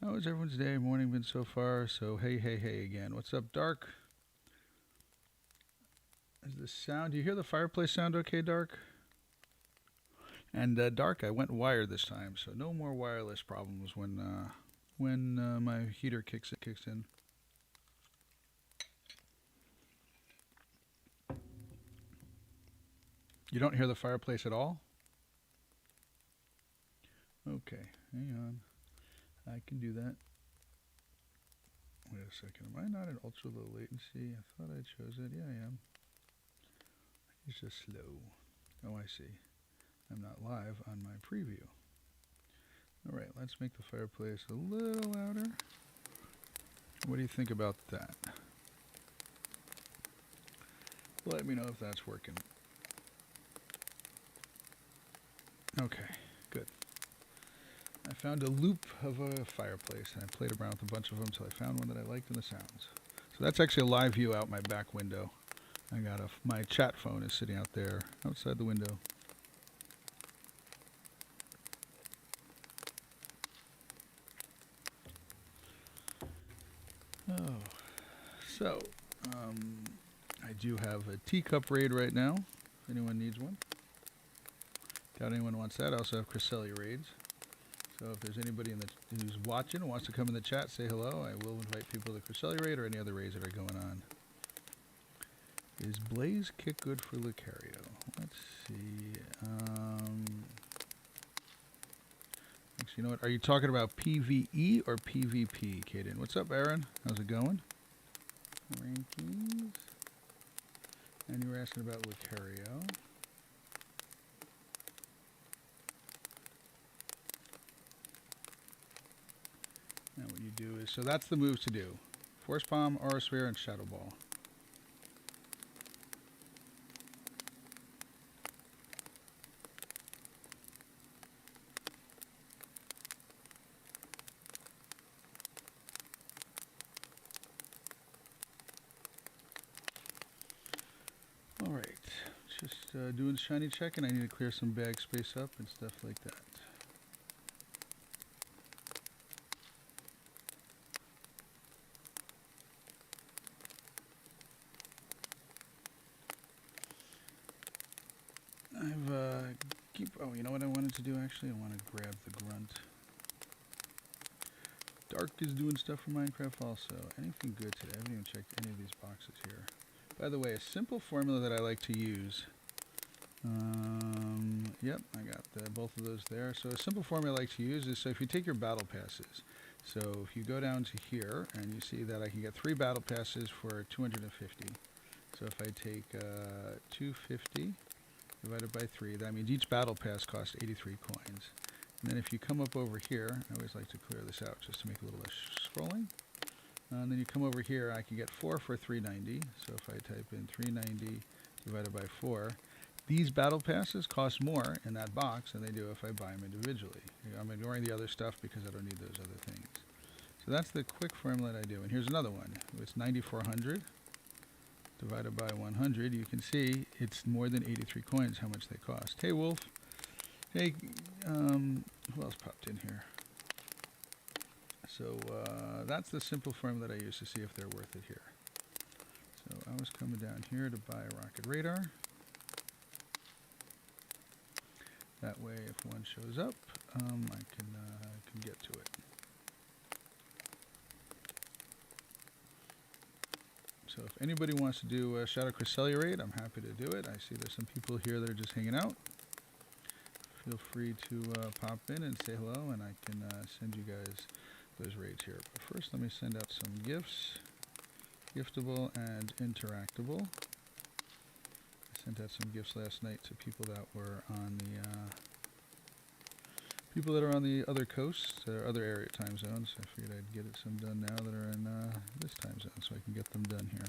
How has everyone's day, morning been so far? So, hey again. What's up, Dark? Is the sound, do you hear the fireplace sound okay, Dark? And Dark, I went wired this time, so no more wireless problems when my heater kicks in. You don't hear the fireplace at all? Okay, hang on. I can do that. Wait a second. Am I not in ultra low latency? I thought I chose it. Yeah, I am. It's just slow. Oh, I see. I'm not live on my preview. All right, let's make the fireplace a little louder. What do you think about that? Let me know if that's working. Okay, good. I found a loop of a fireplace, and I played around with a bunch of them until I found one that I liked in the sounds. So that's actually a live view out my back window. I got my chat phone is sitting out there outside the window. Oh, so I do have a teacup raid right now. If anyone needs one, doubt anyone wants that. I also have Cresselia raids. So if there's anybody who's watching and wants to come in the chat, say hello. I will invite people to Cresselia raid or any other raids that are going on. Is Blaze Kick good for Lucario? Let's see. Actually, you know what? Are you talking about PvE or PvP, Kaden? What's up, Aaron? How's it going? Rankings. And you were asking about Lucario. And what you do is, so that's the moves to do. Force Palm, Aura Sphere, and Shadow Ball. Alright, just doing shiny check, and I need to clear some bag space up and stuff like that. Oh, you know what I wanted to do actually? I want to grab the grunt. Dark is doing stuff for Minecraft also. Anything good today? I haven't even checked any of these boxes here. By the way, a simple formula that I like to use. Yep, I got both of those there. So a simple formula I like to use is, so if you take your battle passes, so if you go down to here and you see that I can get 3 battle passes for 250. So if I take 250 divided by 3, that means each battle pass costs 83 coins. And then if you come up over here, I always like to clear this out just to make a little less scrolling. And then you come over here, I can get 4 for 390. So if I type in 390 divided by 4, these battle passes cost more in that box than they do if I buy them individually. I'm ignoring the other stuff because I don't need those other things. So that's the quick formula that I do. And here's another one. It's 9,400 divided by 100. You can see it's more than 83 coins how much they cost. Hey, Wolf. Hey, who else popped in here? So that's the simple formula that I use to see if they're worth it here. So I was coming down here to buy a rocket radar. That way, if one shows up, I can get to it. So if anybody wants to do a Shadow Cresselia raid, I'm happy to do it. I see there's some people here that are just hanging out. Feel free to pop in and say hello, and I can send you guys those raids here. But first, let me send out some gifts. Giftable and interactable. I sent out some gifts last night to people that were on the people that are on the other coasts, other area time zones. I figured I'd get some done now that are in this time zone, so I can get them done here.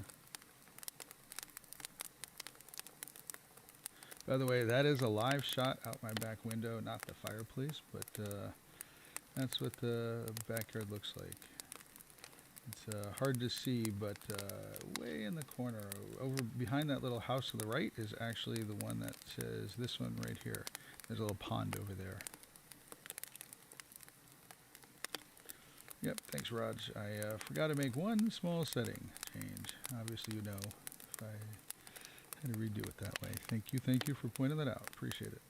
By the way, that is a live shot out my back window, not the fireplace, but that's what the backyard looks like. It's hard to see, but way in the corner, over behind that little house to the right, is actually the one that says this one right here. There's a little pond over there. Yep, thanks, Raj. I forgot to make one small setting change. Obviously, you know, if I had to redo it that way. Thank you for pointing that out. Appreciate it.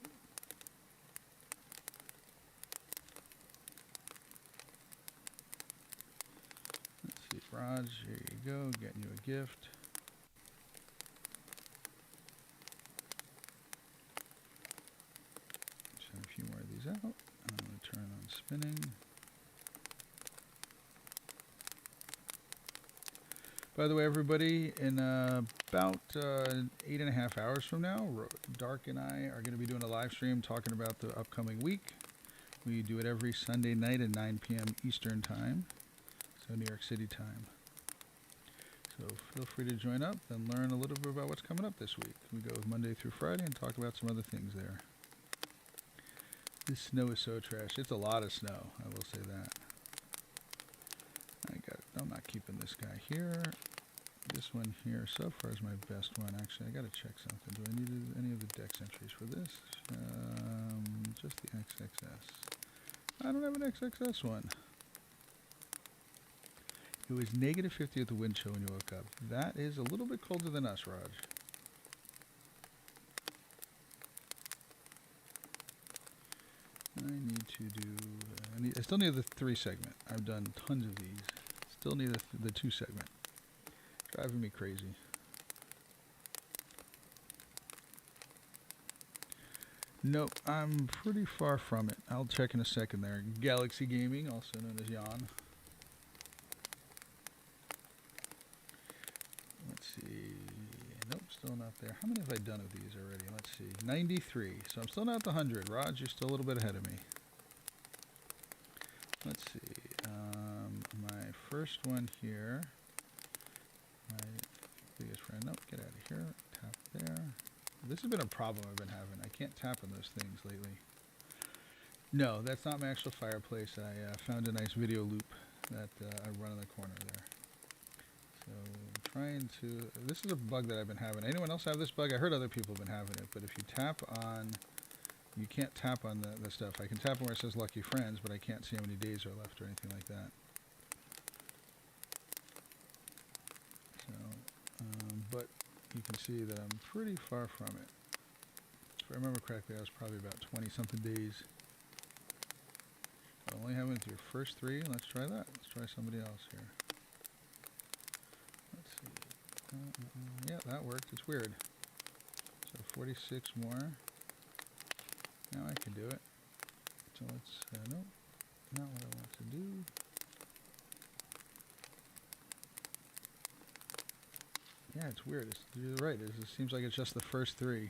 Let's see, Raj, here you go, getting you a gift. Send a few more of these out. I'm going to turn on spinning. By the way, everybody, in about 8.5 hours from now, Dark and I are going to be doing a live stream talking about the upcoming week. We do it every Sunday night at 9 p.m. Eastern Time, so New York City time. So feel free to join up and learn a little bit about what's coming up this week. We go Monday through Friday and talk about some other things there. This snow is so trash. It's a lot of snow, I will say that. I'm not keeping this guy here. This one here so far is my best one. Actually, I got to check something. Do I need any of the dex entries for this? Just the XXS. I don't have an XXS one. It was -50 at the wind chill when you woke up. That is a little bit colder than us, Raj. I need to do... I still need the 3 segment. I've done tons of these. Still need the 2 segment. Driving me crazy. Nope, I'm pretty far from it. I'll check in a second there. Galaxy Gaming, also known as Jan. Let's see. Nope, still not there. How many have I done of these already? Let's see. 93. So I'm still not at the 100. Raj, you're still a little bit ahead of me. Let's see. My first one here. My biggest friend. Nope, get out of here. Tap there. This has been a problem I've been having. I can't tap on those things lately. No, that's not my actual fireplace. I found a nice video loop that I run in the corner there. So I'm trying to... This is a bug that I've been having. Anyone else have this bug? I heard other people have been having it, but if you tap on... You can't tap on the stuff. I can tap on where it says Lucky Friends, but I can't see how many days are left or anything like that. So, but you can see that I'm pretty far from it. If I remember correctly, I was probably about 20-something days. I only have it to your first 3. Let's try that. Let's try somebody else here. Let's see. Yeah, that worked. It's weird. So 46 more. Now I can do it. So let's, nope, not what I want to do. Yeah, it's weird. You're right. It seems like it's just the first 3.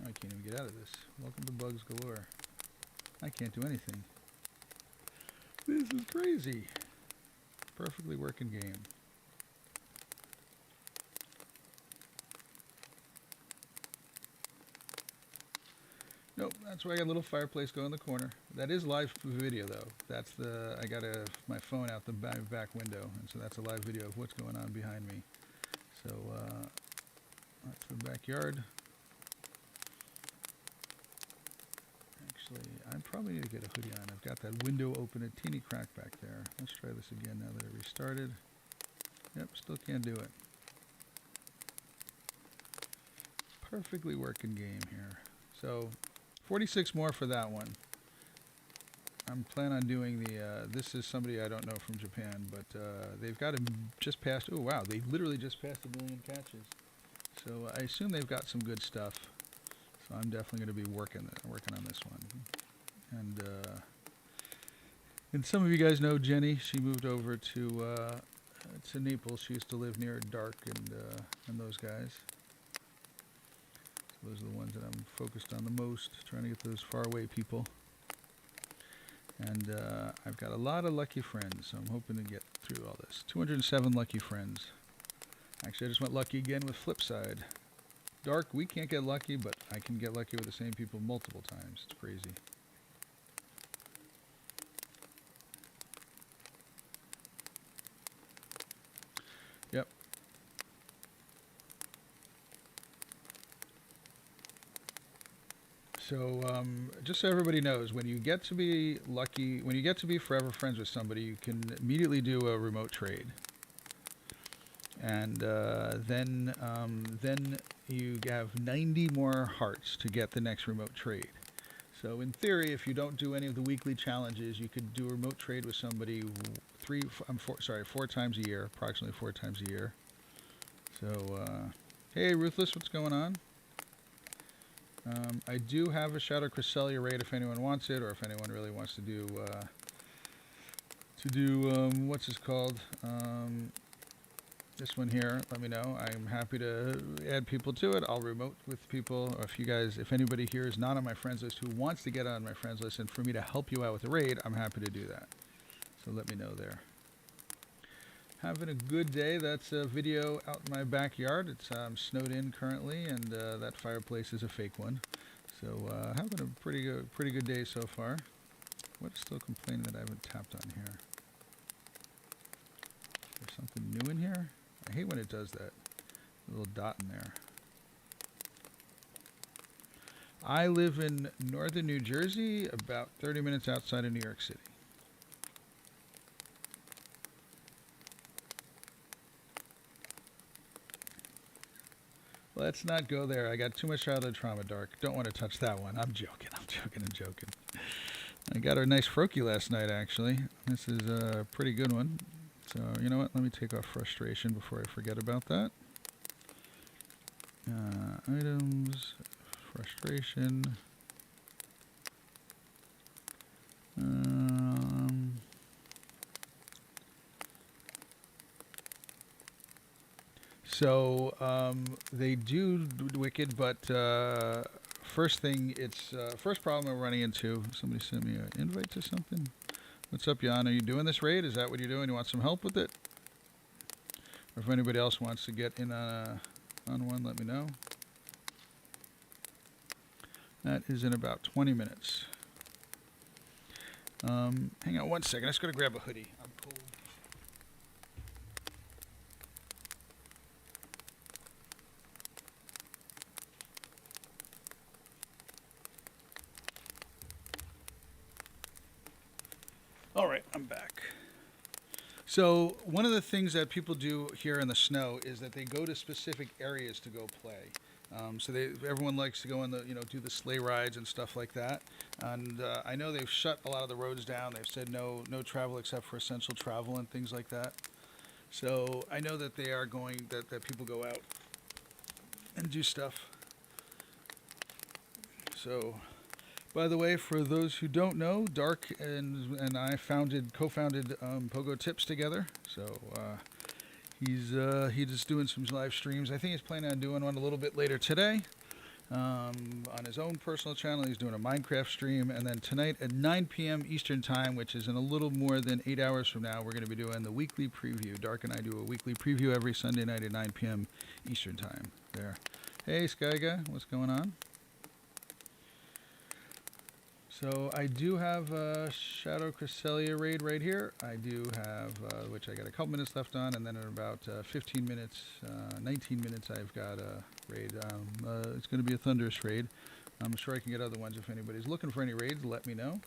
I can't even get out of this. Welcome to Bugs Galore. I can't do anything. This is crazy. Perfectly working game. Nope, that's why I got a little fireplace going in the corner. That is live video though. That's I got my phone out the back window, and so that's a live video of what's going on behind me. So that's the backyard. Actually, I probably need to get a hoodie on. I've got that window open, a teeny crack back there. Let's try this again now that I restarted. Yep, still can't do it. Perfectly working game here. So, 46 more for that one. I'm planning on doing the, this is somebody I don't know from Japan, but they've got just past, oh wow, they literally just passed 1 million catches. So I assume they've got some good stuff. So I'm definitely going to be working on this one. And some of you guys know Jenny. She moved over to Naples. She used to live near Dark and those guys. So those are the ones that I'm focused on the most, trying to get those faraway people. And I've got a lot of lucky friends, so I'm hoping to get through all this. 207 lucky friends. Actually, I just went lucky again with Flipside. Dark, we can't get lucky, but I can get lucky with the same people multiple times. It's crazy. Yep. So just so everybody knows, when you get to be lucky, when you get to be forever friends with somebody, you can immediately do a remote trade. And then you have 90 more hearts to get the next remote trade. So in theory, if you don't do any of the weekly challenges, you could do a remote trade with somebody four times a year, approximately 4 times a year. So, hey, Ruthless, what's going on? I do have a Shadow Cresselia raid if anyone wants it, or if anyone really wants to do what's this called? This one here, let me know. I'm happy to add people to it. I'll remote with people. Or if anybody here is not on my friends list who wants to get on my friends list and for me to help you out with the raid, I'm happy to do that. So let me know there. Having a good day. That's a video out in my backyard. It's snowed in currently, and that fireplace is a fake one. So having a pretty good day so far. What's still complaining that I haven't tapped on here? There's something new in here? I hate when it does that. A little dot in there. I live in northern New Jersey, about 30 minutes outside of New York City. Let's not go there. I got too much childhood trauma, Dark. Don't want to touch that one. I'm joking. I got a nice Froakie last night, actually. This is a pretty good one. So, you know what? Let me take off frustration before I forget about that. Items, frustration. So they do Wicked, but first thing, it's first problem I'm running into. Somebody sent me an invite to something. What's up, Jan? Are you doing this raid? Is that what you're doing? You want some help with it? Or if anybody else wants to get in on one, let me know. That is in about 20 minutes. Hang on one second. I just got to grab a hoodie. I'm cold. All right, I'm back. So one of the things that people do here in the snow is that they go to specific areas to go play. So everyone likes to go in do the sleigh rides and stuff like that. And I know they've shut a lot of the roads down. They've said no travel except for essential travel and things like that. So I know that they are that people go out and do stuff. So, by the way, for those who don't know, Dark and I co-founded Pogo Tips together. So he's just doing some live streams. I think he's planning on doing one a little bit later today on his own personal channel. He's doing a Minecraft stream, and then tonight at 9 p.m. Eastern Time, which is in a little more than 8 hours from now, we're going to be doing the weekly preview. Dark and I do a weekly preview every Sunday night at 9 p.m. Eastern Time. There. Hey, Sky Guy, what's going on? So I do have a Shadow Cresselia raid right here. I do have, which I got a couple minutes left on, and then in about 15 minutes, 19 minutes, I've got a raid. It's going to be a Thunderous raid. I'm sure I can get other ones. If anybody's looking for any raids, let me know.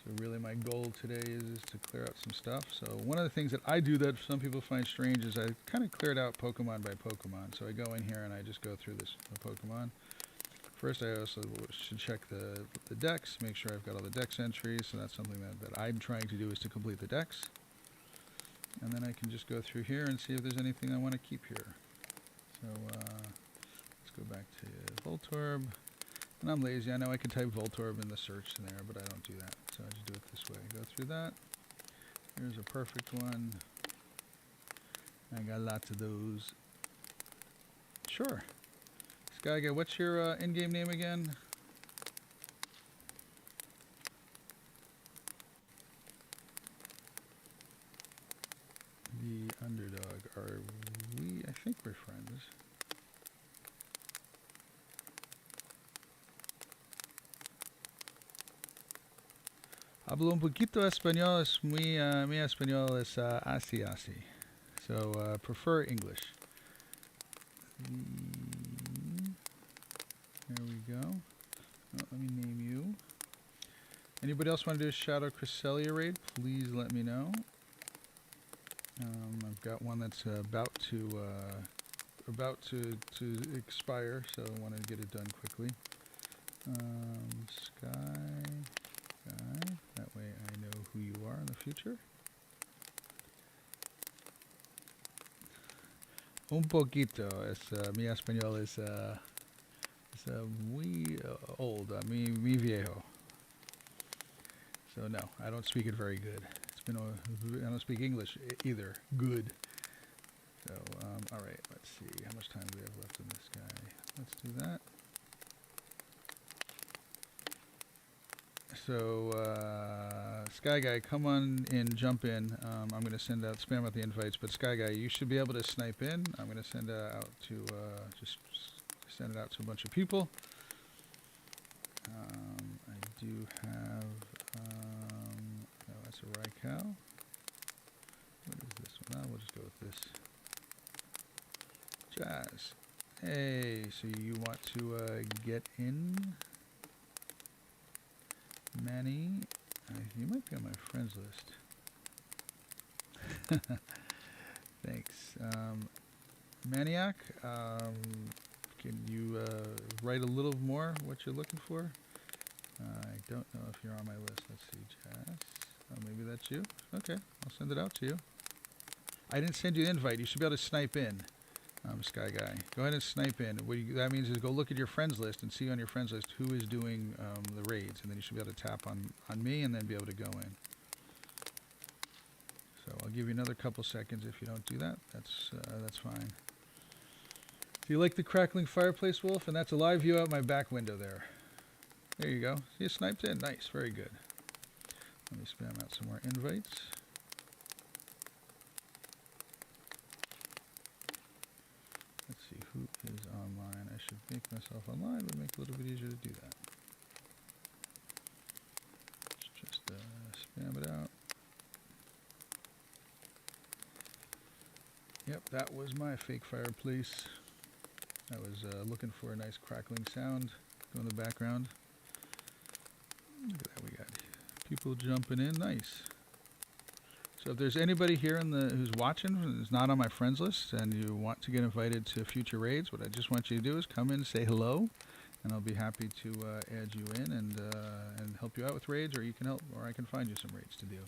So really my goal today is to clear out some stuff. So one of the things that I do that some people find strange is I kind of cleared out Pokemon by Pokemon. So I go in here and I just go through this Pokemon. First, I also should check the decks, make sure I've got all the dex entries. So that's something that I'm trying to do, is to complete the decks. And then I can just go through here and see if there's anything I want to keep here. So let's go back to Voltorb. And I'm lazy. I know I could type Voltorb in the search in there, but I don't do that. So I just do it this way. Go through that. Here's a perfect one. I got lots of those. Sure. Sky Guy, what's your in-game name again? The Underdog. Are we? I think we're friends. Hablo un poquito español. Mi español es así. So prefer English. There we go. Oh, let me name you. Anybody else want to do a Shadow Cresselia raid? Please let me know. I've got one that's about to expire, so I want to get it done quickly. Sky Guy. That way I know who you are in the future. Un poquito. Mi español es muy old. Mi viejo. So no, I don't speak it very good. I don't speak English either. Good. So, all right, let's see. How much time do we have left in this guy? Let's do that. So, Sky Guy, come on in, jump in. I'm going to spam out the invites, but Sky Guy, you should be able to snipe in. I'm going to send it out to, just send it out to a bunch of people. I do have, no, that's a Raikou. What is this one? We'll just go with this. Jazz. Hey, so you want to get in? Manny, you might be on my friends list. Thanks. Maniac, can you write a little more what you're looking for? I don't know if you're on my list. Let's see, Jazz. Oh, maybe that's you? Okay, I'll send it out to you. I didn't send you an invite. You should be able to snipe in, Sky Guy. Go ahead and snipe in. What that means is go look at your friends list and see on your friends list who is doing the raids, and then you should be able to tap on me and then be able to go in. So I'll give you another couple seconds. If you don't do that, that's fine. Do you like the crackling fireplace, Wolf? And that's a live view out my back window there. There you go. See, you sniped in. Nice. Very good. Let me spam out some more invites. Let's see who is online. I should make myself online. It would make it a little bit easier to do that. Let's just spam it out. Yep, that was my fake fireplace. I was looking for a nice crackling sound go in the background. Look at that, we got people jumping in. Nice. So if there's anybody here who's watching who's not on my friends list and you want to get invited to future raids, what I just want you to do is come in, say hello, and I'll be happy to add you in and help you out with raids, or you can help, or I can find you some raids to do.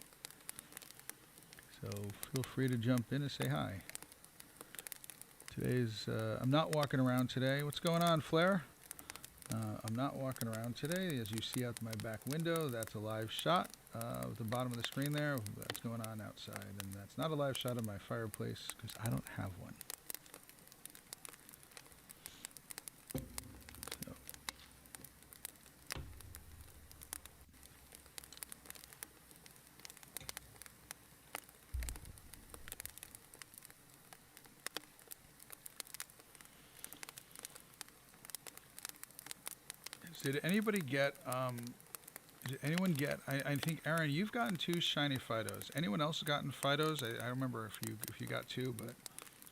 So feel free to jump in and say hi. I'm not walking around today. What's going on, Flair? I'm not walking around today. As you see out my back window, that's a live shot at the bottom of the screen there. That's going on outside. And that's not a live shot of my fireplace because I don't have one. Did anybody get, did anyone get, I think, Aaron, you've gotten 2 shiny Fidos. Anyone else gotten Fidos? I don't remember if you got 2, but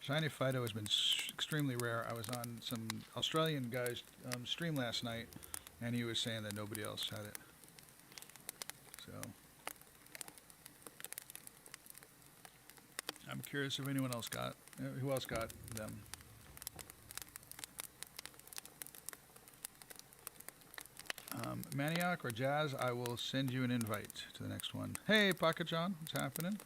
shiny Fido has been extremely rare. I was on some Australian guy's stream last night, and he was saying that nobody else had it. So, I'm curious if anyone else got, who else got them. Maniac or Jazz, I will send you an invite to the next one. Hey, Pocket John, what's happening?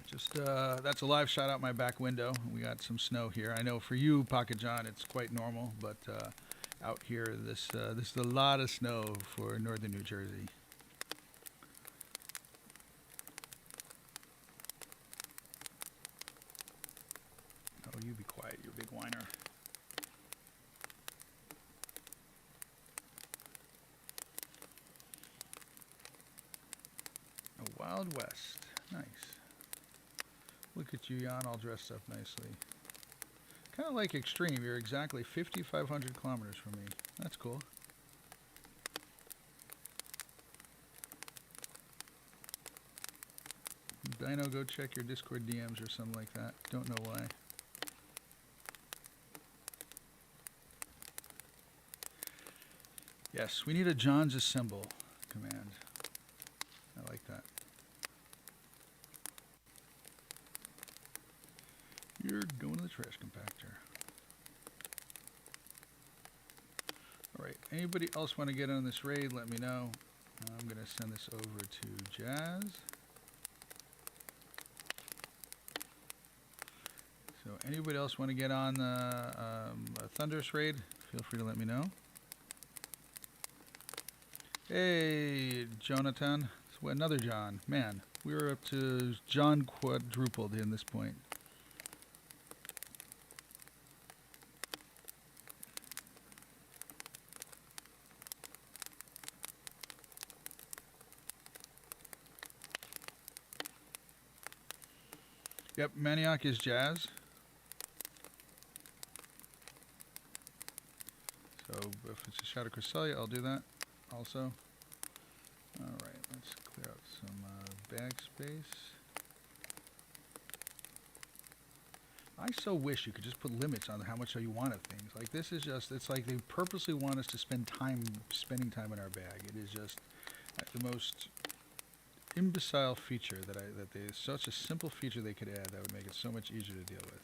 Just, that's a live shot out my back window. We got some snow here. I know for you, Pocket John, it's quite normal, but out here, this is a lot of snow for northern New Jersey. Oh, you be quiet, you big whiner. Wild West. Nice. Look at you, Jan, all dressed up nicely. Kind of like Extreme. You're exactly 5,500 kilometers from me. That's cool. Dino, go check your Discord DMs or something like that. Don't know why. Yes, we need a John's assemble command. I like that. You're going to the trash compactor. Alright, anybody else want to get on this raid, let me know. I'm going to send this over to Jazz. So anybody else want to get on a Thunderous raid, feel free to let me know. Hey, Jonathan. So another John. Man, we were up to John quadrupled in this point. Yep, Maniac is Jazz. So if it's a Shadow Cresselia, I'll do that also. Alright, let's clear out some bag space. I so wish you could just put limits on how much you want of things. Like this is just, it's like they purposely want us to spending time in our bag. It is just the most imbecile feature such a simple feature they could add that would make it so much easier to deal with.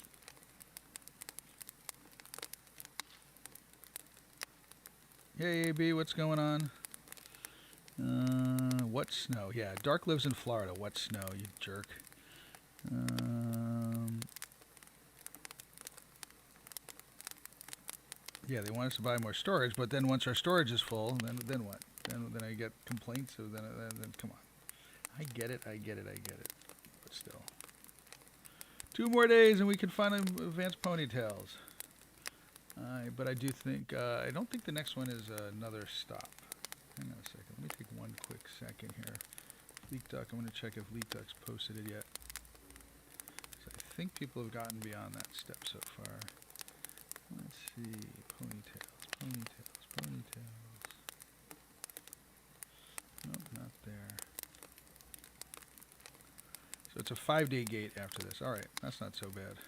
Hey AB, what's going on? What snow? Yeah, Dark lives in Florida. What snow, you jerk? Yeah, they want us to buy more storage, but then once our storage is full, then what? Then I get complaints. So then come on. I get it. But still, 2 more days and we can find advanced ponytails. But I do think I don't think the next one is another stop. Hang on a second. Let me take one quick second here. Leak Duck. I'm going to check if Leak Duck's posted it yet. So I think people have gotten beyond that step so far. Let's see. Ponytails. Nope, not there. So it's a 5-day gate after this. Alright, that's not so bad.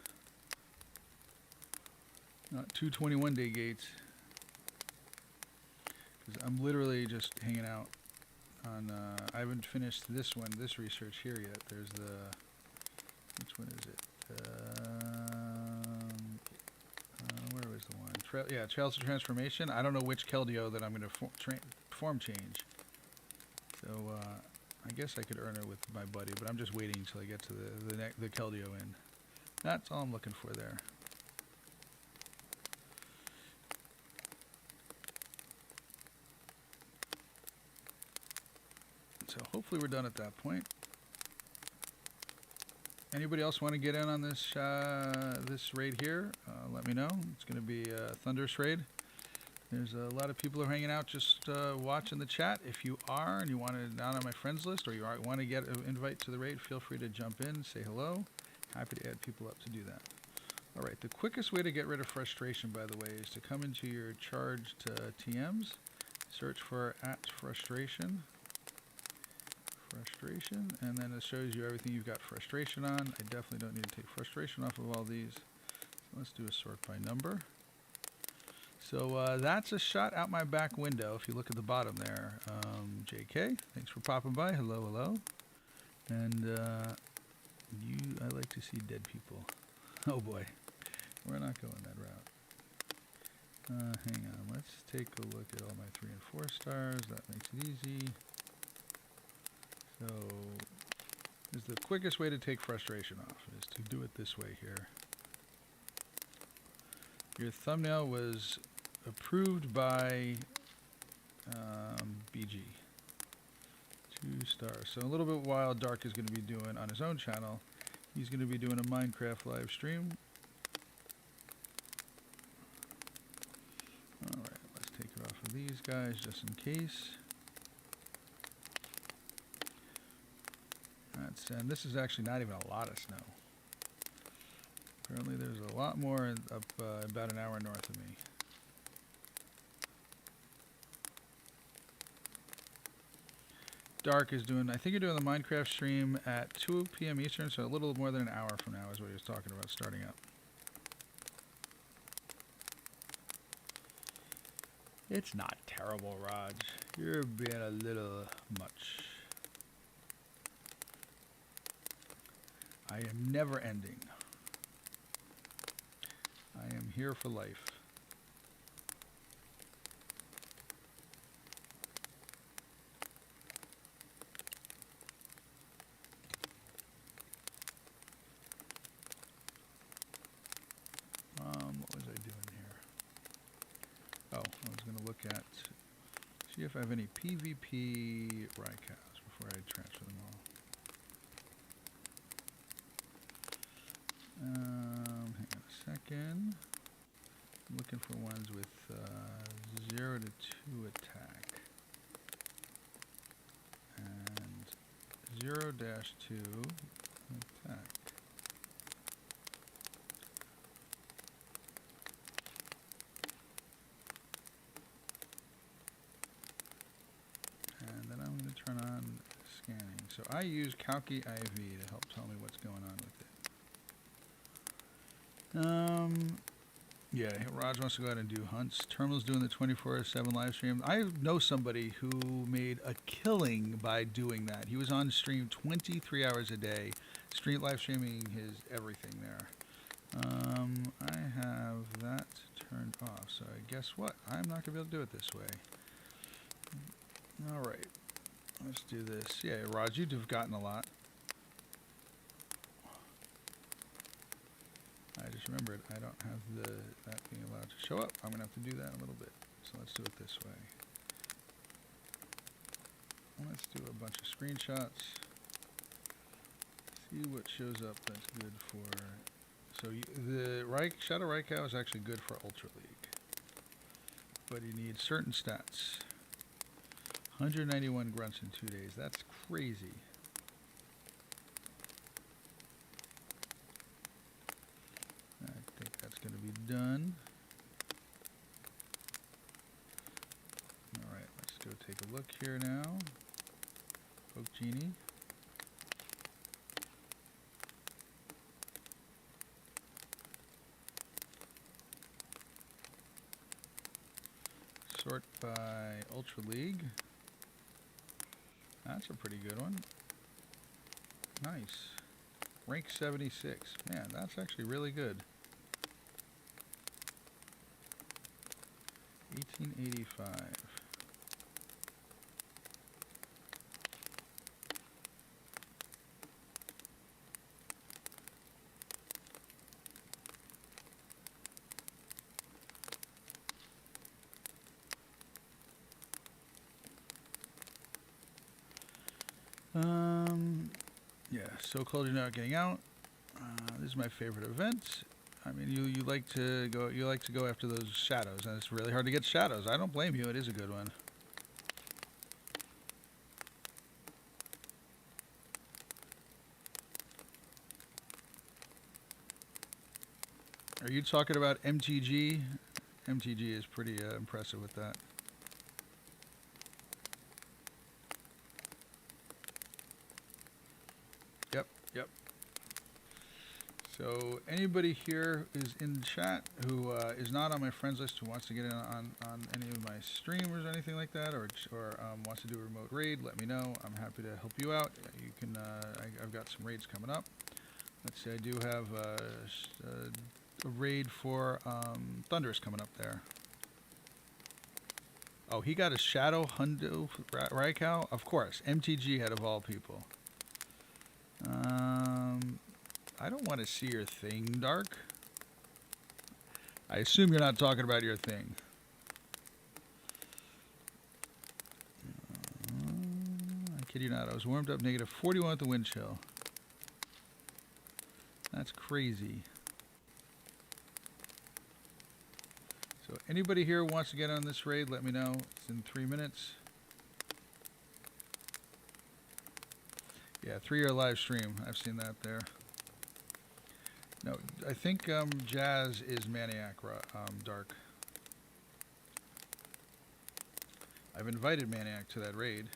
Not 2 21-day gates. Because I'm literally just hanging out on, I haven't finished this research here yet. There's the, which one is it? Where was the one? Trails of Transformation. I don't know which Keldeo that I'm going to form change. So, I guess I could earn it with my buddy, but I'm just waiting until I get to the Keldeo in. That's all I'm looking for there. So hopefully we're done at that point. Anybody else want to get in on this this raid here? Let me know. It's going to be a Thunderous raid. There's a lot of people who are hanging out just watching the chat. If you are and you want to down on my friends list or you want to get an invite to the raid, feel free to jump in, say hello. Happy to add people up to do that. All right, the quickest way to get rid of frustration, by the way, is to come into your charged TMs, search for @frustration, and then it shows you everything you've got frustration on. I definitely don't need to take frustration off of all these. So let's do a sort by number. So that's a shot out my back window. If you look at the bottom there, JK, thanks for popping by. Hello. And I like to see dead people. Oh boy, we're not going that route. Hang on, let's take a look at all my 3 and 4 stars. That makes it easy. So, is the quickest way to take frustration off is to do it this way here. Your thumbnail was approved by BG. 2 stars. So a little bit while Dark is going to be doing on his own channel, he's going to be doing a Minecraft live stream. Alright, let's take it off of these guys just in case. And this is actually not even a lot of snow. Apparently there's a lot more up about an hour north of me. Dark is doing, I think you're doing the Minecraft stream at 2 p.m. Eastern, so a little more than an hour from now is what he was talking about starting up. It's not terrible, Raj. You're being a little much. I am never ending. I am here for life. What was I doing here? Oh, I was going to look at, see if I have any PvP Raikou before I transfer them all. Hang on a second. I'm looking for ones with 0 to 2 attack. And 0-2 attack. And then I'm going to turn on scanning. So I use Calci IV to help tell me what's going on with it. Yeah, Raj wants to go out and do hunts. Terminal's doing the 24/7 live stream. I know somebody who made a killing by doing that. He was on stream 23 hours a day, live streaming his everything there. I have that turned off, so guess what? I'm not going to be able to do it this way. All right, let's do this. Yeah, Raj, you'd have gotten a lot. I just remembered I don't have that being allowed to show up. I'm going to have to do that in a little bit. So let's do it this way. Let's do a bunch of screenshots. See what shows up that's good for... So the Shadow Raikou is actually good for Ultra League. But you need certain stats. 191 grunts in 2 days. That's crazy. I think that's going to be done. Alright, let's go take a look here now. Poke Genie. Sort by Ultra League. That's a pretty good one. Nice. Rank 76. Man, that's actually really good. 1885. Yeah, so cold you're not getting out. This is my favorite event. I mean, you like to go after those shadows, and it's really hard to get shadows. I don't blame you. It is a good one. Are you talking about MTG? MTG is pretty impressive with that. Yep. So anybody here who's in chat who is not on my friends list, who wants to get in on any of my streamers or anything like that, or wants to do a remote raid, let me know. I'm happy to help you out. You can. I've got some raids coming up. Let's see. I do have a raid for Thunderous coming up there. Oh, he got a Shadow Hundo Raikou? Of course. MTG head of all people. I don't want to see your thing, Dark. I assume you're not talking about your thing. I kid you not. I was warmed up negative 41 with the wind chill. That's crazy. So anybody here wants to get on this raid, let me know. It's in 3 minutes. Yeah, 3-year live stream. I've seen that there. No, I think Jazz is Maniac, Dark. I've invited Maniac to that raid.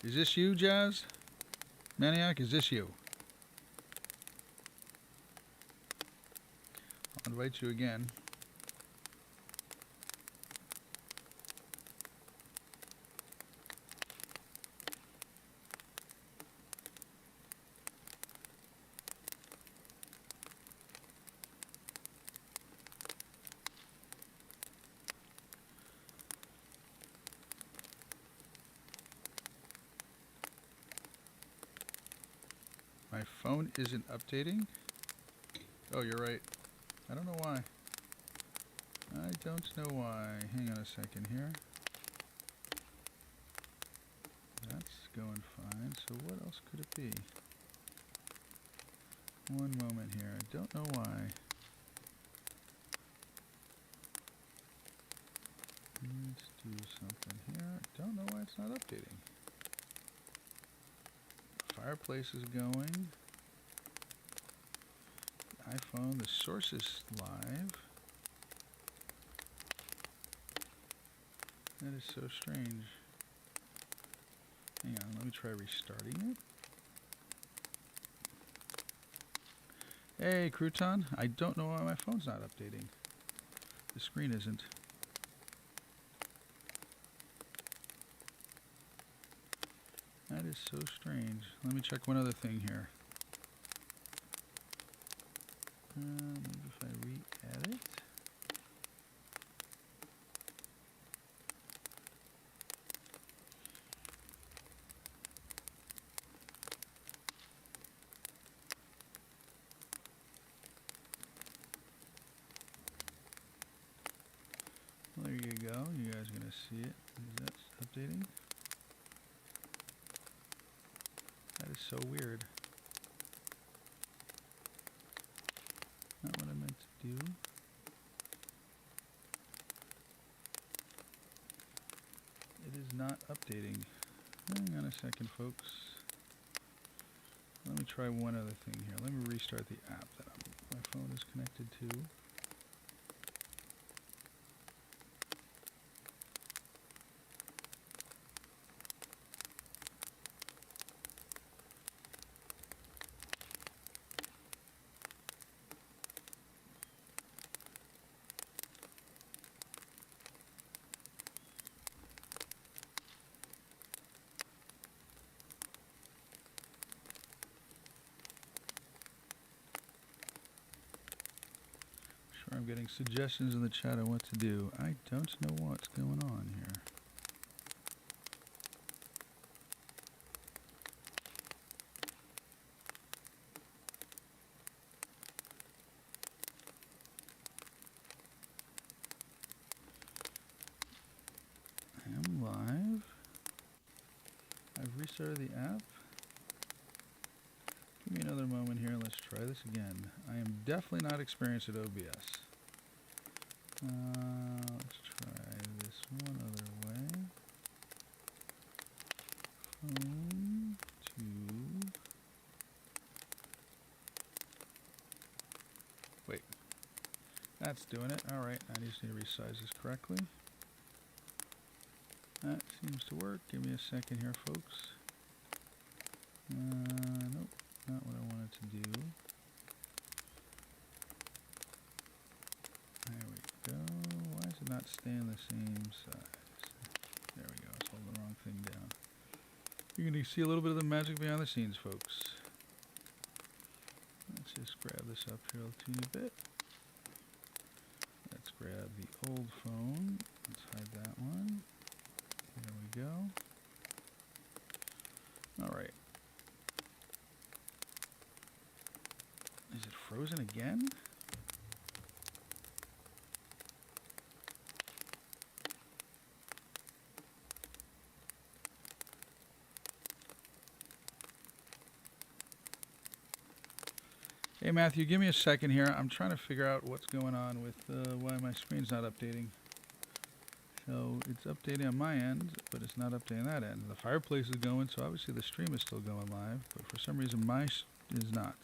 Is this you, Jazz? Maniac, is this you? I'll invite you again. My phone isn't updating? Oh, you're right. I don't know why. I don't know why. Hang on a second here. That's going fine. So what else could it be? One moment here. I don't know why. Let's do something here. Don't know why it's not updating. Fireplace is going. iPhone, the source is live. That is so strange. Hang on, let me try restarting it. Hey, Crouton. I don't know why my phone's not updating. The screen isn't. That is so strange. Let me check one other thing here. Maybe if I re-add it. There you go. You guys are going to see it. Is that updating? That is so weird. Not what I meant to do. It is not updating. Hang on a second, folks. Let me try one other thing here. Let me restart the app that my phone is connected to. I'm getting suggestions in the chat on what to do. I don't know what's going on here. I am live. I've restarted the app. Give me another moment here. Let's try this again. I am definitely not experienced at OBS. Let's try this one other way. Phone to... Wait. That's doing it. Alright, I just need to resize this correctly. That seems to work. Give me a second here, folks. Nope, not what I wanted to do. There we go. Why is it not staying the same size? There we go. It's holding the wrong thing down. You're going to see a little bit of the magic behind the scenes, folks. Let's just grab this up here a teeny bit. Let's grab the old phone. Let's hide that one. There we go. Alright. Is it frozen again? Hey Matthew, give me a second here. I'm trying to figure out what's going on with why my screen's not updating. So it's updating on my end, but it's not updating that end. The fireplace is going, so obviously the stream is still going live, but for some reason my is not.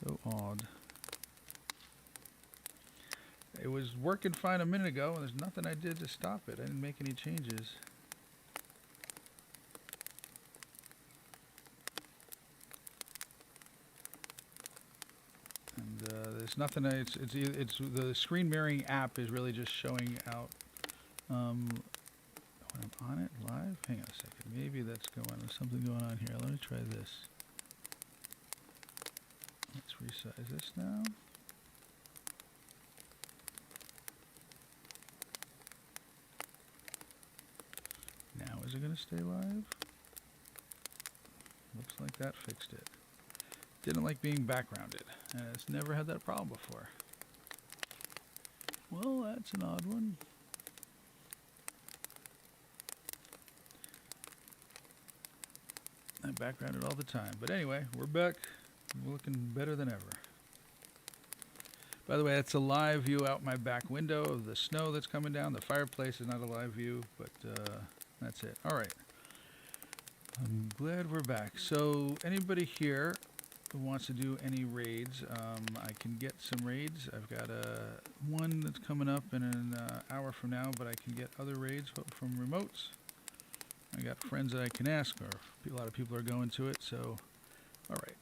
So odd. it was working fine a minute ago, and there's nothing I did to stop it. I didn't make any changes. And there's nothing. It's the screen mirroring app is really just showing out when I'm on it live. Hang on a second. Maybe that's going on. There's something going on here. Let me try this. Let's resize this now. Now is it going to stay live? Looks like that fixed it. Didn't like being backgrounded, and it's never had that problem before. Well, that's an odd one. I backgrounded all the time. But anyway, we're back. We're looking better than ever. By the way, that's a live view out my back window of the snow that's coming down. The fireplace is not a live view, but that's it. All right. I'm glad we're back. So anybody here who wants to do any raids, I can get some raids. I've got one that's coming up in an hour from now, but I can get other raids from remotes. I got friends that I can ask, or a lot of people are going to it, so all right.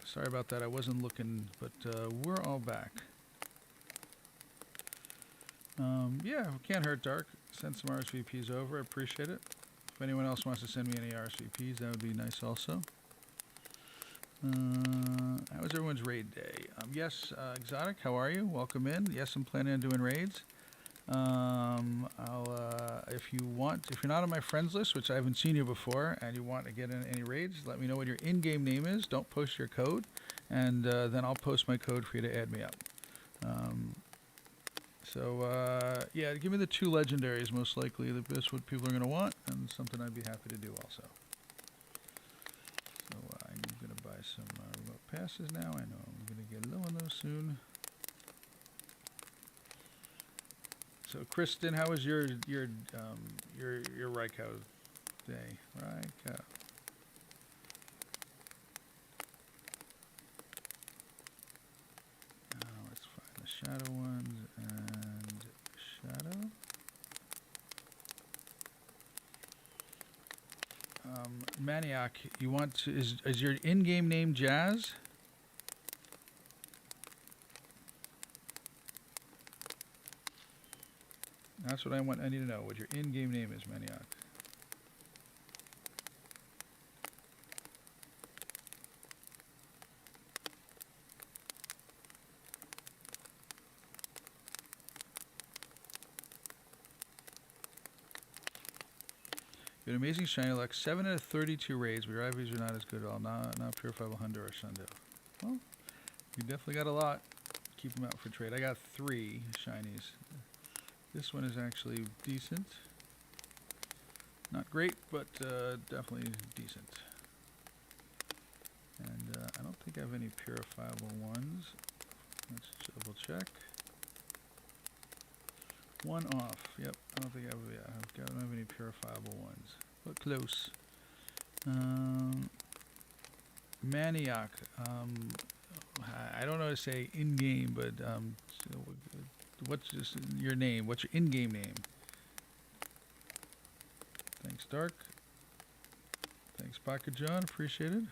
Sorry about that. I wasn't looking, but we're all back. Yeah, can't hurt, Dark. Send some RSVPs over. I appreciate it. If anyone else wants to send me any RSVPs, that would be nice also. How was everyone's raid day? Yes, Exotic, how are you? Welcome in. Yes, I'm planning on doing raids. If you want, if you're not on my friends list, which I haven't seen you before, and you want to get in any raids, let me know what your in-game name is. Don't post your code, and then I'll post my code for you to add me up. Yeah, give me the 2 legendaries, most likely. That's what people are going to want, and something I'd be happy to do also. So I'm going to buy some remote passes now. I know I'm going to get low on those soon. So Kristen, how was your Ryko day? Ryko. Let's find the shadow ones and shadow. Maniac, you want to, is your in-game name Jazz? That's what I want. I need to know what your in-game name is, Maniac. You had amazing shiny luck. 7 out of 32 raids. Your IVs are not as good at all. Not Purifiable Hunter or Shundo. Well, you definitely got a lot. Keep them out for trade. I got 3 shinies. This one is actually decent. Not great, but definitely decent. And I don't think I have any purifiable ones. Let's double check. 1 off. Yep, I don't think I have. Yeah, I don't have any purifiable ones. But close. Maniac. I don't know how to say in-game, but what's just your name? What's your in-game name? Thanks, Dark. Thanks, Pocket John. Appreciate it.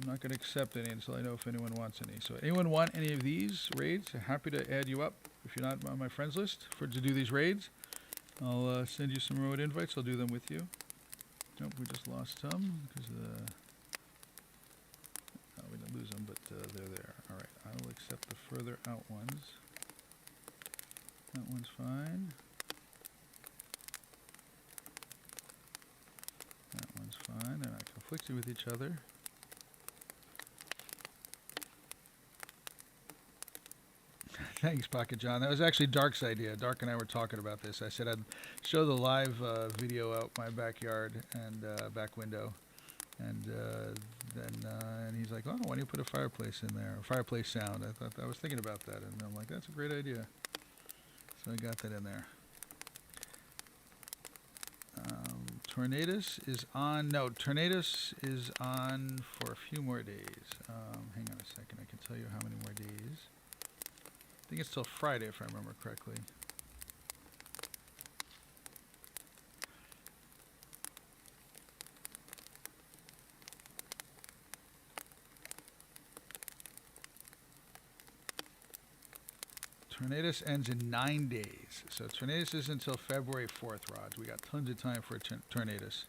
I'm not going to accept any until I know if anyone wants any. So anyone want any of these raids? Happy to add you up if you're not on my friends list to do these raids. I'll send you some remote invites. I'll do them with you. Nope, we just lost some because we didn't lose them, but they're there. All right, I will accept the further out ones. That one's fine. That one's fine. They're not conflicted with each other. Thanks, Pocket John. That was actually Dark's idea. Dark and I were talking about this. I said I'd show the live video out my backyard and back window, and and he's like, "Oh, why don't you put a fireplace in there? A fireplace sound." I was thinking about that, and I'm like, "That's a great idea." So I got that in there. Tornadus is on. No, Tornadus is on for a few more days. Hang on a second. I can tell you how many more days. think it's till Friday if I remember correctly. Tornadus ends in 9 days. So Tornadus is until February 4th, Rod. We got tons of time for Tornadus.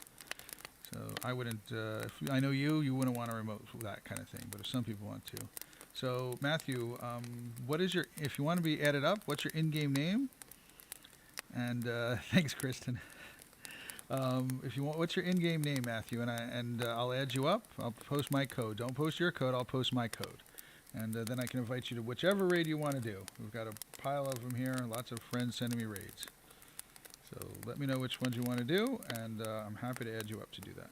So I wouldn't, if I know you wouldn't want to remote that kind of thing, but if some people want to. So Matthew, what is your, if you want to be added up, what's your in-game name? And thanks, Kristen. If you want, what's your in-game name, Matthew? And I'll add you up. I'll post my code. Don't post your code. I'll post my code. And then I can invite you to whichever raid you want to do. We've got a pile of them here, lots of friends sending me raids. So let me know which ones you want to do, and I'm happy to add you up to do that.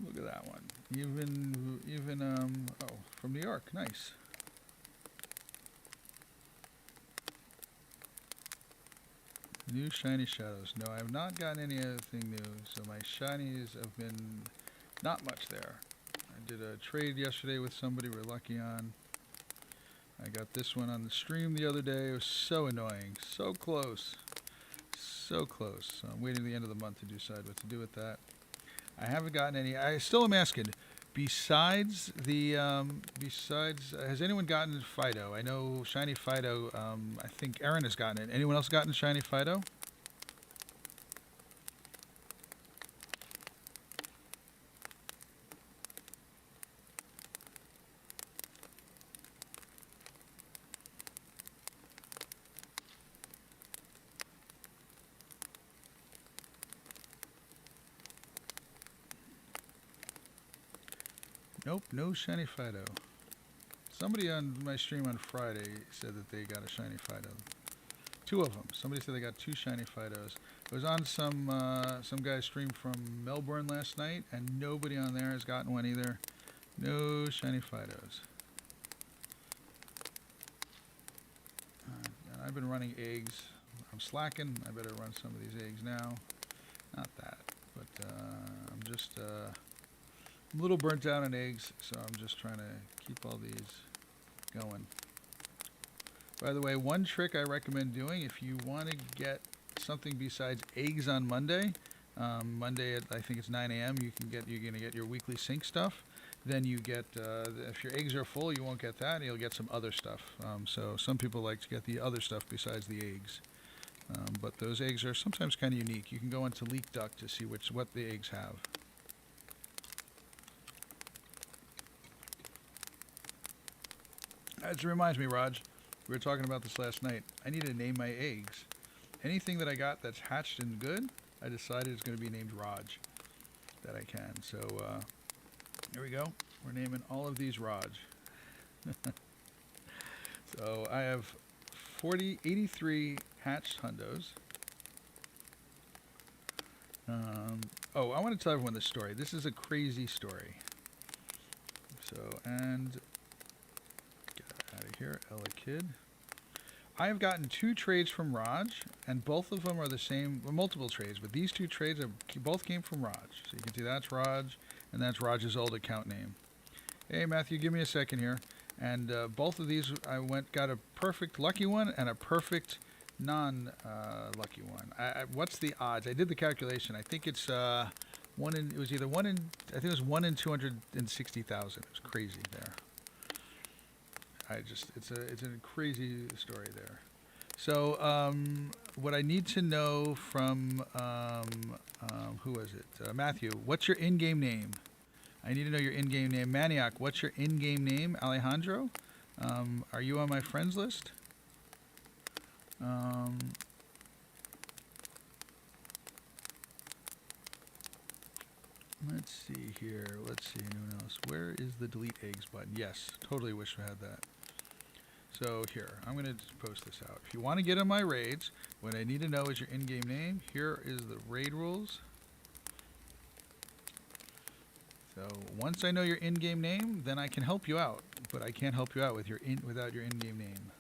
Look at that one. Oh, from New York, nice. New shiny shadows. No, I have not gotten anything new, so my shinies have been not much there. I did a trade yesterday with somebody we're lucky on. I got this one on the stream the other day. It was so annoying. So close. So close. So I'm waiting to the end of the month to decide what to do with that. I haven't gotten any. I still am asking. Besides the, has anyone gotten Fido? I know Shiny Fido, I think Aaron has gotten it. Anyone else gotten Shiny Fido? Nope, no Shiny Fido. Somebody on my stream on Friday said that they got a Shiny Fido. 2 of them. Somebody said they got 2 Shiny Fidos. I was on some guy's stream from Melbourne last night, and nobody on there has gotten one either. No Shiny Fidos. And I've been running eggs. I'm slacking. I better run some of these eggs now. Not that, but I'm just... I'm a little burnt out on eggs, so I'm just trying to keep all these going. By the way, one trick I recommend doing if you want to get something besides eggs on Monday, Monday at I think it's 9 a.m. You're gonna get your weekly sync stuff. Then you get if your eggs are full, you won't get that. You'll get some other stuff. So some people like to get the other stuff besides the eggs. But those eggs are sometimes kind of unique. You can go into Leak Duck to see what the eggs have. It reminds me, Raj, we were talking about this last night. I need to name my eggs. Anything that I got that's hatched and good, I decided it's going to be named Raj, that I can. So here we go. We're naming all of these Raj. So I have 83 hatched hundos. Oh, I want to tell everyone this story. This is a crazy story. So, and... out of here, Ella Kid. I have gotten 2 trades from Raj, and both of them are the same, well, multiple trades, but these 2 trades both came from Raj. So you can see that's Raj, and that's Raj's old account name. Hey, Matthew, give me a second here. And both of these, I got a perfect lucky one and a perfect non-lucky one. What's the odds? I did the calculation. I think it's it was either 1 in, I think it was 1 in 260,000. It was crazy there. It's a crazy story there. So what I need to know from who was it? Matthew, what's your in-game name? I need to know your in-game name. Maniac, what's your in-game name? Alejandro, are you on my friends list? Let's see here. Let's see anyone else. Where is the delete eggs button? Yes, totally wish we had that. So here, I'm going to just post this out. If you want to get in my raids, what I need to know is your in-game name. Here is the raid rules. So once I know your in-game name, then I can help you out. But I can't help you out with without your in-game name.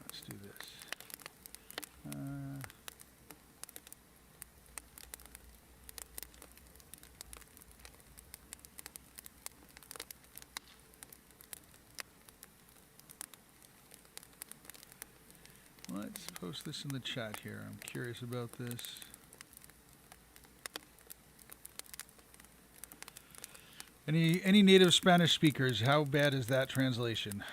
Let's do Let's post this in the chat here. I'm curious about this. Any native Spanish speakers? How bad is that translation?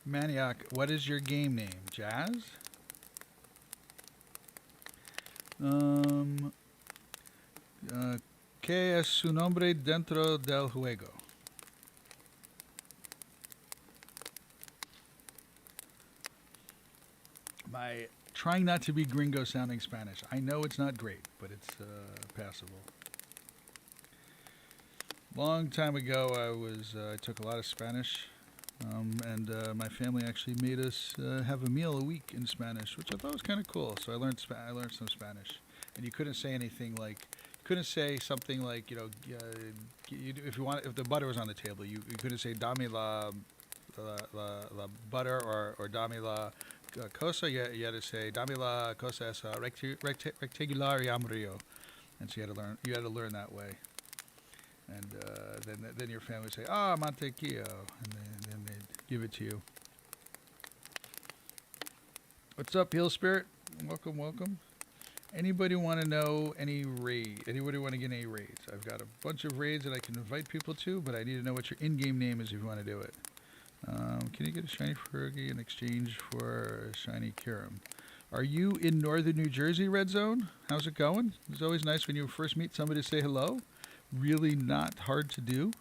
Maniac, what is your game name? Jazz? ¿Qué es su nombre dentro del juego? My trying not to be gringo sounding Spanish. I know it's not great, but it's passable. Long time ago, I took a lot of Spanish, and my family actually made us have a meal a week in Spanish, which I thought was kind of cool. So I learned some Spanish, and you couldn't say anything like, something like, if the butter was on the table, you couldn't say dame la butter or dame la cosa. You had to say dame la cosa es rectangular y amarillo, and so you had to learn that way. And then your family would say, mantequillo, and then they'd give it to you. What's up, Heal Spirit? Welcome, welcome. Anybody want to know any raid? Anybody want to get any raids? I've got a bunch of raids that I can invite people to, but I need to know what your in-game name is if you want to do it. Can you get a shiny Fergie in exchange for a shiny Kirim? Are you in northern New Jersey, Red Zone? How's it going? It's always nice when you first meet somebody to say hello. Really not hard to do.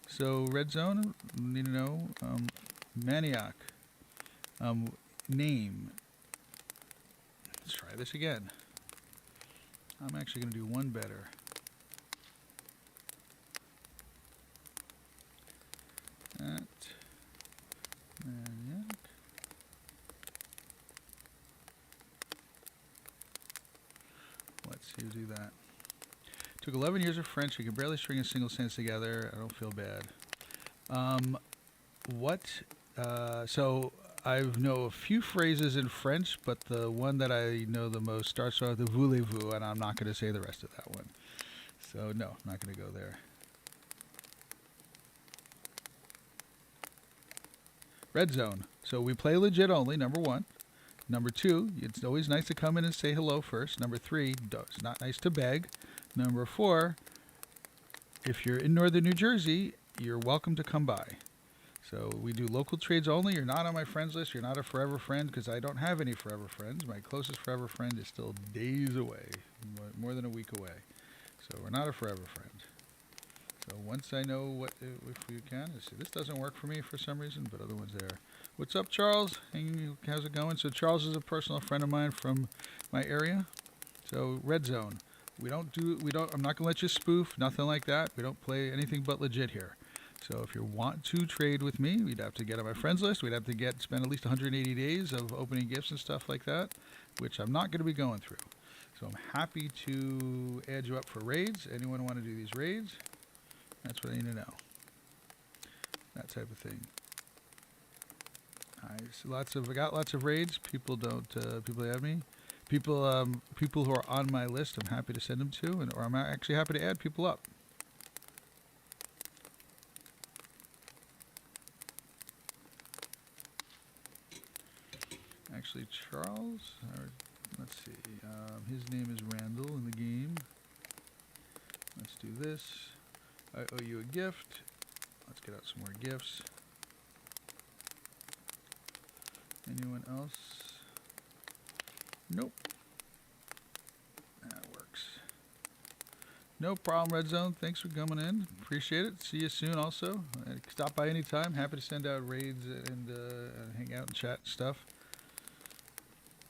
So Red Zone, need to know. Maniac. Name. Let's try this again. I'm actually going to do one better. At Maniac. Let's see who do that. Took 11 years of French. I can barely string a single sentence together. I don't feel bad. So I know a few phrases in French, but the one that I know the most starts with the voulez-vous, and I'm not going to say the rest of that one. So no, I'm not going to go there. Red Zone. So we play legit only, number one. Number two, it's always nice to come in and say hello first. Number three, it's not nice to beg. Number four, if you're in northern New Jersey, you're welcome to come by. So we do local trades only. You're not on my friends list. You're not a forever friend because I don't have any forever friends. My closest forever friend is still days away, more than a week away. So we're not a forever friend. So once I know what, if you can, see, this doesn't work for me for some reason, but other ones there. What's up, Charles? How's it going? So Charles is a personal friend of mine from my area. So Red Zone. I'm not gonna let you spoof, nothing like that. We don't play anything but legit here. So if you want to trade with me, we'd have to get on my friends list. We'd have to spend at least 180 days of opening gifts and stuff like that, which I'm not gonna be going through. So I'm happy to add you up for raids. Anyone want to do these raids? That's what I need to know. That type of thing. I got lots of raids. People have me. People who are on my list, I'm happy to send them to, or I'm actually happy to add people up. Actually, Charles, let's see, his name is Randall in the game. Let's do this. I owe you a gift. Let's get out some more gifts. Anyone else? Nope. That works. No problem, Red Zone. Thanks for coming in. Appreciate it. See you soon also. Stop by anytime. Happy to send out raids and hang out and chat and stuff.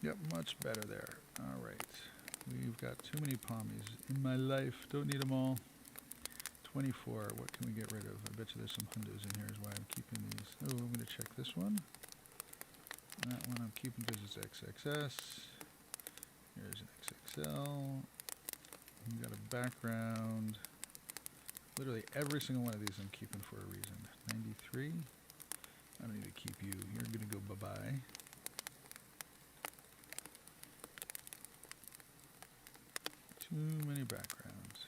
Yep, much better there. All right. We've got too many pommies in my life. Don't need them all. 24. What can we get rid of? I bet you there's some hundos in here is why I'm keeping these. Oh, I'm going to check this one. That one I'm keeping because it's XXS. Here's an XXL. We've got a background. Literally every single one of these I'm keeping for a reason. 93. I don't need to keep you. You're going to go bye-bye. Too many backgrounds.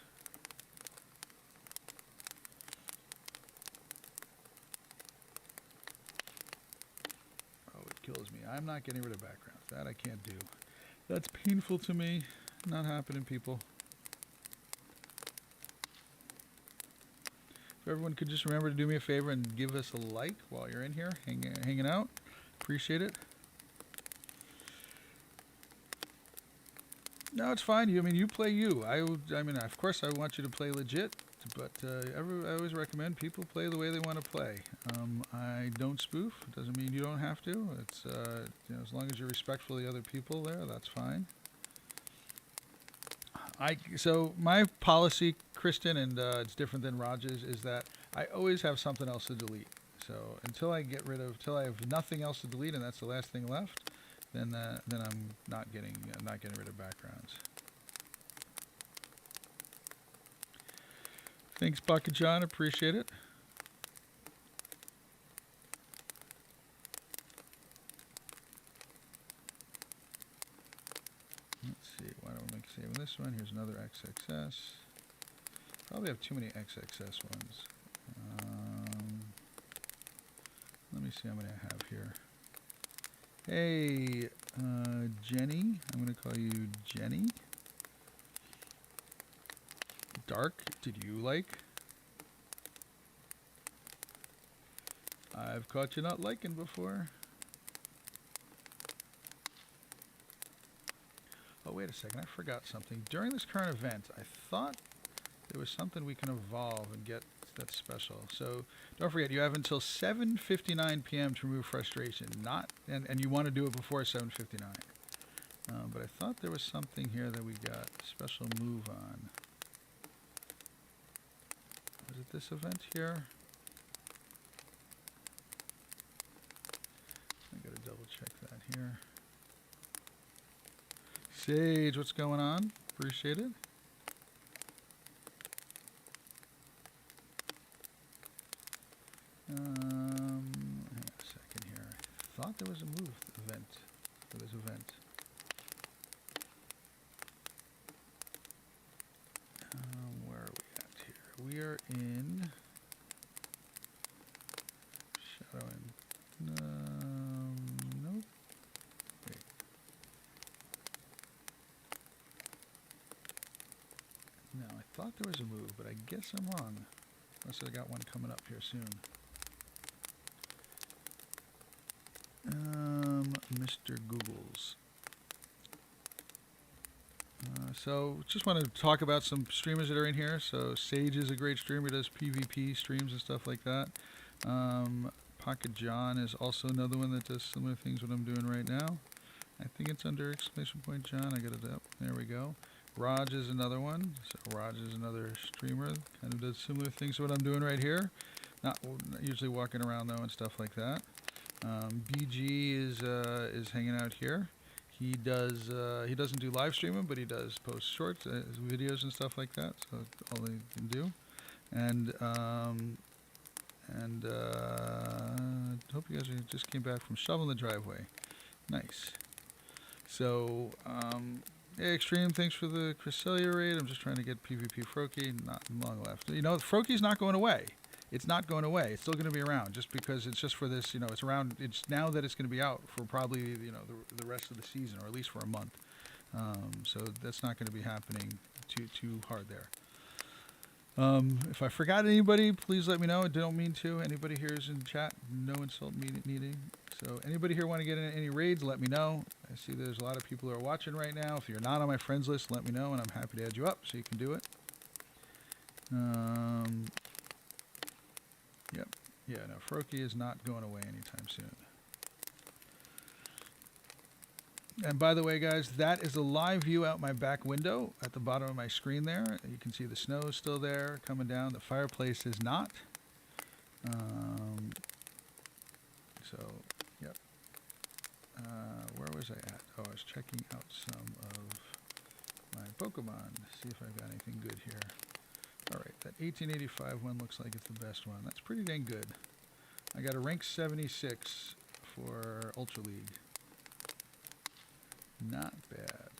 Oh, it kills me. I'm not getting rid of backgrounds. That I can't do. That's painful to me. Not happening, people. If everyone could just remember to do me a favor and give us a like while you're in here, hanging out. Appreciate it. No, it's fine. You play you. I mean, of course, I want you to play legit, but I always recommend people play the way they want to play. I don't spoof. It doesn't mean you don't have to. It's as long as you're respectful of the other people there, that's fine. So my policy, Kristen, and it's different than Raj's, is that I always have something else to delete. So until I have nothing else to delete, and that's the last thing left, then I'm not getting rid of backgrounds. Thanks, Bucket John. Appreciate it. Let's see. Why don't we make saving this one? Here's another XXS. Probably have too many XXS ones. Let me see how many I have here. Hey, Jenny. I'm going to call you Jenny. Dark, did you like? I've caught you not liking before. Oh, wait a second. I forgot something. During this current event, I thought there was something we can evolve and get that's special. So don't forget, you have until 7:59 p.m. to remove frustration. And you want to do it before 7:59. But I thought there was something here that we got special move on. Was it this event here? I gotta double check that here. Sage, what's going on? Appreciate it. Hang on a second here. I thought there was a move event for this event. Where are we at here? We are in shadowing. Nope. Wait. No, I thought there was a move, but I guess I'm wrong. Unless I got one coming up here soon. Mr. Googles. So just want to talk about some streamers that are in here. So Sage is a great streamer, does PvP streams and stuff like that. Pocket John is also another one that does similar things what I'm doing right now. I think it's under exclamation point John. I got it up. There we go. Raj is another one. So Raj is another streamer, kind of does similar things to what I'm doing right here. Not usually walking around though and stuff like that. BG is hanging out here. He doesn't do live streaming, but he does post shorts, videos and stuff like that. So that's all they can do. And hope you guys just came back from shoveling the driveway. Nice. So hey, Extreme, thanks for the Cresselia raid. I'm just trying to get PvP Froakie. Not long left. You know, Froakie's not going away. It's not going away. It's still going to be around, just because it's just for this. You know, it's around. It's now that it's going to be out for probably the rest of the season, or at least for a month. So that's not going to be happening too hard there. If I forgot anybody, please let me know. I don't mean to. Anybody here is in chat. No insult needed. So anybody here want to get in any raids, let me know. I see there's a lot of people who are watching right now. If you're not on my friends list, let me know, and I'm happy to add you up so you can do it. Yep. Yeah, no, Froakie is not going away anytime soon. And by the way, guys, that is a live view out my back window at the bottom of my screen there. You can see the snow is still there coming down. The fireplace is not. So, yep. Where was I at? Oh, I was checking out some of my Pokemon. See if I've got anything good here. Alright, that 1885 one looks like it's the best one. That's pretty dang good. I got a rank 76 for Ultra League. Not bad.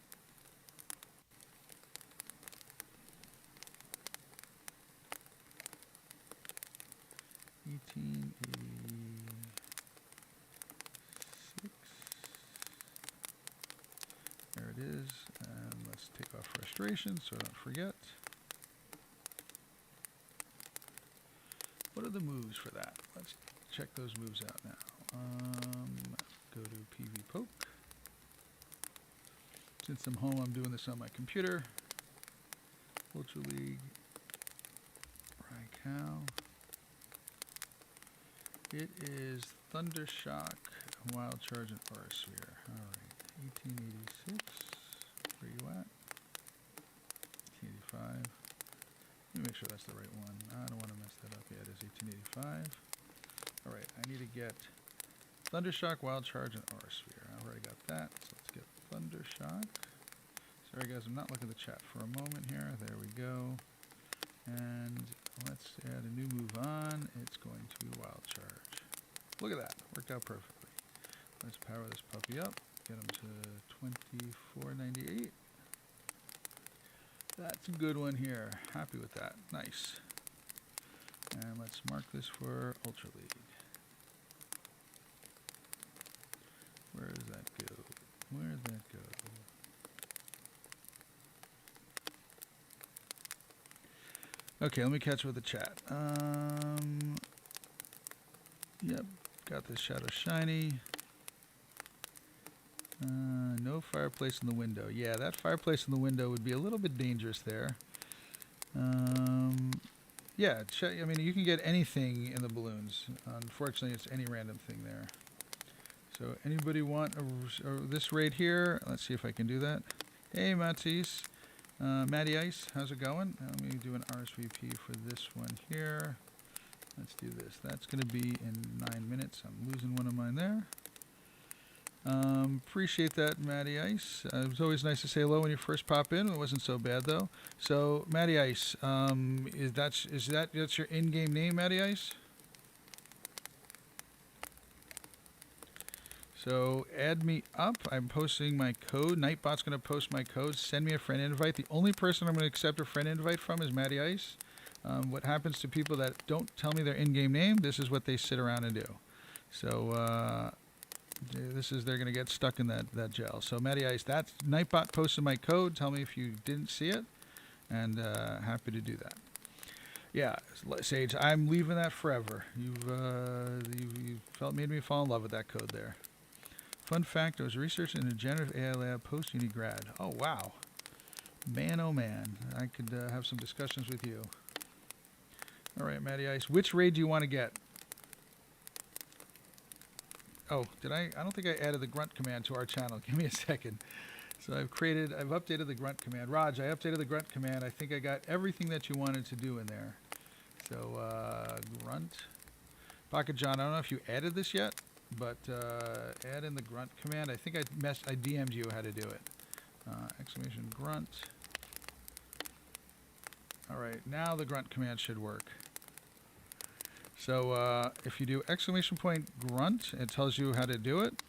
There it is. And let's take off frustration so I don't forget. What are the moves for that? Let's check those moves out now. Go to PV Poke. Since I'm home, I'm doing this on my computer. Ultra League. Raikou. It is Thunder Shock, Wild Charge, and Aura Sphere. Alright, 1886. Where you at? 1885. Let me make sure that's the right one. I don't want to mess that up. Yeah, it is 1885. Alright, I need to get Thunder Shock, Wild Charge, and Aura Sphere. I already got that, so let's get Thunder Shock. Sorry guys, I'm not looking at the chat for a moment here. There we go. And let's add a new move on. It's going to be Wild Charge. Look at that. Worked out perfectly. Let's power this puppy up. Get him to 2498. That's a good one here. Happy with that. Nice. And let's mark this for Ultra League. Where does that go? Where did that go? Okay, let me catch up with the chat. Yep, got this Shadow Shiny. No fireplace in the window. Yeah, that fireplace in the window would be a little bit dangerous there. Yeah, I mean, you can get anything in the balloons. Unfortunately, it's any random thing there. So, anybody want this raid here? Let's see if I can do that. Hey, Matisse. Matty Ice, how's it going? Let me do an RSVP for this one here. Let's do this. That's going to be in 9 minutes. I'm losing one of mine there. Appreciate that, Matty Ice. It was always nice to say hello when you first pop in. It wasn't so bad though. So, Matty Ice, that's your in-game name, Matty Ice? So add me up. I'm posting my code. Nightbot's going to post my code. Send me a friend invite. The only person I'm going to accept a friend invite from is Matty Ice. What happens to people that don't tell me their in-game name, this is what they sit around and do. So they're going to get stuck in that gel. So Matty Ice, that's Nightbot posted my code. Tell me if you didn't see it. And happy to do that. Yeah, Sage, I'm leaving that forever. You've made me fall in love with that code there. Fun fact, I was researching a generative AI lab post-uni grad. Oh, wow. Man, oh, man. I could have some discussions with you. All right, Matty Ice. Which raid do you want to get? Oh, did I? I don't think I added the grunt command to our channel. Give me a second. So I've updated the grunt command. Raj, I updated the grunt command. I think I got everything that you wanted to do in there. So, grunt. Pocket John, I don't know if you added this yet. But add in the grunt command. I think I DM'd you how to do it. Exclamation grunt. All right, now the grunt command should work. So if you do exclamation point grunt, it tells you how to do it.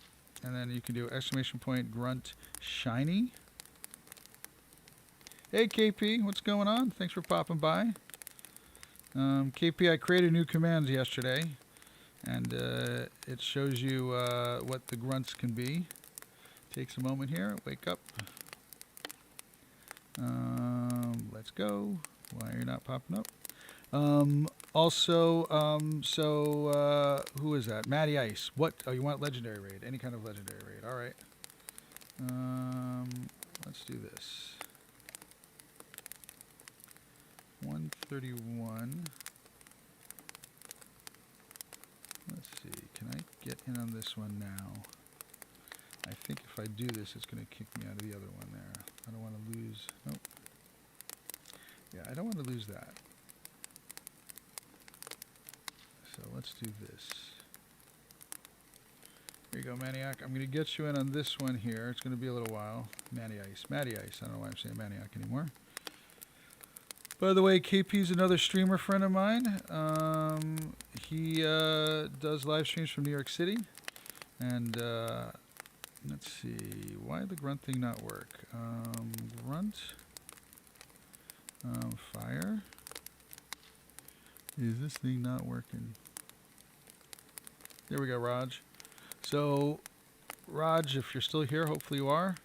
And then you can do exclamation point grunt shiny. Hey KP, what's going on? Thanks for popping by. KP, I created new commands yesterday. And it shows you what the grunts can be. Takes a moment here. Wake up. Let's go. Why are you not popping up? Who is that? Matty Ice. What? Oh, you want legendary raid? Any kind of legendary raid. All right. Let's do this. 131. Let's see, can I get in on this one now? I think if I do this, it's going to kick me out of the other one there. I don't want to lose, nope. Yeah, I don't want to lose that. So let's do this. There you go, Maniac. I'm going to get you in on this one here. It's going to be a little while. Matty Ice. Matty Ice. I don't know why I'm saying Maniac anymore. By the way, KP's another streamer friend of mine. He does live streams from New York City. And let's see, why did the grunt thing not work? Grunt, fire. Is this thing not working? There we go, Raj. So, Raj, if you're still here, hopefully you are.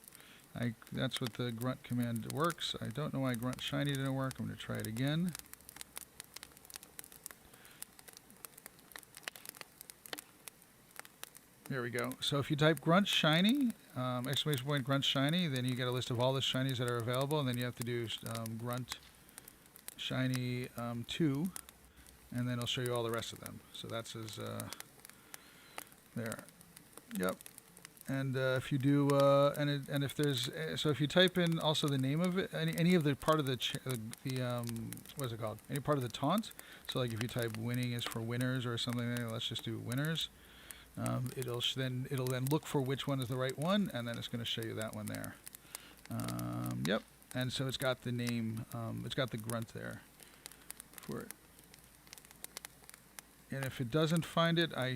That's what the grunt command works. I don't know why grunt shiny didn't work. I'm going to try it again. There we go. So if you type grunt shiny, exclamation point grunt shiny, then you get a list of all the shinies that are available, and then you have to do grunt shiny 2, and then it'll show you all the rest of them. So that's his there. Yep. And if you do, and if there's, so if you type in also the name of it, any of the part of the what's it called? Any part of the taunt. So like if you type winning is for winners or something, let's just do winners. It'll then look for which one is the right one, and then it's going to show you that one there. Yep. And so it's got the name. It's got the grunt there for it. And if it doesn't find it, I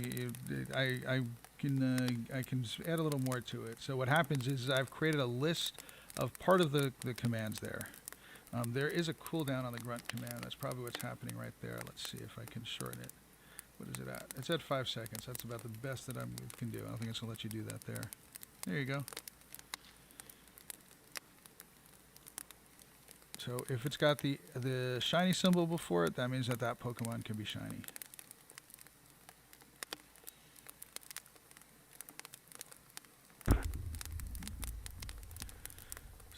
can add a little more to it. So what happens is I've created a list of part of the commands there. There is a cooldown on the grunt command. That's probably what's happening right there. Let's see if I can shorten it. What is it at? It's at 5 seconds. That's about the best that I can do. I don't think it's going to let you do that there. There you go. So if it's got the shiny symbol before it, that means that Pokemon can be shiny.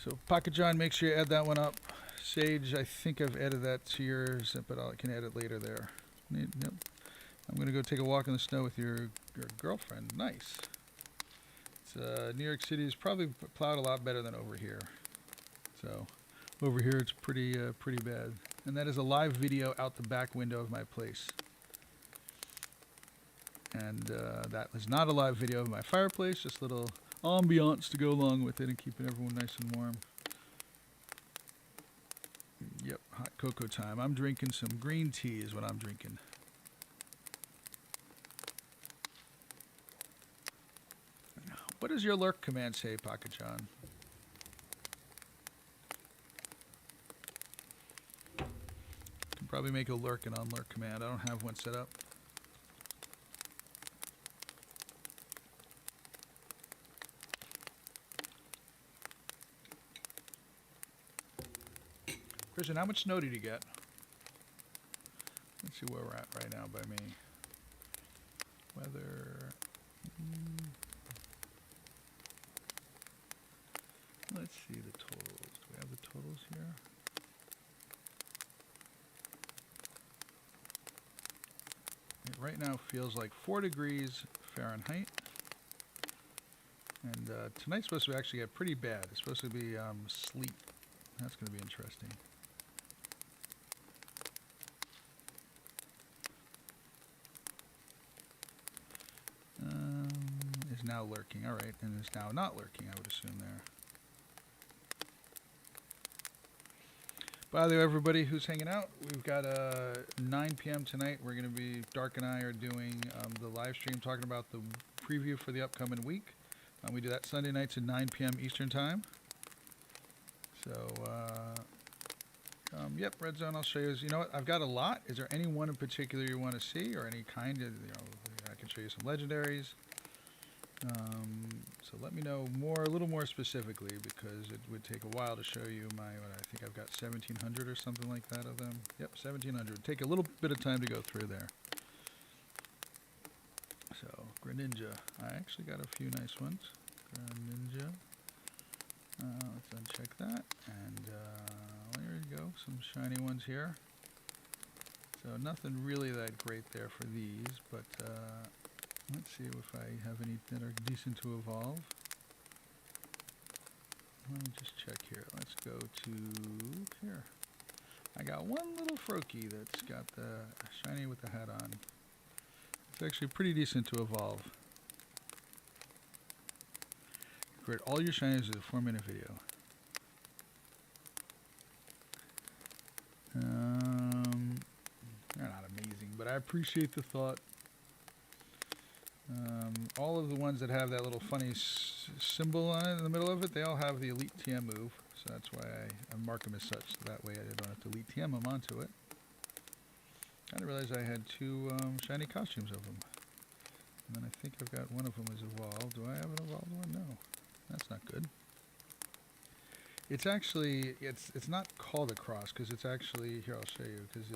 So Pocket John, make sure you add that one up. Sage, I think I've added that to yours, but I can add it later there. Yep. I'm going to go take a walk in the snow with your girlfriend. Nice. It's, New York City is probably plowed a lot better than over here. So over here it's pretty bad. And that is a live video out the back window of my place. And that is not a live video of my fireplace, just a little ambiance to go along with it and keeping everyone nice and warm. Yep, hot cocoa time. I'm drinking some green tea is what I'm drinking. What does your lurk command say, Pocket John? Can probably make a lurk and unlurk command. I don't have one set up. Christian, how much snow did you get? Let's see where we're at right now by me. Weather. Let's see the totals. Do we have the totals here? It right now feels like 4 degrees Fahrenheit. And tonight's supposed to actually get pretty bad. It's supposed to be sleet. That's going to be interesting. Is now lurking. All right. And is now not lurking, I would assume there. By the way, everybody who's hanging out, we've got 9 p.m. tonight. We're going to be, Dark and I are doing the live stream talking about the preview for the upcoming week. We do that Sunday nights at 9 p.m. Eastern Time. So, yep, Red Zone, I'll show you. You know what? I've got a lot. Is there any one in particular you want to see or any kind of, I can show you some legendaries. So let me know a little more specifically, because it would take a while to show you I think I've got 1,700 or something like that of them. Yep, 1,700. Take a little bit of time to go through there. So, Greninja. I actually got a few nice ones. Greninja. Let's uncheck that. And there you go. Some shiny ones here. So nothing really that great there for these, but let's see if I have any that are decent to evolve. Let me just check here. Let's go to here. I got one little Froakie that's got the shiny with the hat on. It's actually pretty decent to evolve. Create all your shinies with a 4-minute video. I appreciate the thought. All of the ones that have that little funny symbol on it in the middle of it, they all have the Elite TM move. So that's why I mark them as such. So that way I don't have to Elite TM them onto it. I didn't realize I had 2 shiny costumes of them. And then I think I've got one of them is evolved. Do I have an evolved one? No. That's not good. It's actually, it's not called a cross because it's actually, here I'll show you, because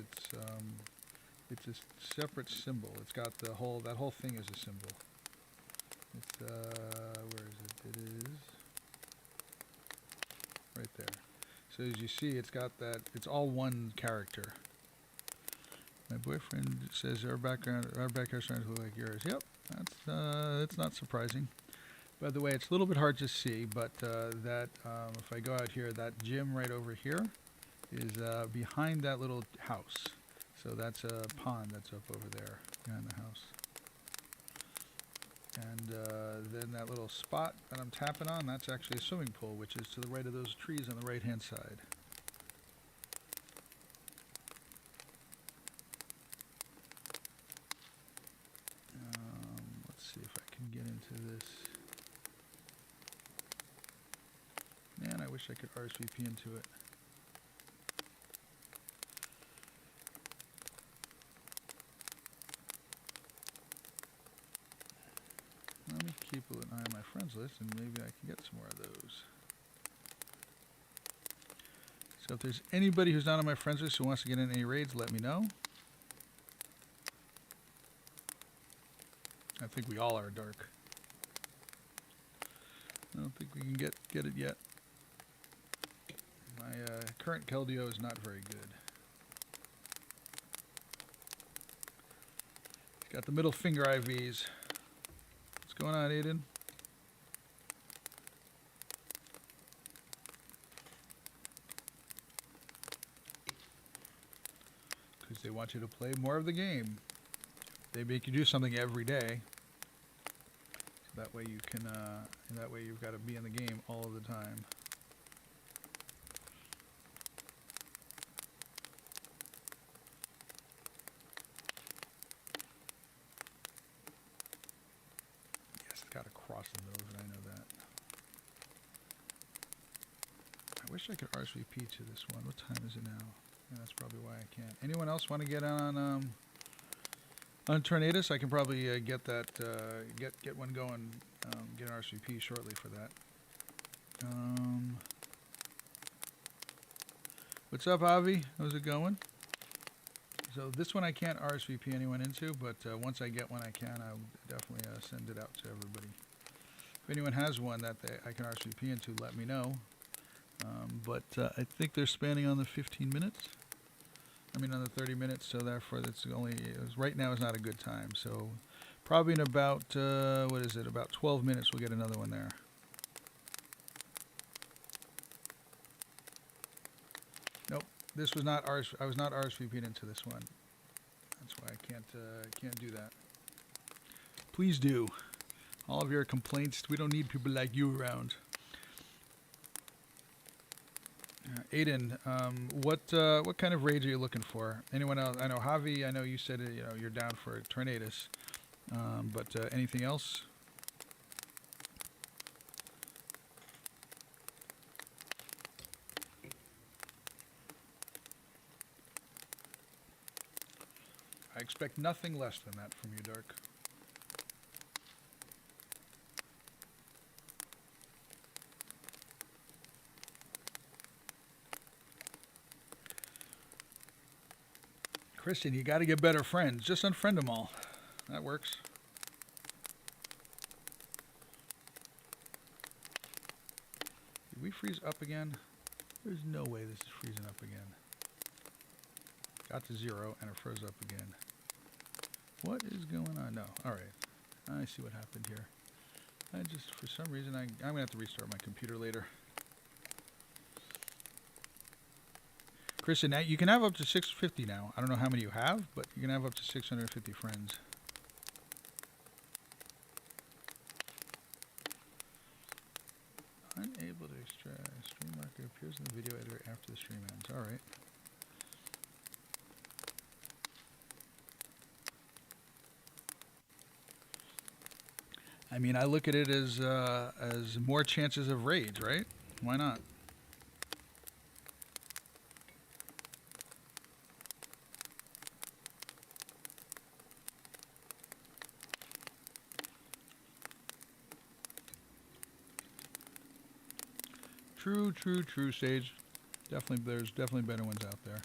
it's a separate symbol. It's got that whole thing is a symbol. It's, where is it? It is right there. So as you see, it's got that, it's all one character. My boyfriend says our backyard starting to look like yours. Yep, that's not surprising. By the way, it's a little bit hard to see, but if I go out here, that gym right over here is behind that little house. So that's a pond that's up over there behind the house. And then that little spot that I'm tapping on, that's actually a swimming pool, which is to the right of those trees on the right-hand side. Let's see if I can get into this. Man, I wish I could RSVP into it. Let me keep an eye on my friends list and maybe I can get some more of those. So if there's anybody who's not on my friends list who wants to get in any raids, let me know. I think we all are, Dark. I don't think we can get it yet. My current Keldeo is not very good. He's got the middle finger IVs. What's going on, Aiden? Because they want you to play more of the game. They make you do something every day. So that way you can, that way you've got to be in the game all of the time. Yes, it's got a cross in the middle of it, I know that. I wish I could RSVP to this one. What time is it now? Yeah, that's probably why I can't. Anyone else want to get on Tornadus? I can probably get that, get one going, get an RSVP shortly for that. What's up, Avi? How's it going? So this one I can't RSVP anyone into, but once I get one I can. I'll definitely send it out to everybody. If anyone has one that I can RSVP into, let me know. But I think they're spanning on the 15 minutes. I mean on the 30 minutes, so therefore that's only, right now is not a good time. So probably in about, what is it, about 12 minutes we'll get another one there. Nope, this was not I was not RSVP'd into this one. That's why I can't do that. Please do. All of your complaints, we don't need people like you around. Aiden, what kind of raids are you looking for? Anyone else? I know Javi. I know you said you're down for Tornadus, but anything else? I expect nothing less than that from you, Dark. Christian, you got to get better friends. Just unfriend them all. That works. Did we freeze up again? There's no way this is freezing up again. Got to 0 and it froze up again. What is going on? No. All right. I see what happened here. I just, for some reason, I'm going to have to restart my computer later. Christian, now you can have up to 650 now. I don't know how many you have, but you can have up to 650 friends. Unable to extract stream marker appears in the video editor after the stream ends. All right. I mean, I look at it as more chances of raids, right? Why not? True, true, true, Sage. Definitely, there's definitely better ones out there.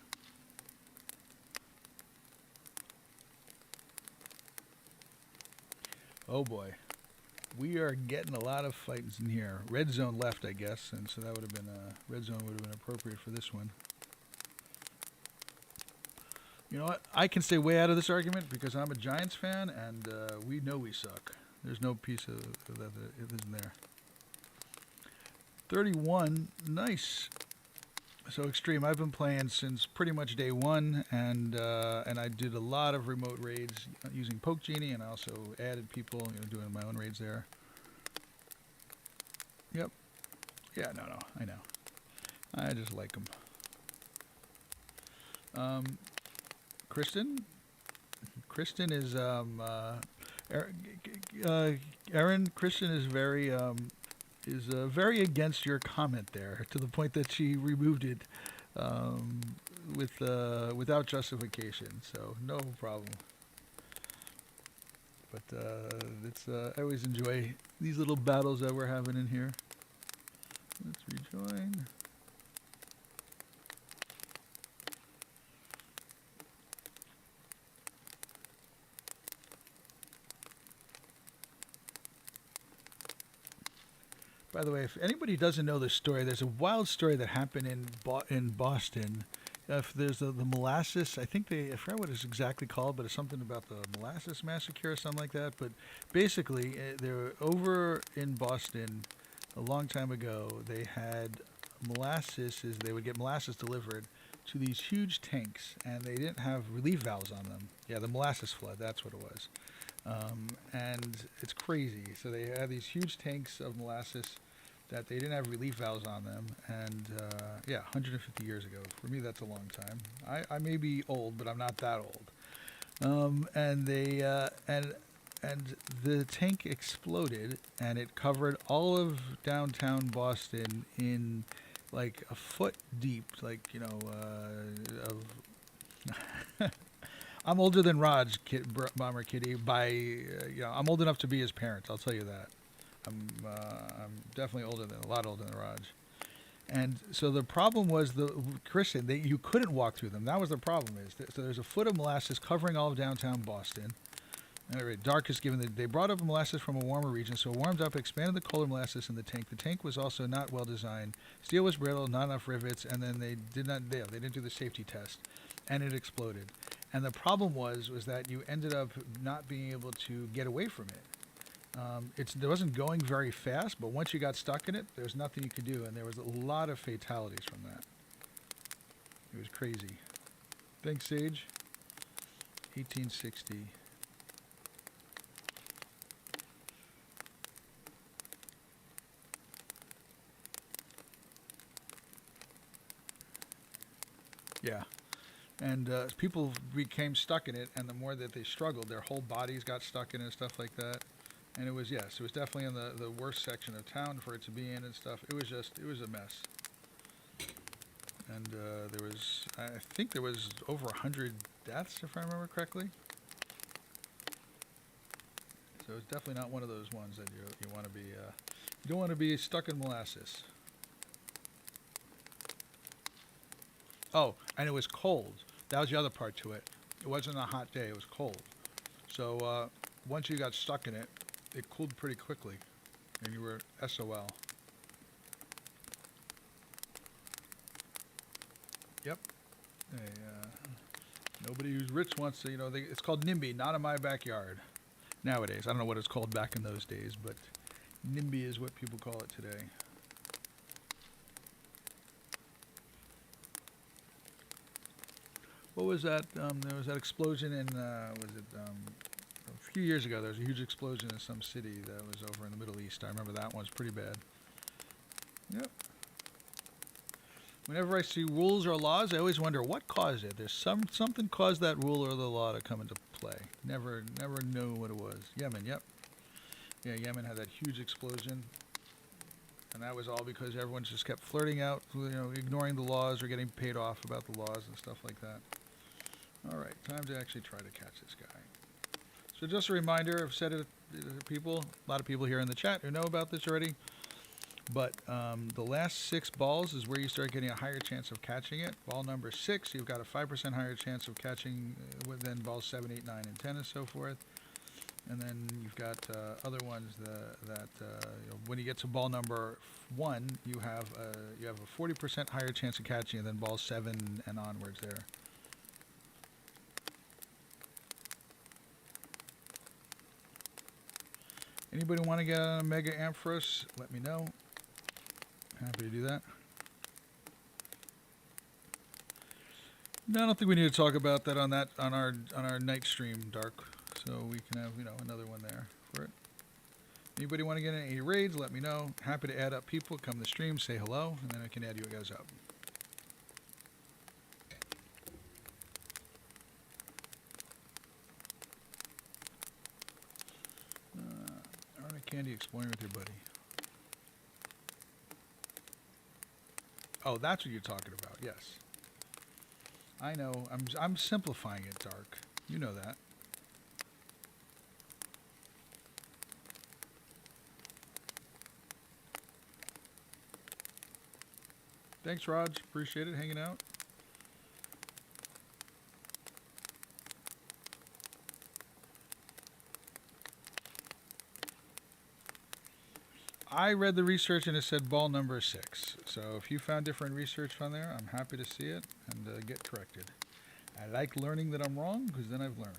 Oh boy, we are getting a lot of fights in here. Red zone left, I guess, and so that would have been red zone would have been appropriate for this one. You know what? I can stay way out of this argument because I'm a Giants fan, and we know we suck. There's no piece of that isn't there. 31, nice. So Extreme, I've been playing since pretty much day one, and I did a lot of remote raids using Poke Genie, and I also added people, doing my own raids there. Yep. Yeah, no, I know. I just like them. Kristen is Aaron. Kristen is very against your comment there, to the point that she removed it without justification. So no problem. But I always enjoy these little battles that we're having in here. Let's rejoin. By the way, if anybody doesn't know this story, there's a wild story that happened in Boston. If there's the molasses, I forgot what it's exactly called, but it's something about the molasses massacre or something like that. But basically, they were over in Boston a long time ago. They had molasses. They would get molasses delivered to these huge tanks, and they didn't have relief valves on them. Yeah, the molasses flood. That's what it was. And it's crazy. So they had these huge tanks of molasses that they didn't have relief valves on them, and 150 years ago. For me, that's a long time. I may be old, but I'm not that old. And the tank exploded, and it covered all of downtown Boston in like a foot deep, of. I'm older than Raj, Bomber Kitty. I'm old enough to be his parent. I'll tell you that. I'm definitely a lot older than Raj. And so the problem was Christian. You couldn't walk through them. That was the problem. So there's a foot of molasses covering all of downtown Boston. Anyway, darkest given that they brought up molasses from a warmer region, so it warmed up, expanded the colder molasses in the tank. The tank was also not well designed. Steel was brittle, not enough rivets, and then they didn't do the safety test, and it exploded. And the problem was that you ended up not being able to get away from it. It wasn't going very fast, but once you got stuck in it, there's nothing you could do, and there was a lot of fatalities from that. It was crazy. Thanks, Sage. 1860. Yeah. And people became stuck in it, and the more that they struggled, their whole bodies got stuck in it and stuff like that. And it was definitely in the worst section of town for it to be in and stuff. It was a mess. And I think there was over 100 deaths, if I remember correctly. So it's definitely not one of those ones that you want to be, you don't want to be stuck in molasses. Oh, and it was cold. That was the other part to it. It wasn't a hot day. It was cold. So once you got stuck in it, it cooled pretty quickly, and you were SOL. Yep. Nobody who's rich wants to, it's called NIMBY, not in my backyard. Nowadays. I don't know what it's called back in those days, but NIMBY is what people call it today. What was that? There was that explosion in, a few years ago, there was a huge explosion in some city that was over in the Middle East. I remember that one was pretty bad. Yep. Whenever I see rules or laws, I always wonder what caused it. There's something caused that rule or the law to come into play. Never knew what it was. Yemen, yep. Yeah, Yemen had that huge explosion, and that was all because everyone just kept flirting out, ignoring the laws or getting paid off about the laws and stuff like that. All right, time to actually try to catch this guy. So just a reminder, I've said it to people, a lot of people here in the chat who know about this already, but the last 6 balls is where you start getting a higher chance of catching it. Ball number 6, you've got a 5% higher chance of catching than balls 7, 8, 9, and 10 and so forth. And then you've got other ones that when you get to ball number 1, you have a 40% higher chance of catching it than balls 7 and onwards there. Anybody want to get on a Mega Ampharos? Let me know. Happy to do that. No, I don't think we need to talk about that on our night stream, Dark. So we can have another one there for it. Anybody want to get in any raids? Let me know. Happy to add up people. Come to the stream, say hello, and then I can add you guys up. Candy exploring with your buddy. Oh, that's what you're talking about. Yes, I know. I'm simplifying it, Dark. You know that. Thanks, Raj. Appreciate it. Hanging out. I read the research and it said ball number 6. So if you found different research on there, I'm happy to see it and get corrected. I like learning that I'm wrong because then I've learned.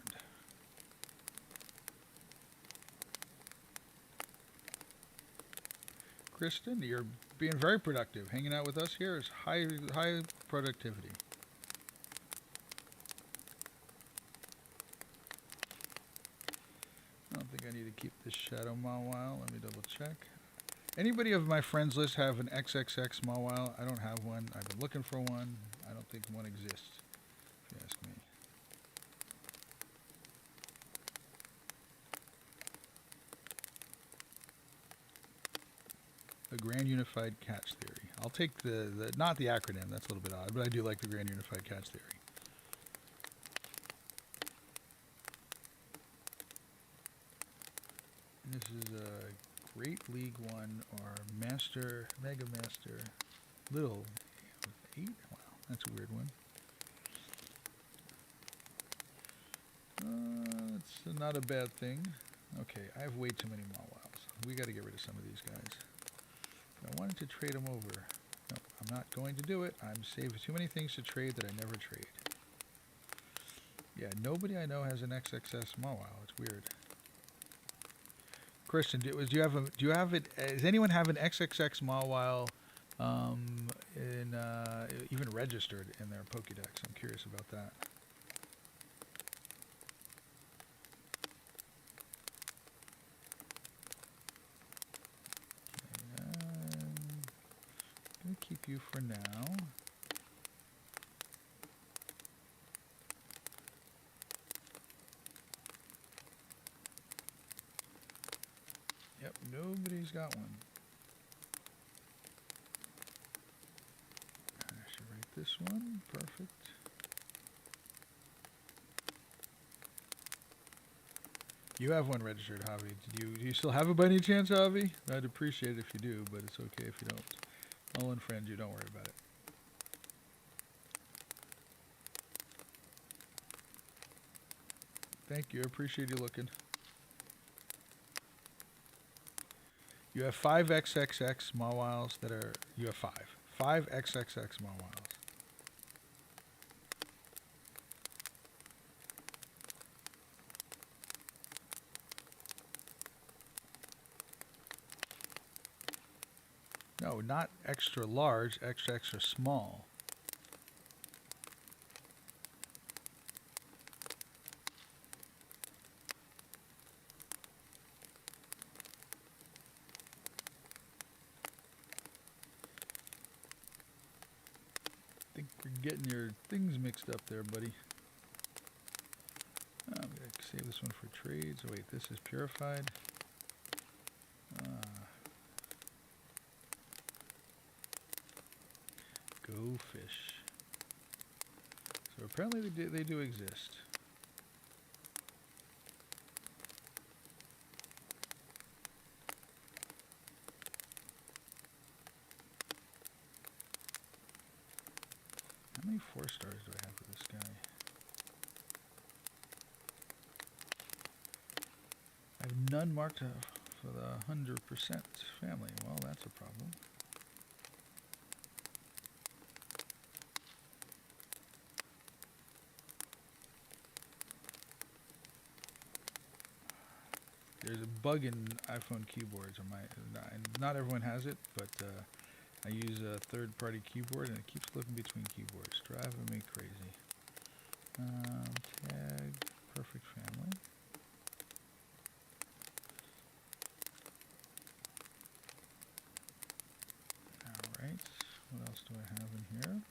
Kristen, you're being very productive. Hanging out with us here is high productivity. I don't think I need to keep this shadow Mawile. Let me double check. Anybody of my friends list have an XXX Mawile? I don't have one. I've been looking for one. I don't think one exists, if you ask me. The Grand Unified Catch Theory. I'll take the not the acronym, that's a little bit odd, but I do like the Grand Unified Catch Theory. This is a Great League 1 or Master, Mega Master, Little 8? Wow, that's a weird one. It's not a bad thing. Okay, I have way too many Mawiles. We got to get rid of some of these guys. I wanted to trade them over. No, I'm not going to do it. I'm saving too many things to trade that I never trade. Yeah, nobody I know has an XXS Mawile. It's weird. Christian, do you have it? Does anyone have an XXX Mawile, even registered in their Pokédex? I'm curious about that. I'm going to keep you for now. Yep, nobody's got one. I should write this one. Perfect. You have one registered, Javi. Do you still have it by any chance, Javi? I'd appreciate it if you do, but it's okay if you don't. I'll unfriend you. Don't worry about it. Thank you. I appreciate you looking. You have 5 XXX Mawiles that are... You have 5. 5 XXX Mawiles. No, not extra large, extra small. I think we're getting your things mixed up there, buddy. I'm going to save this one for trades. Oh, wait, this is purified. Glowfish. So apparently they do exist. How many 4 stars do I have for this guy? I have none marked for the 100% family. Well, that's a problem. There's a bug in iPhone keyboards. Not everyone has it, but I use a third-party keyboard, and it keeps flipping between keyboards, driving me crazy. Tag perfect family. All right. What else do I have in here?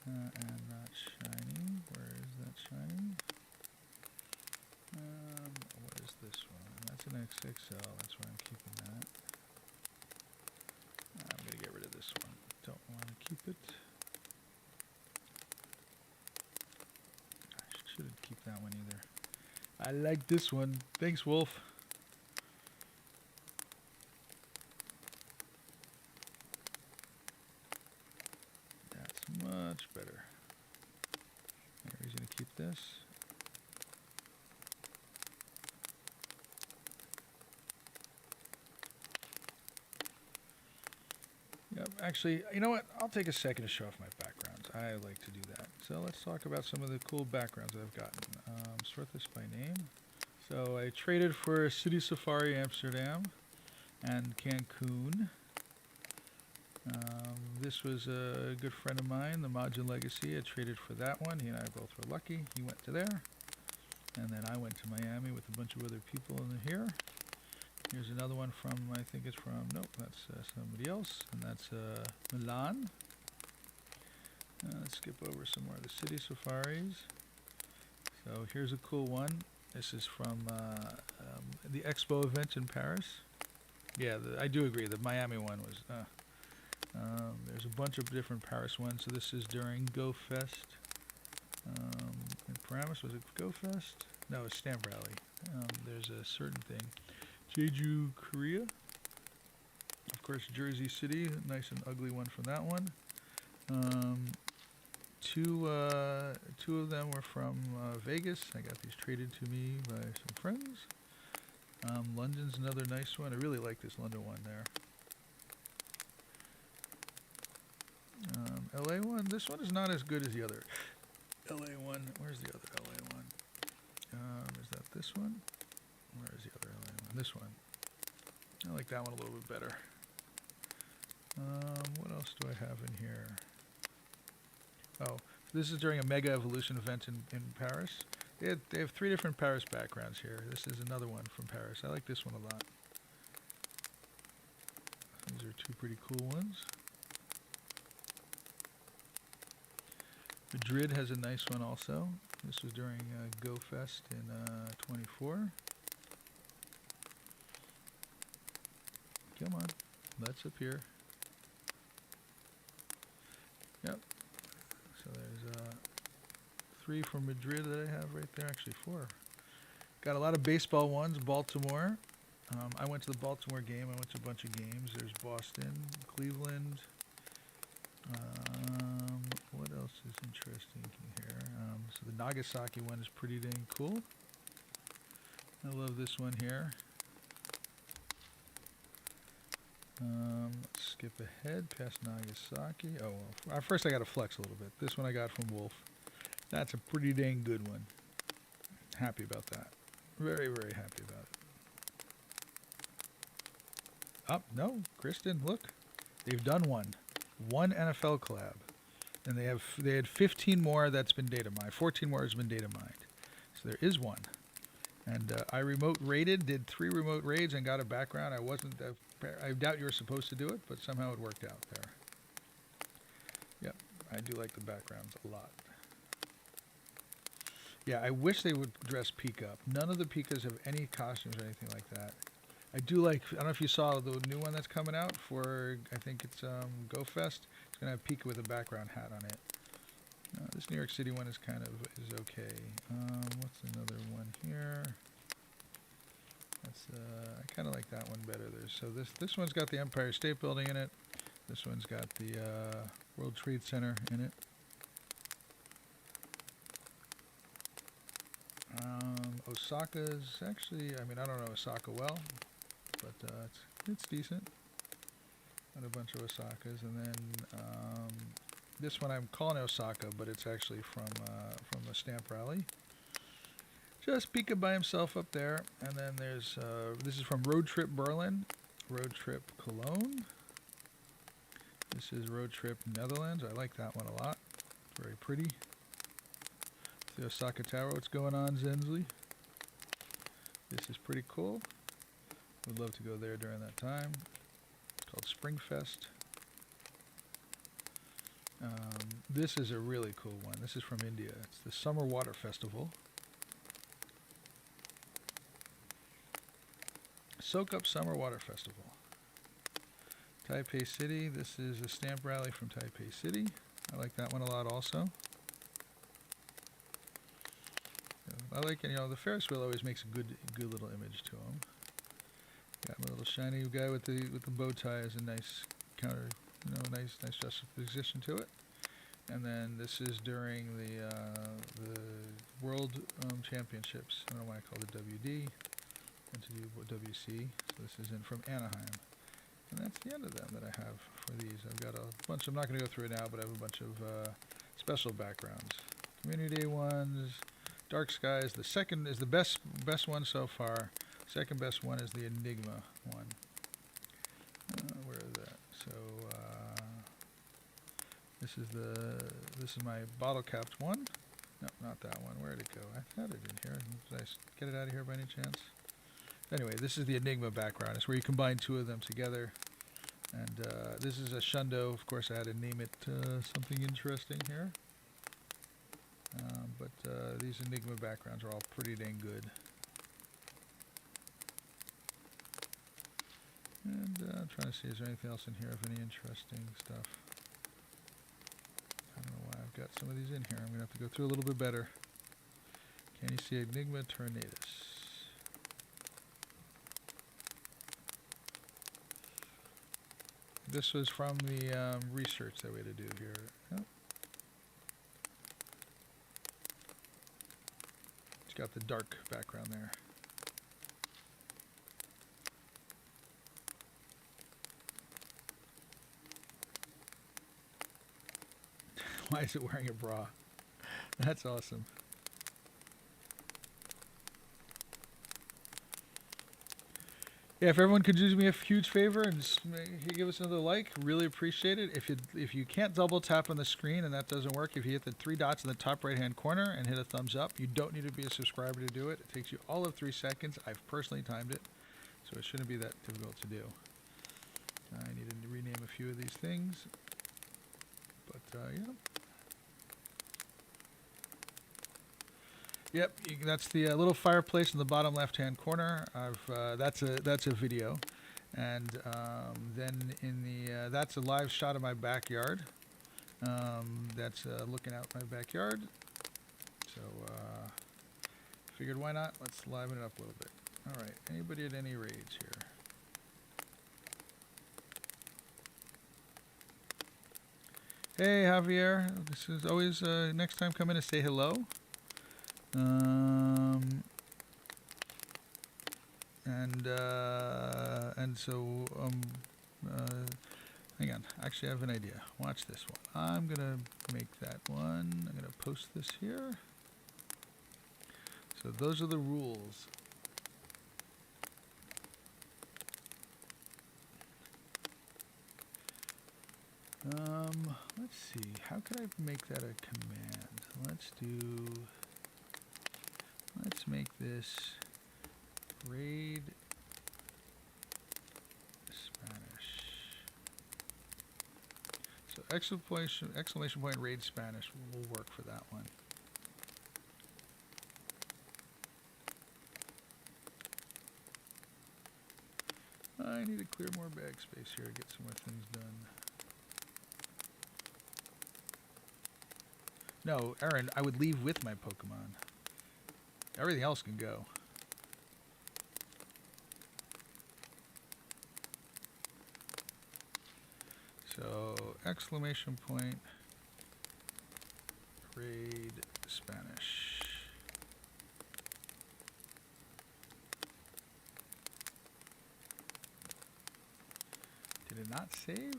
And not shiny. Where is that shiny? What is this one? That's an XXL. That's why I'm keeping that. I'm going to get rid of this one. Don't want to keep it. I shouldn't keep that one either. I like this one. Thanks, Wolf. That's much better. No reason to keep this. Yep, actually, you know what? I'll take a second to show off my backgrounds. I like to do that. So let's talk about some of the cool backgrounds that I've gotten. Sort this by name. So I traded for City Safari Amsterdam and Cancun. This was a good friend of mine, the Majin Legacy. I traded for that one. He and I both were lucky. He went to there. And then I went to Miami with a bunch of other people in here. Here's another one from, I think it's from, nope, that's somebody else. And that's Milan. Let's skip over some more of the City Safaris. So here's a cool one. This is from the Expo event in Paris. Yeah, I do agree. The Miami one was... there's a bunch of different Paris ones. So this is during Go Fest. In Paramus, was it Go Fest? No, it's Stamp Rally. There's a certain thing. Jeju, Korea. Of course, Jersey City. Nice and ugly one from that one. Two of them were from Vegas. I got these traded to me by some friends. London's another nice one. I really like this London one there. LA one. This one is not as good as the other LA one. Where's the other LA one? Is that this one? Where is the other LA one? This one. I like that one a little bit better. What else do I have in here? Oh, this is during a Mega Evolution event in Paris. They have 3 different Paris backgrounds here. This is another one from Paris. I like this one a lot. These are 2 pretty cool ones. Madrid has a nice one also. This was during Go Fest in 24. Come on, let's appear. Yep. So there's 3 from Madrid that I have right there. Actually 4. Got a lot of baseball ones. Baltimore. I went to the Baltimore game. I went to a bunch of games. There's Boston, Cleveland. What else is interesting here? So the Nagasaki one is pretty dang cool. I love this one here. Let's skip ahead past Nagasaki. Oh, well, first I got to flex a little bit. This one I got from Wolf. That's a pretty dang good one. Happy about that. Very, very happy about it. Oh, no, Kristen, look. They've done one. One NFL collab. And they had 15 more that's been data mined. 14 more has been data mined. So there is one. And I remote raided, did 3 remote raids and got a background. I doubt you were supposed to do it, but somehow it worked out there. Yep, I do like the backgrounds a lot. Yeah, I wish they would dress Pika up. None of the Pikas have any costumes or anything like that. I do like, I don't know if you saw the new one that's coming out for, I think it's Go Fest. It's going to have Pika with a background hat on it. This New York City one is kind of, is okay. What's another one here? That's, I kind of like that one better. So this one's got the Empire State Building in it. This one's got the World Trade Center in it. Osaka's actually, I mean, I don't know Osaka well, but it's decent. Got a bunch of Osakas, and then this one I'm calling Osaka, but it's actually from a stamp rally. Just Pika by himself up there, and then there's this is from Road Trip Berlin, Road Trip Cologne. This is Road Trip Netherlands. I like that one a lot. It's very pretty. The Osaka Tower, what's going on, Zensley? This is pretty cool. Would love to go there during that time. It's called Springfest. This is a really cool one. This is from India. It's the Summer Water Festival. Soak Up Summer Water Festival. Taipei City. This is a stamp rally from Taipei City. I like that one a lot also. I like, you know, the Ferris wheel always makes a good little image to them. Got my little shiny guy with the bow tie as a nice counter, you know, nice juxtaposition to it. And then this is during the World Championships. I don't know why I call it WD and to do WC. So this is in from Anaheim, and that's the end of them that I have for these. I've got a bunch. I'm not going to go through it now, but I have a bunch of special backgrounds. Community Day ones. Dark Skies, the second is the best one so far. Second best one is the Enigma one. Where is that? So this is my bottle capped one. No, not that one. Where did it go? I had it in here. Did I get it out of here by any chance? Anyway, this is the Enigma background. It's where you combine two of them together. And this is a Shundo. Of course, I had to name it something interesting here. But these Enigma backgrounds are all pretty dang good. And I'm trying to see, is there anything else in here of any interesting stuff? I don't know why I've got some of these in here. I'm going to have to go through a little bit better. Can you see Enigma Tornadus? This was from the research that we had to do here. Yep. Got the dark background there. Why is it wearing a bra? That's awesome. Yeah, if everyone could do me a huge favor and just give us another like, really appreciate it. If you can't double tap on the screen and that doesn't work, if you hit the three dots in the top right hand corner and hit a thumbs up, you don't need to be a subscriber to do it. It takes you all of 3 seconds. I've personally timed it, so it shouldn't be that difficult to do. I need to rename a few of these things, but yeah. Yep, that's the little fireplace in the bottom left-hand corner. That's a video, and then in the that's a live shot of my backyard. That's looking out my backyard. So figured why not? Let's liven it up a little bit. All right, anybody at any raids here? Hey Javier, this is always next time come in and say hello. And so hang on, actually I have an idea. Watch this one. I'm gonna make that one. I'm gonna post this here. So those are the rules. Let's see, how could I make that a command? Let's make this raid Spanish. So exclamation point raid Spanish will work for that one. I need to clear more bag space here to get some more things done. No, Aaron, I would leave with my Pokemon. Everything else can go. So, exclamation point, raid Spanish. Did it not save?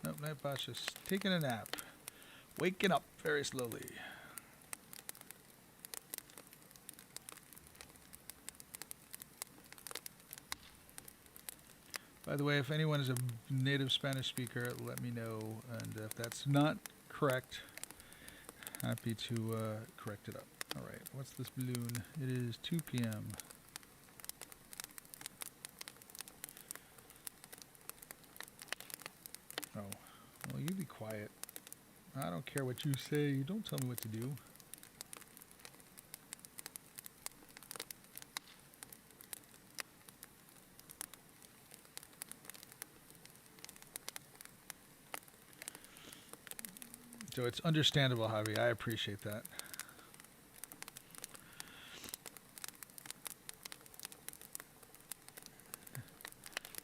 Nope, Nightbot's just taking a nap. Waking up very slowly. By the way, if anyone is a native Spanish speaker, let me know. And if that's not correct, happy to correct it up. All right, what's this balloon? It is 2 p.m. Oh, well, you be quiet. I don't care what you say. You don't tell me what to do. So it's understandable, Javi. I appreciate that.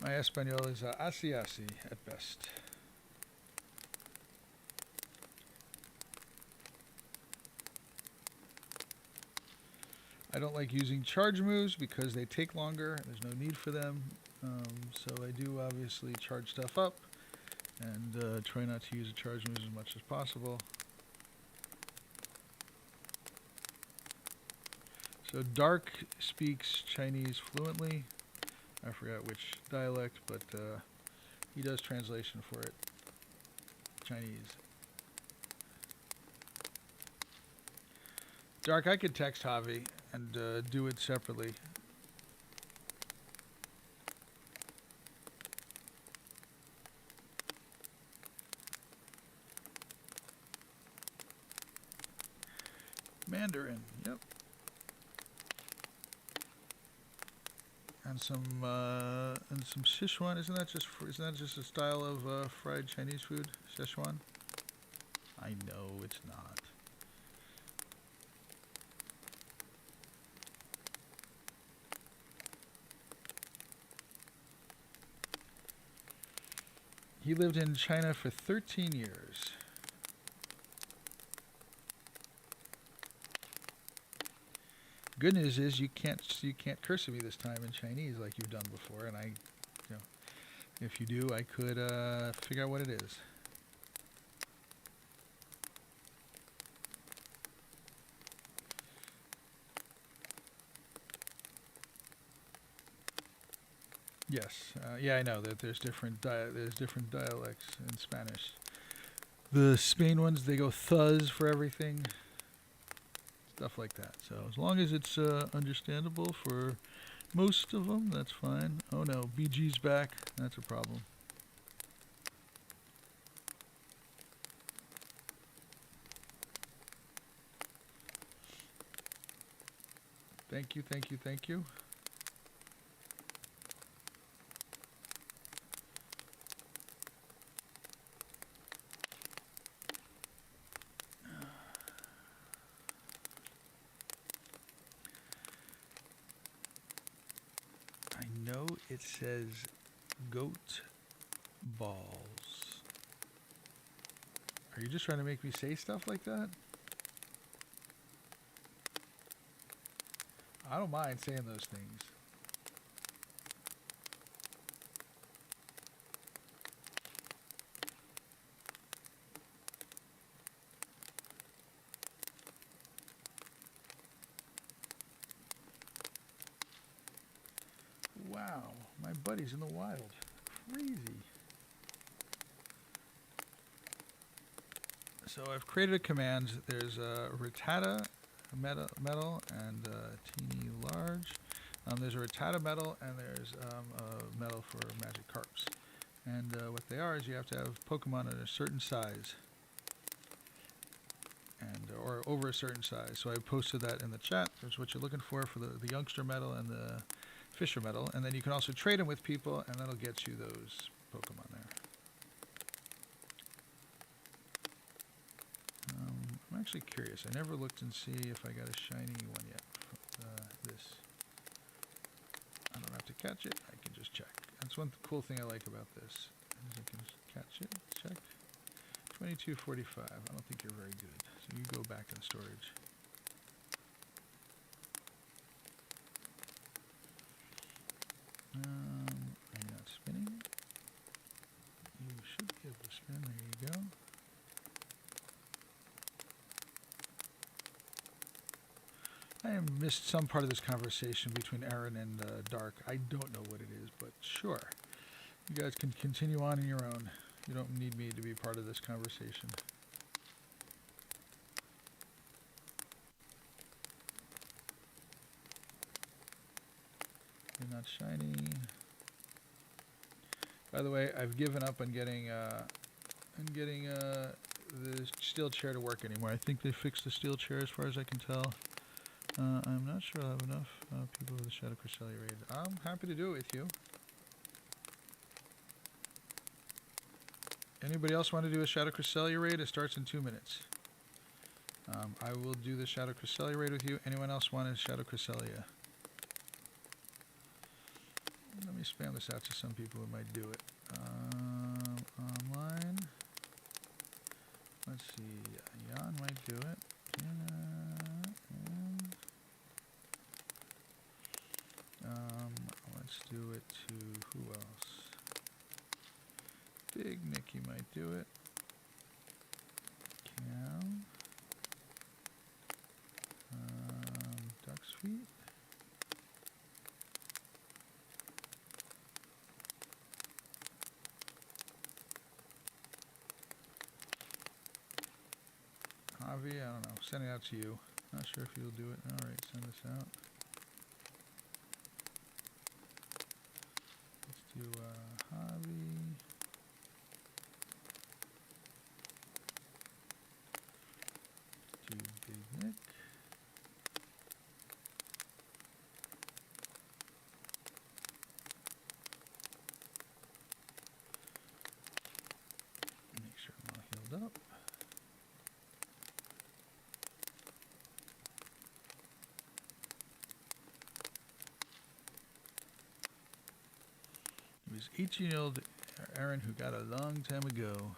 My Espanol is así at best. I don't like using charge moves because they take longer. There's no need for them. So I do obviously charge stuff up and try not to use the charge moves as much as possible. So Dark speaks Chinese fluently. I forgot which dialect, but he does translation for it. Chinese. Dark, I could text Javi and do it separately. Mandarin, yep. And some Sichuan. Isn't that just a style of fried Chinese food? Sichuan. I know it's not. He lived in China for 13 years. Good news is you can't curse at me this time in Chinese like you've done before, and if you do, I could figure out what it is. Yes, yeah, I know that there's different dialects in Spanish. The Spain ones, they go thuz for everything, stuff like that. So as long as it's understandable for most of them, that's fine. Oh no, BG's back. That's a problem. Thank you, thank you, thank you. It says goat balls. Are you just trying to make me say stuff like that? I don't mind saying those things. Wow, my buddy's in the wild. Crazy. So I've created a command. There's a Rattata metal and teeny large. There's a Rattata metal and there's a metal for magic carps. And what they are is you have to have Pokemon at a certain size. Or over a certain size. So I posted that in the chat. There's what you're looking for the youngster metal and the Fisher Medal, and then you can also trade them with people, and that'll get you those Pokemon there. I'm actually curious. I never looked and see if I got a shiny one yet. This. I don't have to catch it. I can just check. That's one cool thing I like about this. Is I can just catch it. Check. 2245. I don't think you're very good. So you go back in storage. Are you not spinning? You should be able to spin. There you go. I missed some part of this conversation between Aaron and Dark. I don't know what it is, but sure. You guys can continue on in your own. You don't need me to be part of this conversation. You're not shiny. By the way, I've given up on getting the steel chair to work anymore. I think they fixed the steel chair as far as I can tell. I'm not sure I'll have enough people with the Shadow Cresselia raid. I'm happy to do it with you. Anybody else want to do a Shadow Cresselia raid? It starts in 2 minutes. I will do the Shadow Cresselia raid with you. Anyone else want a Shadow Cresselia? Let me spam this out to some people who might do it. Online. Let's see. Jan might do it. Let's do it to who else? Big Nicky might do it. Cam. Duck's Feet. Javi, I don't know. Send it out to you. Not sure if you'll do it. Alright, send this out. Let's do Javi. Do Big Nick. Make sure I'm all healed up. It was 18-year-old Aaron who got a long time ago.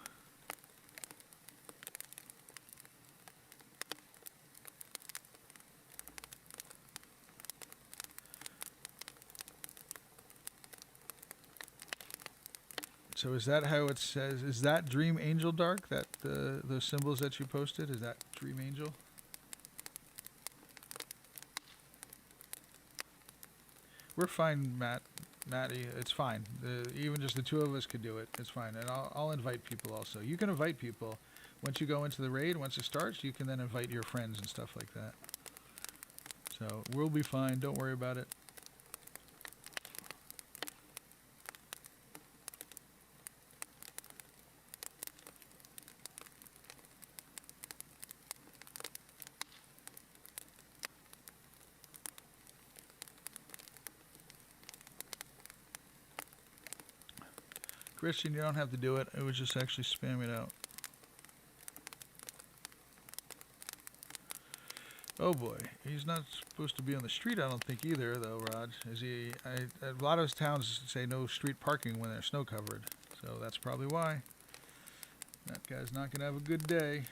So is that how it says? Is that Dream Angel Dark? That those symbols that you posted? Is that Dream Angel? We're fine, Matty. It's fine. Even just the two of us could do it. It's fine, and I'll invite people also. You can invite people once you go into the raid. Once it starts, you can then invite your friends and stuff like that. So we'll be fine. Don't worry about it. Christian, you don't have to do it. It was just actually spam it out. Oh boy, he's not supposed to be on the street, I don't think either, though, Raj. Is he? A lot of towns say no street parking when they're snow covered, so that's probably why. That guy's not going to have a good day.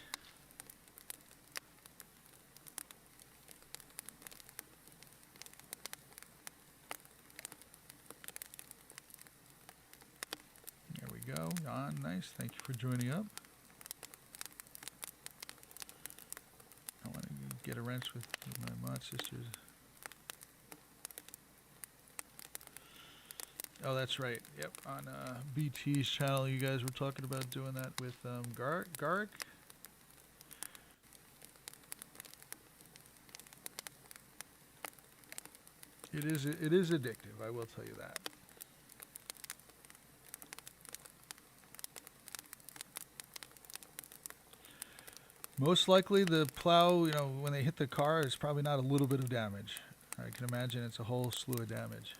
There we go. Jan, nice. Thank you for joining up. I want to get a wrench with my mod sisters. Oh, that's right. Yep, on BT's channel, you guys were talking about doing that with Garrick. It is addictive, I will tell you that. Most likely the plow, you know, when they hit the car, is probably not a little bit of damage. I can imagine it's a whole slew of damage.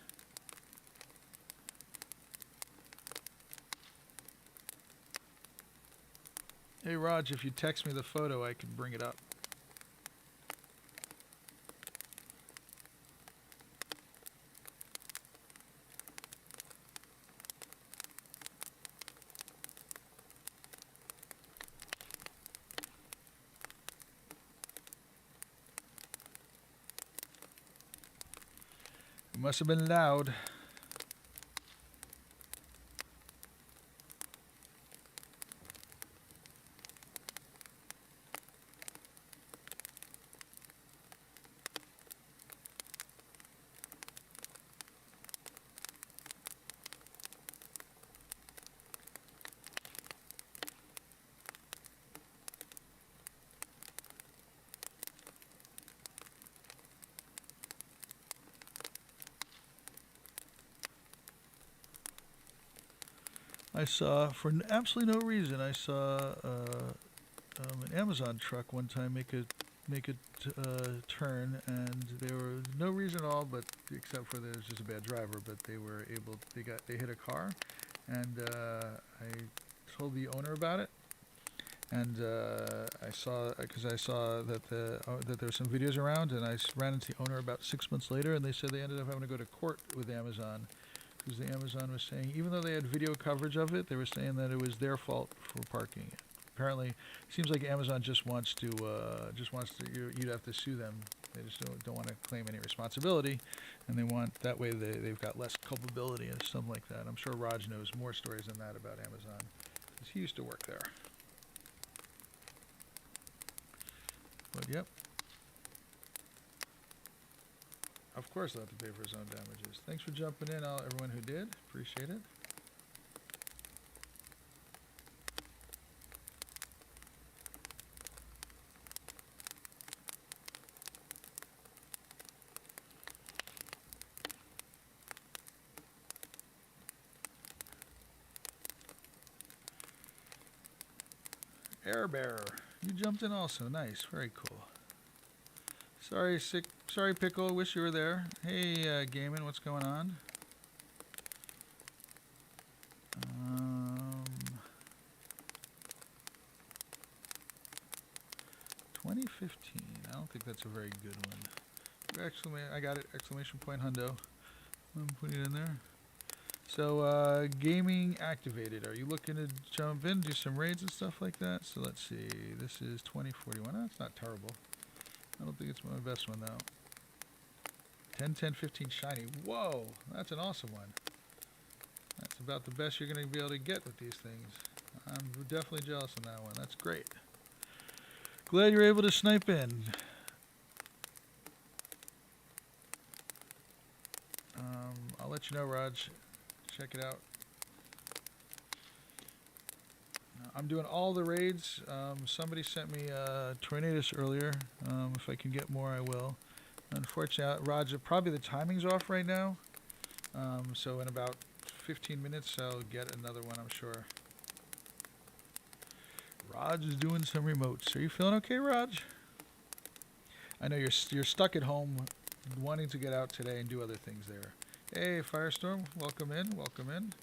Hey, Raj, if you text me the photo, I can bring it up. It must have been loud. I saw, for absolutely no reason, I saw an Amazon truck one time make a turn, and there was no reason at all, but except for there was just a bad driver. But they hit a car, and I told the owner about it, and I saw that that there were some videos around, and I ran into the owner about 6 months later, and they said they ended up having to go to court with Amazon. Because the Amazon was saying, even though they had video coverage of it, they were saying that it was their fault for parking it. Apparently, it seems like Amazon just wants to you'd have to sue them. They just don't want to claim any responsibility, and they want that way they've got less culpability and something like that. I'm sure Raj knows more stories than that about Amazon, because he used to work there. But yep. Of course, they'll have to pay for his own damages. Thanks for jumping in, everyone who did. Appreciate it. Air Bearer, you jumped in also. Nice, very cool. Sorry, Pickle. Wish you were there. Hey, Gaiman, what's going on? 2015. I don't think that's a very good one. I got it. Exclamation point hundo. I'm putting it in there. So, gaming activated. Are you looking to jump in, do some raids and stuff like that? So let's see. This is 2041. That's not terrible. I don't think it's my best one, though. 10, 10, 15 shiny. Whoa, that's an awesome one. That's about the best you're going to be able to get with these things. I'm definitely jealous of that one. That's great. Glad you're able to snipe in. I'll let you know, Raj. Check it out. I'm doing all the raids. Somebody sent me Tornadoes earlier. If I can get more, I will. Unfortunately, Raj, probably the timing's off right now. So in about 15 minutes, I'll get another one, I'm sure. Raj is doing some remotes. Are you feeling okay, Raj? I know you're stuck at home wanting to get out today and do other things there. Hey, Firestorm, welcome in, welcome in.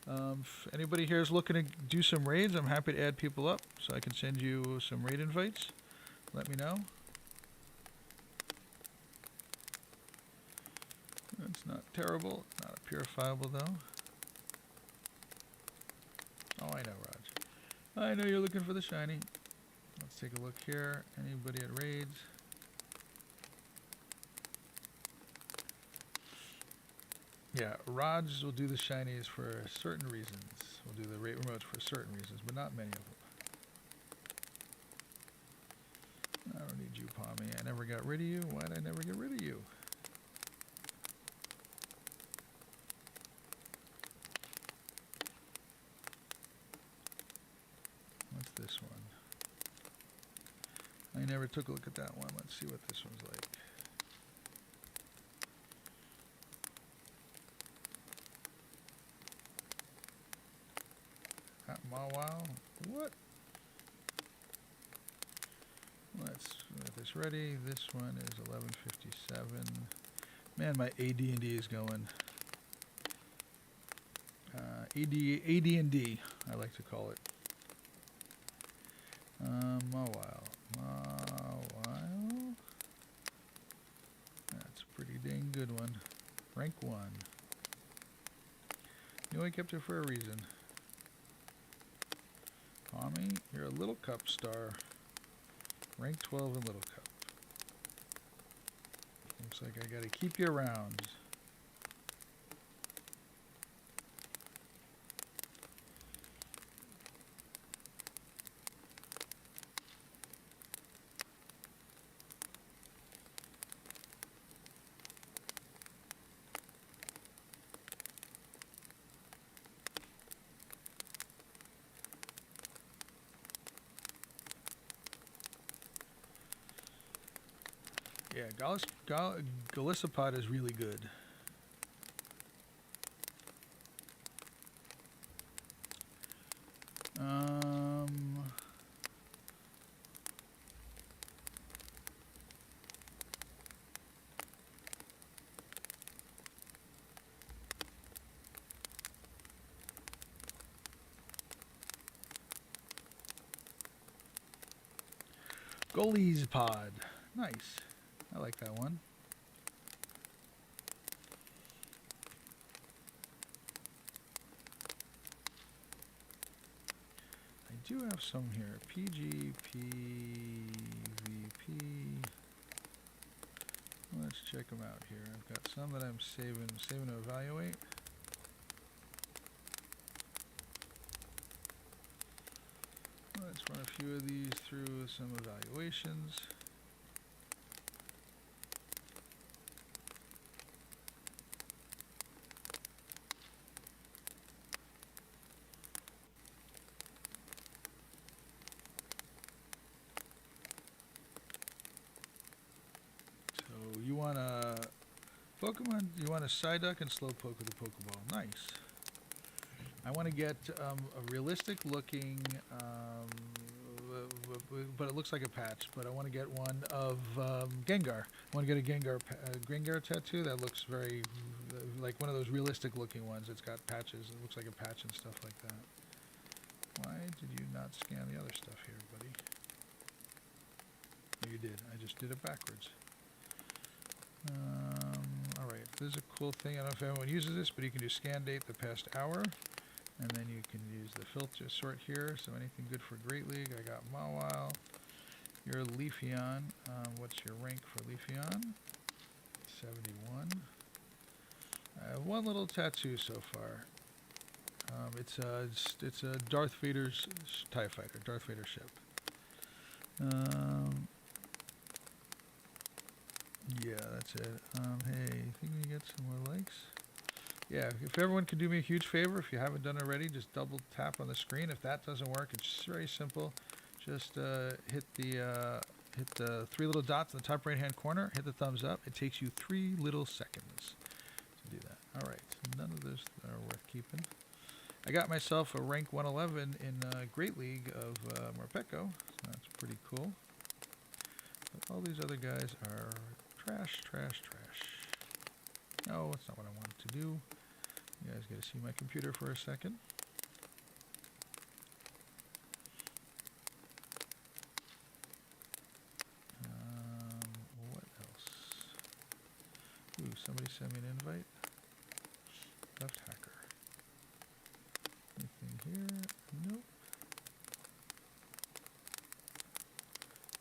If anybody here is looking to do some raids, I'm happy to add people up so I can send you some raid invites. Let me know. It's not terrible, not purifiable though. Oh, I know, Raj. I know you're looking for the shiny. Let's take a look here. Anybody at raids? Yeah, Raj will do the shinies for certain reasons. We'll do the raid remotes for certain reasons, but not many of them. I don't need you, Pommy. I never got rid of you. Why'd I never get rid of you? What's this one? I never took a look at that one. Let's see what this one's like. Wow. What? Let's get this ready. This one is 1157. Man, my AD&D is going. AD&D, I like to call it. Mawile. Mawile. That's a pretty dang good one. Rank 1. Knew I kept it for a reason. Tommy, you're a Little Cup star. Rank 12 in Little Cup. Looks like I gotta keep you around. Yeah, Golisopod is really good. Goalies Pod. Nice. I like that one. I do have some here. PG, PVP. Let's check them out here. I've got some that I'm saving to evaluate. Let's run a few of these through some evaluations. So you want a Pokemon? You want a Psyduck and Slowpoke with a Pokeball? Nice. I want to get a realistic looking, but it looks like a patch. But I want to get one of Gengar. I want to get a Gengar tattoo that looks very like one of those realistic looking ones. It's got patches. It looks like a patch and stuff like that. Why did you not scan the other stuff here, buddy? Oh, you did. I just did it backwards. All right. This is a cool thing. I don't know if anyone uses this, but you can do scan date the past hour. And then you can use the filter sort here. So anything good for Great League. I got Mawile. You're Leafeon. What's your rank for Leafeon? 71. I have one little tattoo so far. It's a Darth Vader's TIE Fighter, Darth Vader ship. Yeah, that's it. Hey, think we can get some more likes? Yeah, if everyone could do me a huge favor, if you haven't done it already, just double tap on the screen. If that doesn't work, it's very simple. Just hit the three little dots in the top right-hand corner. Hit the thumbs up. It takes you 3 little seconds to do that. All right, none of this are worth keeping. I got myself a rank 111 in Great League of Morpeko. So that's pretty cool. But all these other guys are trash, trash, trash. No, that's not what I wanted to do. You guys get to see my computer for a second. What else? Ooh, somebody sent me an invite. Left hacker. Anything here? Nope.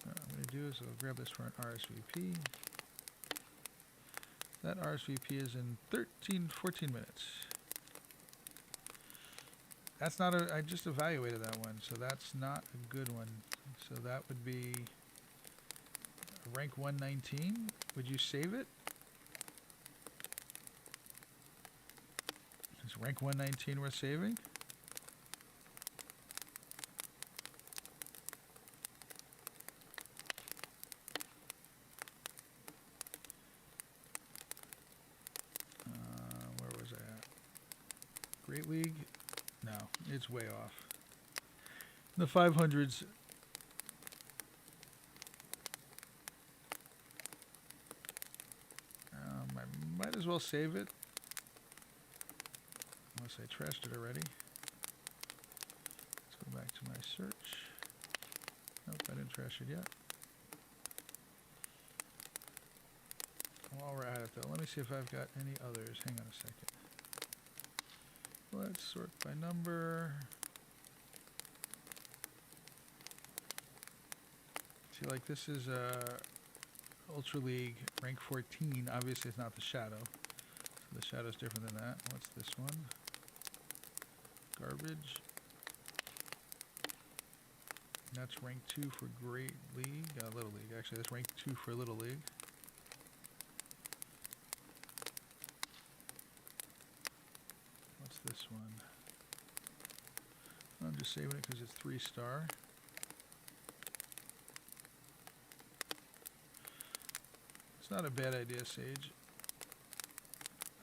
What I'm going to do is I'll grab this for an RSVP. That RSVP is in 14 minutes. That's not a, I just evaluated that one, so that's not a good one. So that would be rank 119. Would you save it? Is rank 119 worth saving? Where was I at? Great League? No, it's way off. The 500s. I might as well save it. Unless I trashed it already. Let's go back to my search. I didn't trash it yet. While we're at it though, let me see if I've got any others. Hang on a second. Let's sort by number. See, like this is Ultra League rank 14. Obviously it's not the Shadow. So the Shadow's different than that. What's this one? Garbage. That's rank 2 for Great League. Little League. Actually, that's rank 2 for Little League. What's this one? I'm just saving it because it's 3-star. It's not a bad idea, Sage.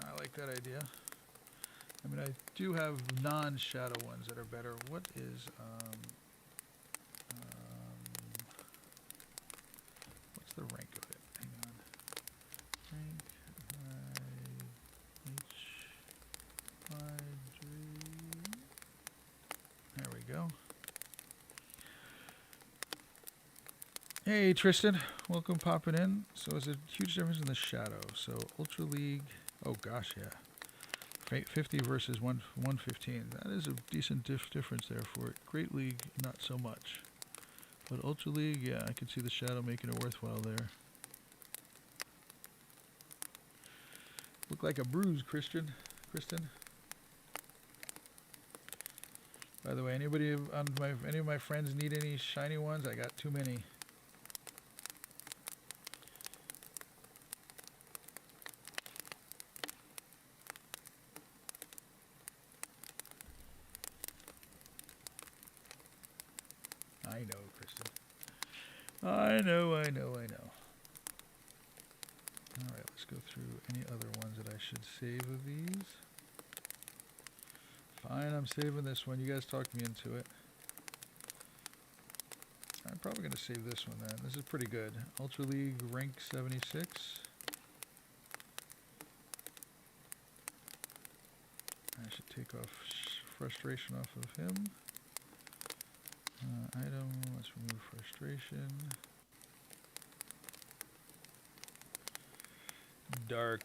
I like that idea. I mean, I do have non-shadow ones that are better. What is, what's the rank of it? Hang on. Rank I-H-I-G. There we go. Hey, Tristan. Welcome popping in. So it's a huge difference in the shadow. So Ultra League, oh gosh, yeah. 50 versus 115. That is a decent difference there for it. Great League, not so much. But Ultra League, yeah, I can see the shadow making it worthwhile there. Look like a bruise, Kristen. By the way, anybody on any of my friends need any shiny ones? I got too many. I know, Kristen. I know. All right, let's go through any other ones that I should save of these. Fine, I'm saving this one. You guys talked me into it. I'm probably going to save this one then. This is pretty good. Ultra League rank 76. I should take off frustration off of him. Item, let's remove frustration. Dark.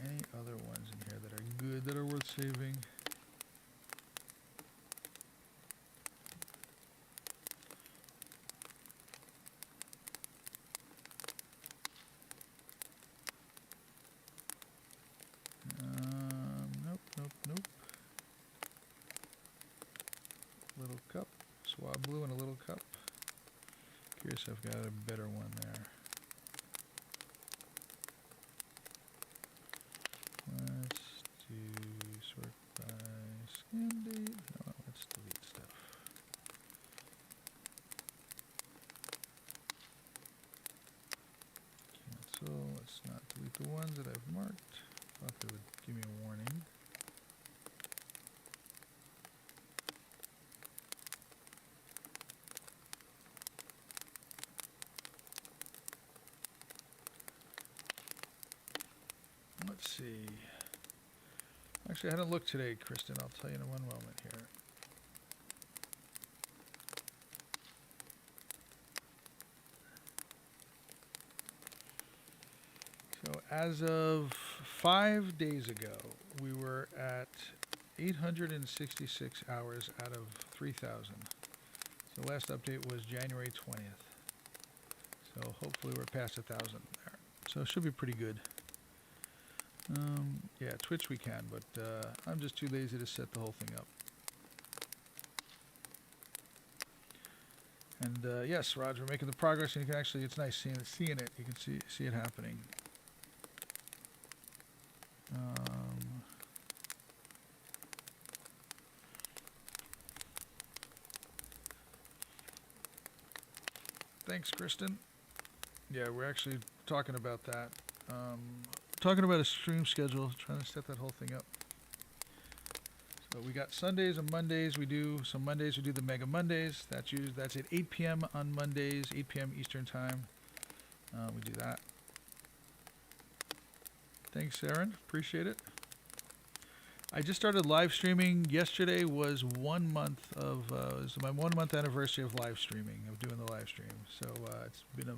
Any other ones in here that are good, that are worth saving? Nope. Little cup, swab blue and a little cup. Curious if I've got a better one there. Let's do sort by scan date. No, let's delete stuff. Cancel. Let's not delete the ones that I've marked. Thought they would give me a warning. Let's see. Actually, I hadn't looked today, Kristen. I'll tell you in one moment here. So as of 5 days ago, we were at 866 hours out of 3,000. So the last update was January 20th. So hopefully we're past 1,000 there. So it should be pretty good. Yeah, Twitch we can, but I'm just too lazy to set the whole thing up. And yes, Roger, we're making the progress, and you can actually, it's nice seeing it. You can see it happening. Thanks, Kristen. Yeah, we're actually talking about that. Talking about a stream schedule, trying to set that whole thing up. So we got Sundays and Mondays. We do some Mondays. We do the Mega Mondays. That's at 8 p.m. on Mondays, 8 p.m. Eastern Time. We do that. Thanks, Aaron. Appreciate it. I just started live streaming. Yesterday was 1 month of it was my 1 month anniversary of live streaming, of doing the live stream. So it's been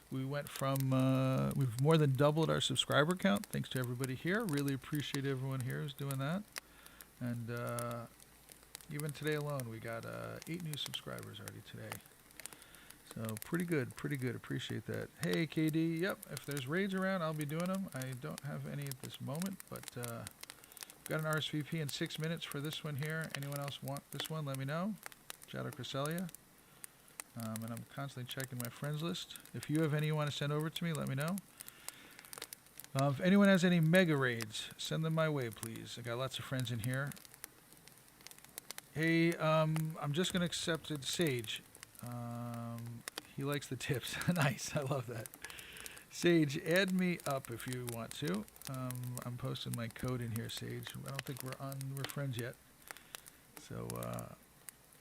we went from we've more than doubled our subscriber count thanks to everybody here. Really appreciate everyone here who's doing that. And even today alone, we got 8 new subscribers already today. So pretty good, pretty good. Appreciate that. Hey, KD. Yep, if there's raids around, I'll be doing them. I don't have any at this moment, but got an RSVP in 6 minutes for this one here. Anyone else want this one? Let me know. Shadow Cresselia. And I'm constantly checking my friends list. If you have any you want to send over to me, let me know. If anyone has any mega raids, send them my way, please. I got lots of friends in here. Hey, I'm just going to accept it. Sage. He likes the tips. Nice. I love that. Sage, add me up if you want to. I'm posting my code in here, Sage. I don't think we're friends yet. So,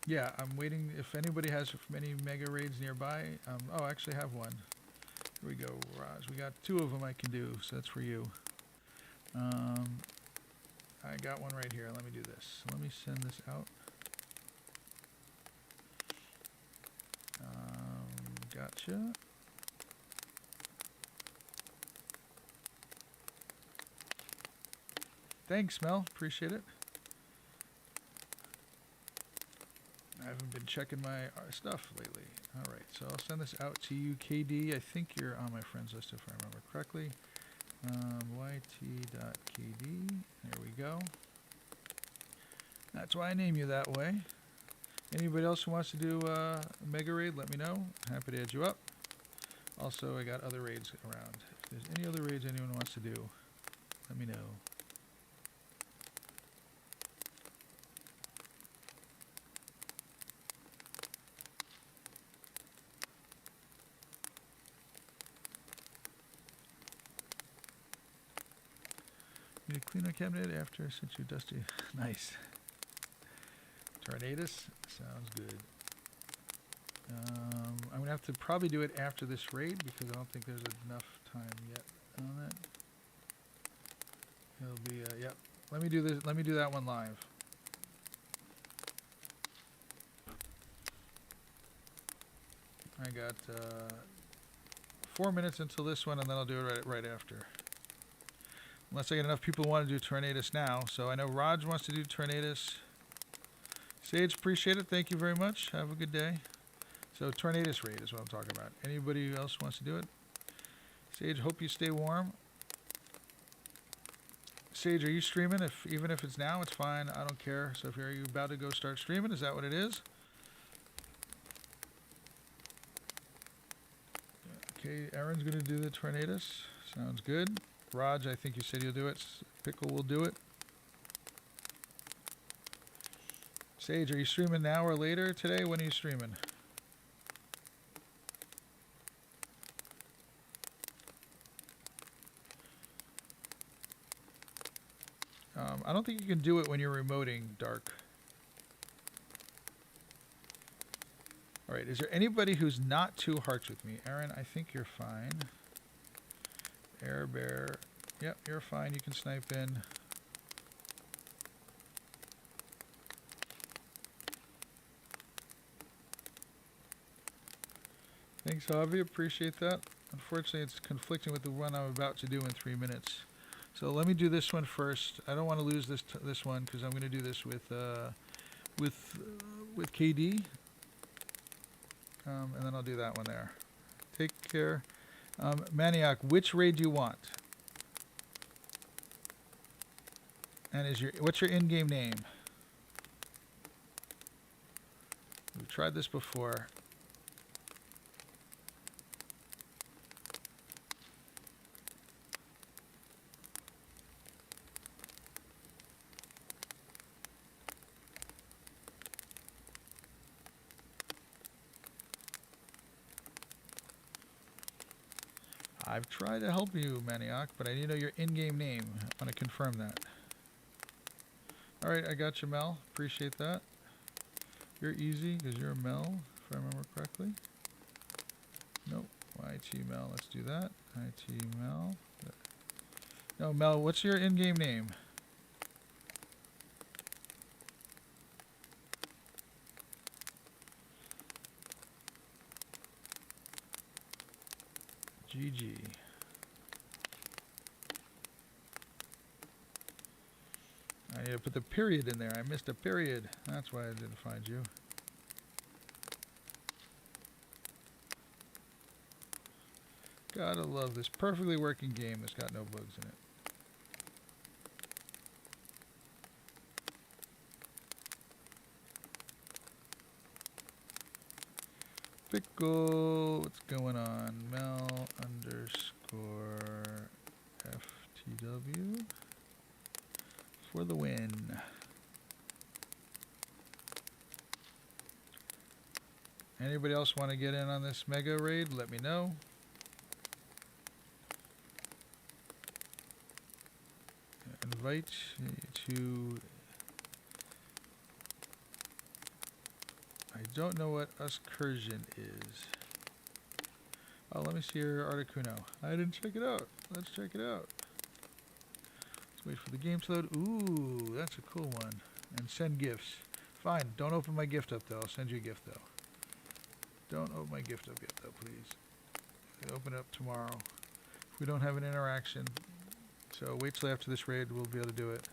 yeah, I'm waiting. If anybody has any mega raids nearby. Oh, I actually have one. Here we go, Raj. We got 2 of them I can do, so that's for you. I got one right here. Let me do this. Let me send this out. Gotcha. Thanks, Mel. Appreciate it. I haven't been checking my stuff lately. All right, so I'll send this out to you, KD. I think you're on my friends list if I remember correctly. YT.KD. There we go. That's why I name you that way. Anybody else who wants to do a mega raid, let me know. Happy to add you up. Also, I got other raids around. If there's any other raids anyone wants to do, let me know. Need to clean our cabinet after since you're dusty. Nice. Tornadus. Sounds good. I'm going to have to probably do it after this raid because I don't think there's enough time yet on that. It'll be, yep. Let me do this. Let me do that one live. I got 4 minutes until this one, and then I'll do it right after. Unless I get enough people who want to do Tornadus now. So I know Raj wants to do Tornadus. Sage, appreciate it. Thank you very much. Have a good day. So Tornadus raid is what I'm talking about. Anybody else wants to do it? Sage, hope you stay warm. Sage, are you streaming? Even if it's now, it's fine. I don't care. So are you about to go start streaming? Is that what it is? Okay, Aaron's going to do the Tornadus. Sounds good. Raj, I think you said you'll do it. Pickle will do it. Sage, are you streaming now or later today? When are you streaming? I don't think you can do it when you're remoting, Dark. All right, is there anybody who's not 2 hearts with me? Aaron, I think you're fine. Air Bear, yep, you're fine. You can snipe in. Thanks, Javi. Appreciate that. Unfortunately, it's conflicting with the one I'm about to do in 3 minutes. So let me do this one first. I don't want to lose this one because I'm going to do this with KD, and then I'll do that one there. Take care. Maniac, which raid do you want? And what's your in-game name? We've tried this before. I've tried to help you, Maniac, but I need to know your in-game name. I want to confirm that. All right, I got you, Mel. Appreciate that. You're easy because you're Mel, if I remember correctly. Nope. YT Mel. Let's do that. IT Mel. No, Mel, what's your in-game name? GG. I need to put the period in there. I missed a period. That's why I didn't find you. Gotta love this perfectly working game that's got no bugs in it. Pickle, what's going on? Mel underscore FTW for the win. Anybody else want to get in on this mega raid? Let me know. Invite to... I don't know what Uscursion is. Oh, let me see your Articuno. I didn't check it out. Let's check it out. Let's wait for the game to load. Ooh, that's a cool one. And send gifts. Fine, don't open my gift up though. I'll send you a gift though. Don't open my gift up yet though, please. I'll open it up tomorrow. If we don't have an interaction. So wait till after this raid, we'll be able to do it.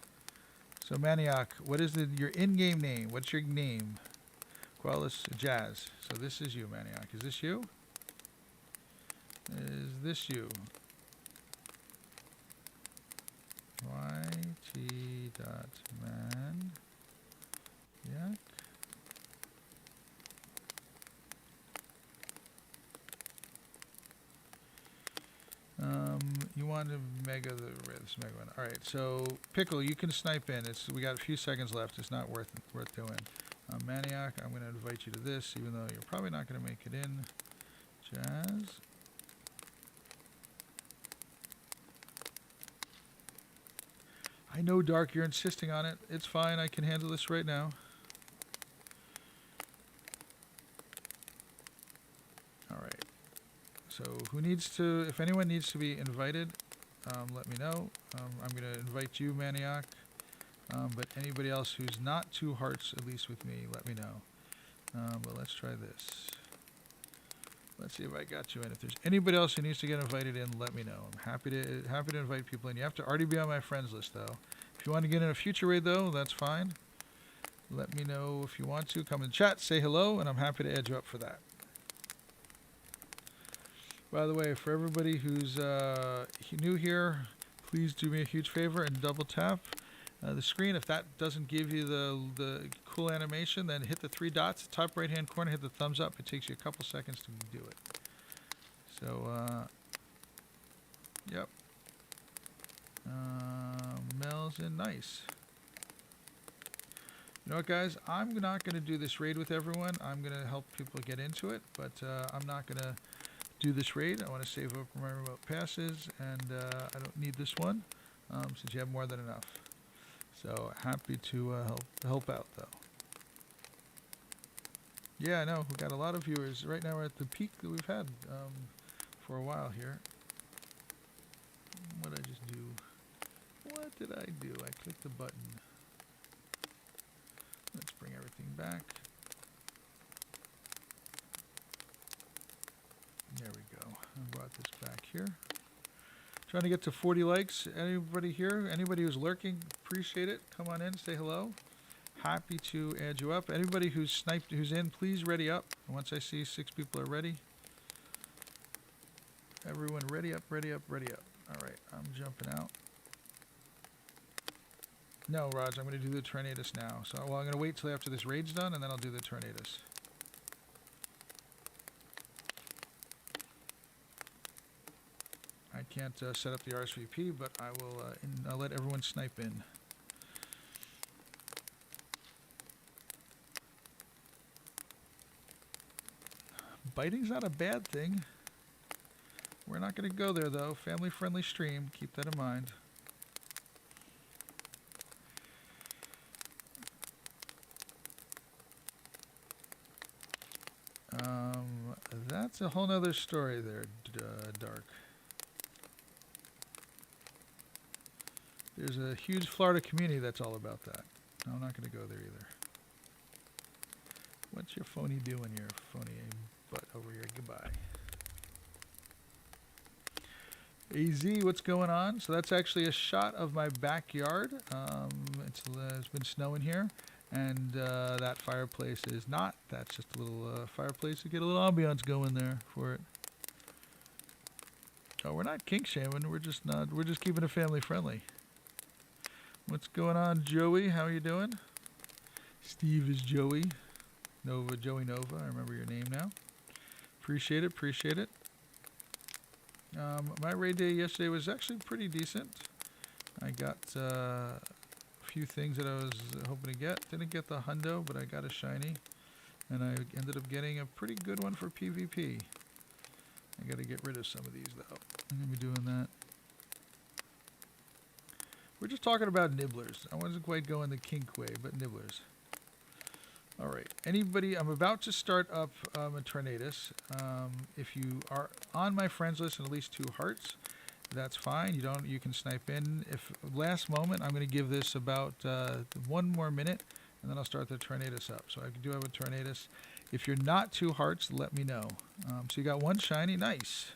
So Maniac, what is your in-game name? What's your name? Qualis Jazz. So this is you, Maniac. Is this you? Is this you? yt.man. Yeah. You want to mega this mega one. All right. So Pickle, you can snipe in. We got a few seconds left. It's not worth doing. Maniac, I'm going to invite you to this, even though you're probably not going to make it in. Jazz. I know, Dark, you're insisting on it. It's fine. I can handle this right now. All right. So who needs to, if anyone needs to be invited, let me know. I'm going to invite you, Maniac. But anybody else who's not 2 hearts, at least with me, let me know. But let's try this. Let's see if I got you in. If there's anybody else who needs to get invited in, let me know. I'm happy to invite people in. You have to already be on my friends list, though. If you want to get in a future raid, though, that's fine. Let me know if you want to. Come in chat, say hello, and I'm happy to add you up for that. By the way, for everybody who's new here, please do me a huge favor and double tap the screen. If that doesn't give you the cool animation, then hit the 3 dots, top right hand corner, hit the thumbs up. It takes you a couple seconds to do it. So, yep. Mel's in nice. You know what, guys? I'm not going to do this raid with everyone. I'm going to help people get into it, but I'm not going to do this raid. I want to save up my remote passes, and I don't need this one since you have more than enough. So happy to help out, though. Yeah, I know. We've got a lot of viewers. Right now we're at the peak that we've had for a while here. What did I just do? What did I do? I clicked the button. Let's bring everything back. There we go. I brought this back here. Trying to get to 40 likes. Anybody here? Anybody who's lurking? Appreciate it. Come on in. Say hello. Happy to add you up. Anybody who's sniped, who's in, please ready up. Once I see 6 people are ready. Everyone ready up, ready up, ready up. All right, I'm jumping out. No, Raj, I'm going to do the Tornadus now. So, well, I'm going to wait till after this raid's done, and then I'll do the Tornadus. I can't set up the RSVP, but I will. I'll let everyone snipe in. Biting's not a bad thing. We're not going to go there, though. Family-friendly stream. Keep that in mind. That's a whole nother story there, Dark. There's a huge Florida community that's all about that. No, I'm not going to go there either. What's your phony doing here, phony butt over here? Goodbye. AZ, what's going on? So that's actually a shot of my backyard. It's been snowing here, and that fireplace is not. That's just a little fireplace to get a little ambiance going there for it. Oh, we're not kink shaming. We're just not. We're just keeping it family friendly. What's going on, Joey? How are you doing? Steve is Joey. Nova, Joey Nova. I remember your name now. Appreciate it. Appreciate it. My raid day yesterday was actually pretty decent. I got a few things that I was hoping to get. Didn't get the hundo, but I got a shiny. And I ended up getting a pretty good one for PvP. I got to get rid of some of these, though. I'm going to be doing that. We're just talking about nibblers. I wasn't quite going the kink way, but nibblers. All right. Anybody? I'm about to start up a Tornadus. If you are on my friends list and at least 2 hearts, that's fine. You can snipe in. If last moment, I'm going to give this about 1 more minute, and then I'll start the Tornadus up. So I do have a Tornadus. If you're not 2 hearts, let me know. So you got 1 shiny. Nice.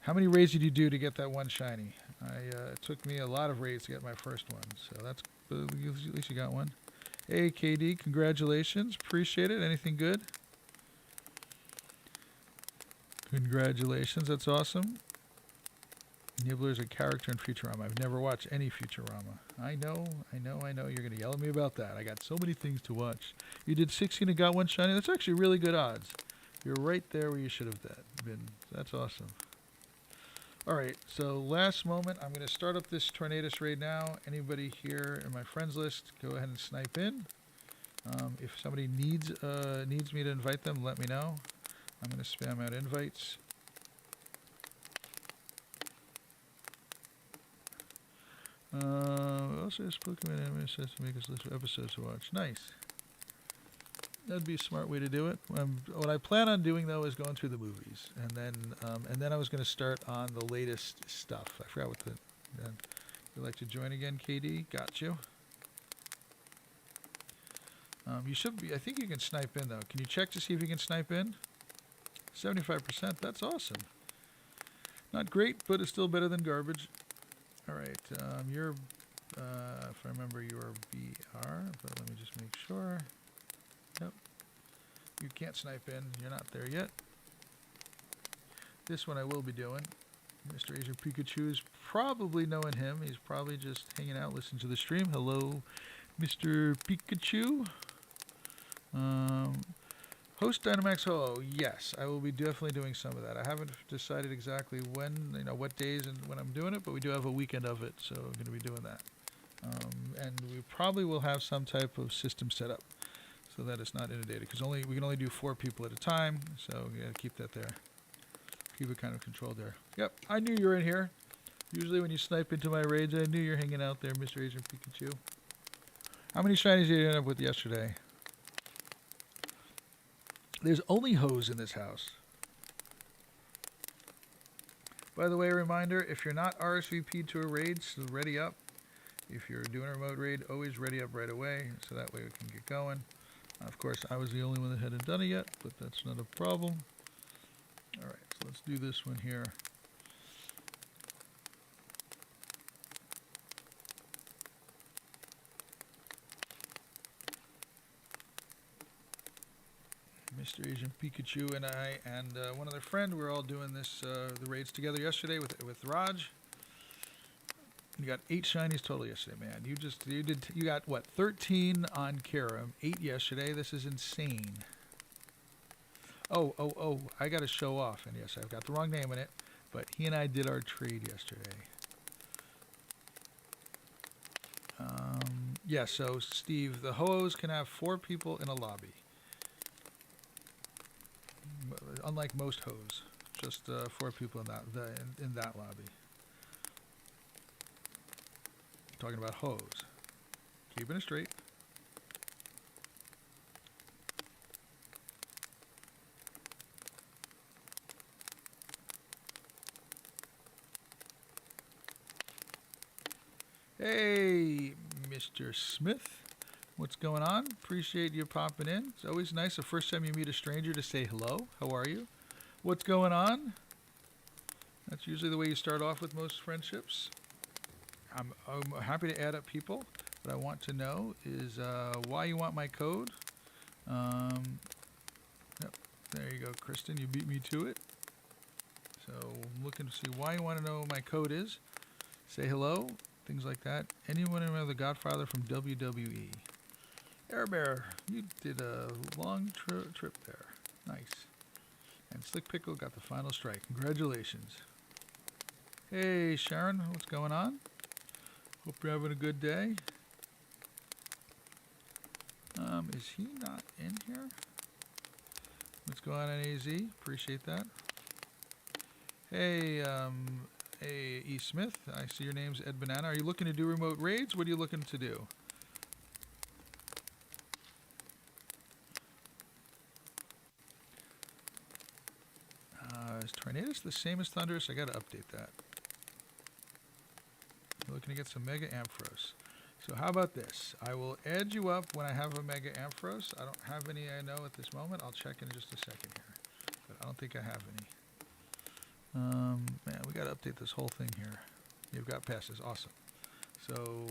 How many raids did you do to get that 1 shiny? It took me a lot of raids to get my first one. So that's at least you got 1. Hey, KD, congratulations. Appreciate it. Anything good? Congratulations. That's awesome. Nibbler's a character in Futurama. I've never watched any Futurama. I know. You're going to yell at me about that. I got so many things to watch. You did 16 and got 1 shiny. That's actually really good odds. You're right there where you should have been. That's awesome. All right, so last moment, I'm going to start up this Tornadus raid now. Anybody here in my friends list, go ahead and snipe in. If somebody needs me to invite them, let me know. I'm going to spam out invites. Also, this Pokémon anime says to make us list of episodes to watch. Nice. That'd be a smart way to do it. What I plan on doing, though, is going through the movies, and then I was going to start on the latest stuff. I forgot what you'd like to join again, KD? Got you. You should be. I think you can snipe in, though. Can you check to see if you can snipe in? 75%. That's awesome. Not great, but it's still better than garbage. All right. You're, if I remember, you're BR, but let me just make sure. Nope. You can't snipe in. You're not there yet. This one I will be doing. Mr. Asian Pikachu is probably knowing him. He's probably just hanging out, listening to the stream. Hello, Mr. Pikachu. Host Dynamax Ho. Yes, I will be definitely doing some of that. I haven't decided exactly when, what days and when I'm doing it, but we do have a weekend of it, so I'm going to be doing that. And we probably will have some type of system set up, so that it's not inundated, because we can only do 4 people at a time, so we got to keep that there. Keep it kind of controlled there. Yep, I knew you were in here. Usually when you snipe into my raids, I knew you're hanging out there, Mr. Asian Pikachu. How many shinies did you end up with yesterday? There's only hose in this house. By the way, a reminder, if you're not RSVP'd to a raid, so ready up. If you're doing a remote raid, always ready up right away, so that way we can get going. Of course, I was the only one that hadn't done it yet, but that's not a problem. All right, so let's do this one here. Mr. Asian Pikachu and I and one other friend, we were all doing this the raids together yesterday with Raj. You got 8 shinies total yesterday, man. You got what, 13 on Karam, 8 yesterday. This is insane. Oh, I got to show off, and yes, I've got the wrong name in it, but he and I did our trade yesterday. Yeah, so Steve, the Ho-Ohs can have 4 people in a lobby. Unlike most Hoes, just 4 people in that lobby. Talking about Hoes. Keeping it straight. Hey, Mr. Smith. What's going on? Appreciate you popping in. It's always nice the first time you meet a stranger to say hello. How are you? What's going on? That's usually the way you start off with most friendships. I'm happy to add up people. What I want to know is why you want my code. Yep, there you go, Kristen. You beat me to it. So I'm looking to see why you want to know what my code is. Say hello, things like that. Anyone remember the Godfather from WWE? Air Bear, you did a long trip there. Nice. And Slick Pickle got the final strike. Congratulations. Hey, Sharon, what's going on? Hope you're having a good day. Is he not in here? What's going on, AZ? Appreciate that. Hey, hey, E. Smith, I see your name's Ed Banana. Are you looking to do remote raids? What are you looking to do? Is Tornadus the same as Thunderous? I gotta update that. You're looking to get some Mega Ampharos. So how about this? I will add you up when I have a Mega Ampharos. I don't have any I know at this moment. I'll check in just a second here. But I don't think I have any. Man, we gotta update this whole thing here. You've got passes. Awesome. So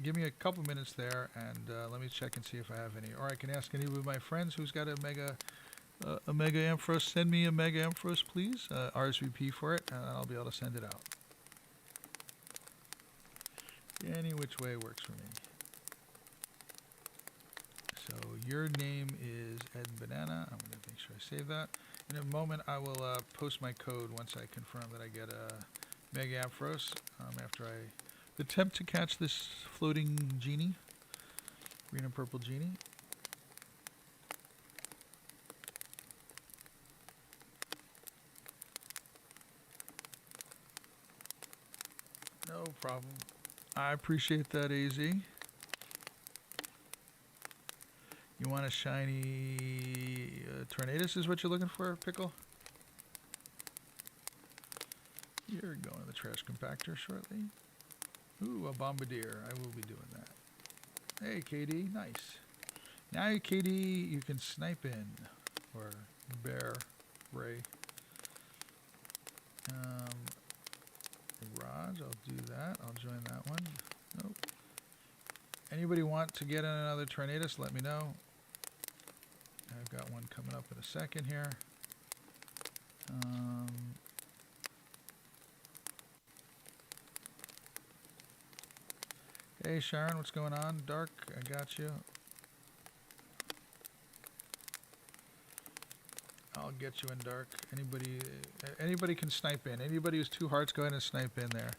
give me a couple minutes there and let me check and see if I have any. Or I can ask any of my friends who's got a Mega Ampharos. Send me a Mega Ampharos, please. RSVP for it, and I'll be able to send it out. Any which way works for me. So your name is Ed Banana. I'm going to make sure I save that. In a moment, I will post my code once I confirm that I get a Mega Ampharos after I attempt to catch this floating genie, green and purple genie. No problem. I appreciate that, AZ. You want a shiny Tornadus is what you're looking for, Pickle? You're going to the trash compactor shortly. Ooh, a Bombardier. I will be doing that. Hey, KD. Nice. Now, KD, you can snipe in. Or Bear Ray. Raj, I'll do that. I'll join that one. Nope. Anybody want to get in another Tornadus, let me know. I've got one coming up in a second here. Hey Sharon, what's going on? Dark, I got you. I'll get you in Dark. Anybody can snipe in. Anybody who's 2 hearts, go ahead and snipe in there.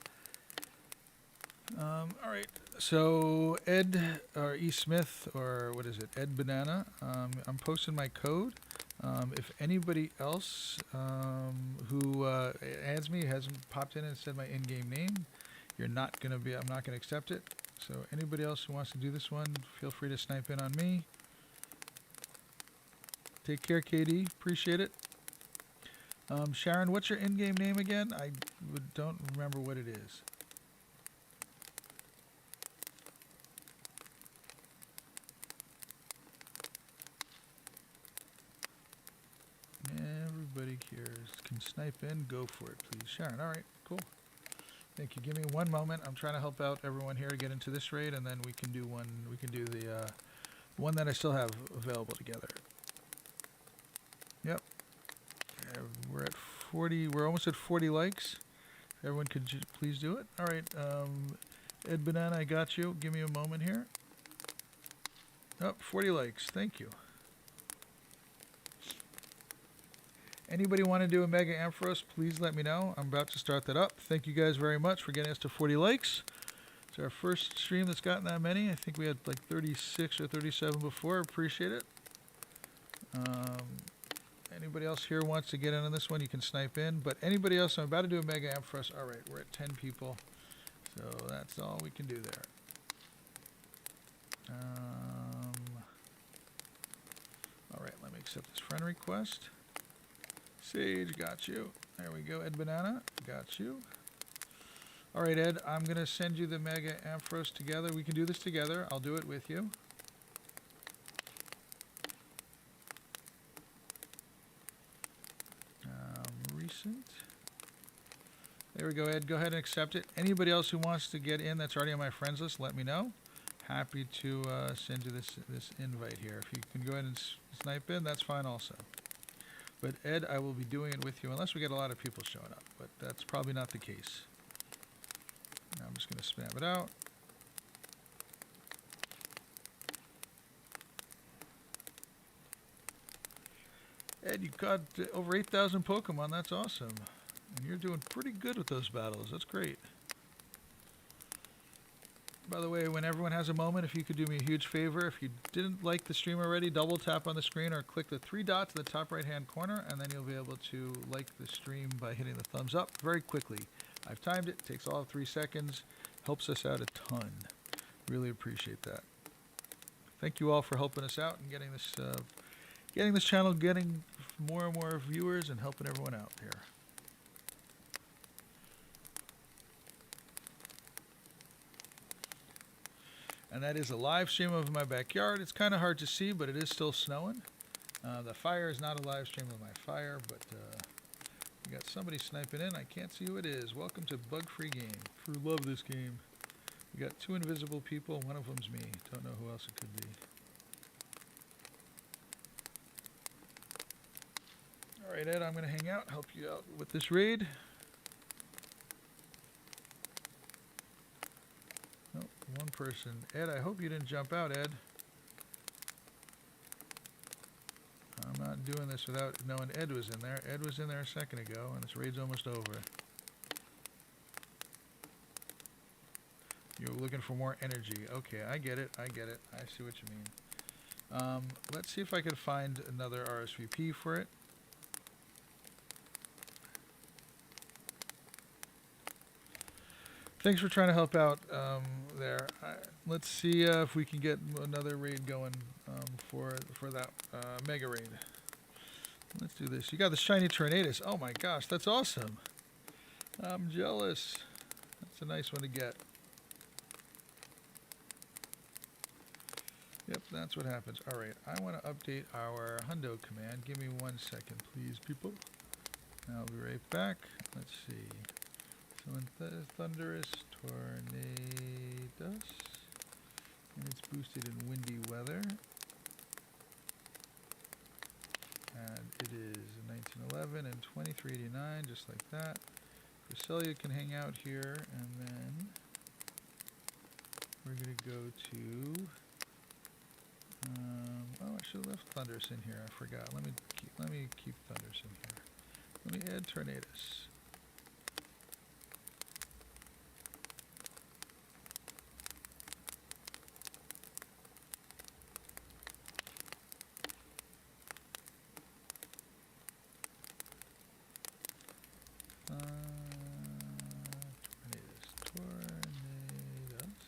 All right. So Ed or E Smith or what is it? Ed Banana. I'm posting my code. If anybody else who adds me hasn't popped in and said my in-game name, you're not gonna be. I'm not gonna accept it. So anybody else who wants to do this one, feel free to snipe in on me. Take care, KD. Appreciate it. Sharon, what's your in-game name again? I don't remember what it is. Everybody here can snipe in. Go for it, please. Sharon, all right, cool. Thank you. Give me one moment. I'm trying to help out everyone here to get into this raid, and then we can do one. We can do the one that I still have available together. Yep. We're at 40. We're almost at 40 likes. Everyone could please do it. All right. Ed Banana, I got you. Give me a moment here. Oh, 40 likes. Thank you. Anybody want to do a Mega Ampharos, please let me know. I'm about to start that up. Thank you guys very much for getting us to 40 likes. It's our first stream that's gotten that many. I think we had like 36 or 37 before. Appreciate it. Anybody else here wants to get in on this one, you can snipe in. But anybody else, I'm about to do a Mega Ampharos. All right, we're at 10 people. So that's all we can do there. All right, let me accept this friend request. Sage, got you. There we go. Ed Banana, got you. All right, Ed, I'm going to send you the Mega Ampharos together. We can do this together. I'll do it with you. Recent. There we go, Ed. Go ahead and accept it. Anybody else who wants to get in that's already on my friends list, let me know. Happy to send you this invite here. If you can go ahead and snipe in, that's fine also. But Ed, I will be doing it with you unless we get a lot of people showing up. But that's probably not the case. Now I'm just going to spam it out. Ed, you've got over 8,000 Pokemon. That's awesome. And you're doing pretty good with those battles. That's great. By the way, when everyone has a moment, if you could do me a huge favor, if you didn't like the stream already, double tap on the screen or click the 3 dots in the top right-hand corner, and then you'll be able to like the stream by hitting the thumbs up very quickly. I've timed it. It takes all of 3 seconds. Helps us out a ton. Really appreciate that. Thank you all for helping us out and getting this channel getting more and more viewers and helping everyone out here. And that is a live stream of my backyard. It's kind of hard to see, but it is still snowing. The fire is not a live stream of my fire, but we got somebody sniping in. I can't see who it is. Welcome to Bug Free Game. Crew love this game. We got 2 invisible people. One of them's me. Don't know who else it could be. All right, Ed, I'm going to hang out, help you out with this raid. Nope, one person. Ed, I hope you didn't jump out, Ed. I'm not doing this without knowing Ed was in there. Ed was in there a second ago, and this raid's almost over. You're looking for more energy. Okay, I get it. I get it. I see what you mean. Let's see if I can find another RSVP for it. Thanks for trying to help out there. Let's see if we can get another raid going for that mega raid. Let's do this. You got the shiny Tornadus. Oh my gosh, that's awesome. I'm jealous. That's a nice one to get. Yep, that's what happens. All right, I want to update our hundo command. Give me 1 second, please, people. I'll be right back. Let's see. So in Thunderous Tornadus, and it's boosted in windy weather, and it is 1911 and 2389, just like that. Cresselia can hang out here, and then we're going to go to, oh, I should have left Thunderous in here, I forgot. Let me keep Thunderous in here. Let me add Tornadus. Tornadus,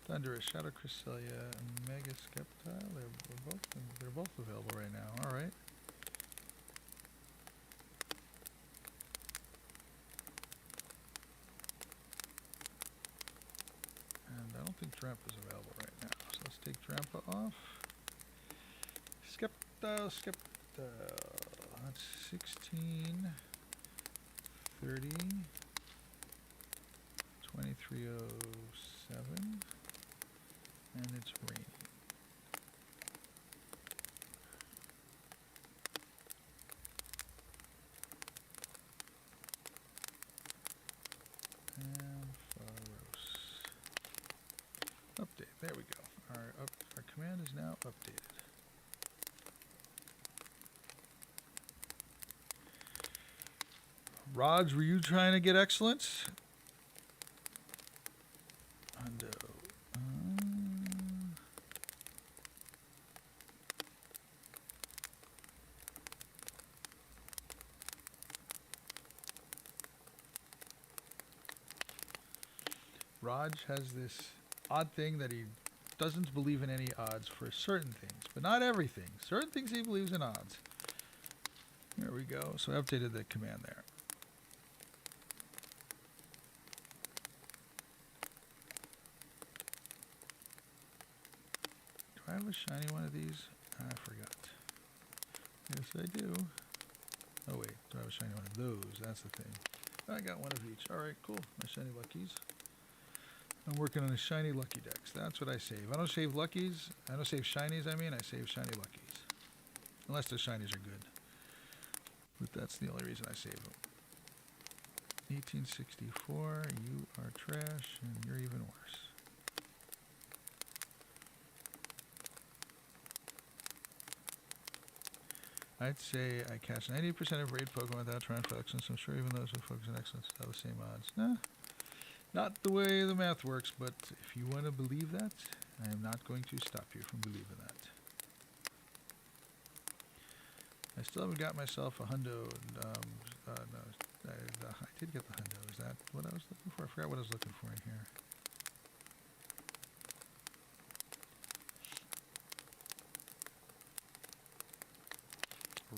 Thunderous, Shadow Cresselia, and Mega Skeptile. They're both available right now. All right. And I don't think Drampa is available right now, so let's take Drampa off. Skeptile. That's 16. 30, 2307, and it's raining. And Faros. Update, there we go. Our command is now updated. Raj, were you trying to get excellence? Hundo. Raj has this odd thing that he doesn't believe in any odds for certain things, but not everything. Certain things he believes in odds. There we go. So I updated the command there. Do I have a shiny one of these? I forgot. Yes, I do. Oh wait, do I have a shiny one of those? That's the thing. I got one of each. All right, cool. My shiny luckies. I'm working on a shiny lucky dex. That's what I save. I don't save luckies. I don't save shinies, I mean. I save shiny luckies. Unless the shinies are good. But that's the only reason I save them. 1864, you are trash, and you're even worse. I'd say I catch 90% of raid Pokemon without trying flexions. I'm sure even those who focus on excellence have the same odds. Nah, not the way the math works, but if you want to believe that, I am not going to stop you from believing that. I still haven't got myself a hundo. No, I did get the hundo. Is that what I was looking for? I forgot what I was looking for in here.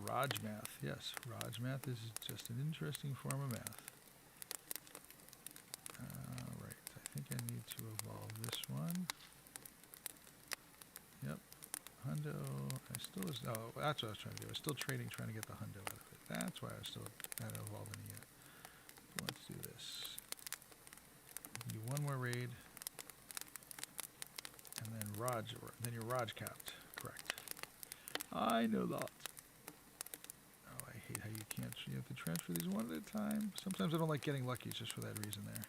Raj math. Yes, Raj math is just an interesting form of math. Right, I think I need to evolve this one. Yep, hundo. I still was. Oh, that's what I was trying to do. I was still trading, trying to get the hundo out of it. That's why I was still not evolving it yet. But let's do this. Do one more raid, and then Raj. Then you're Raj capped. Correct. I know that. I hate how you have to transfer these one at a time. Sometimes I don't like getting lucky just for that reason there.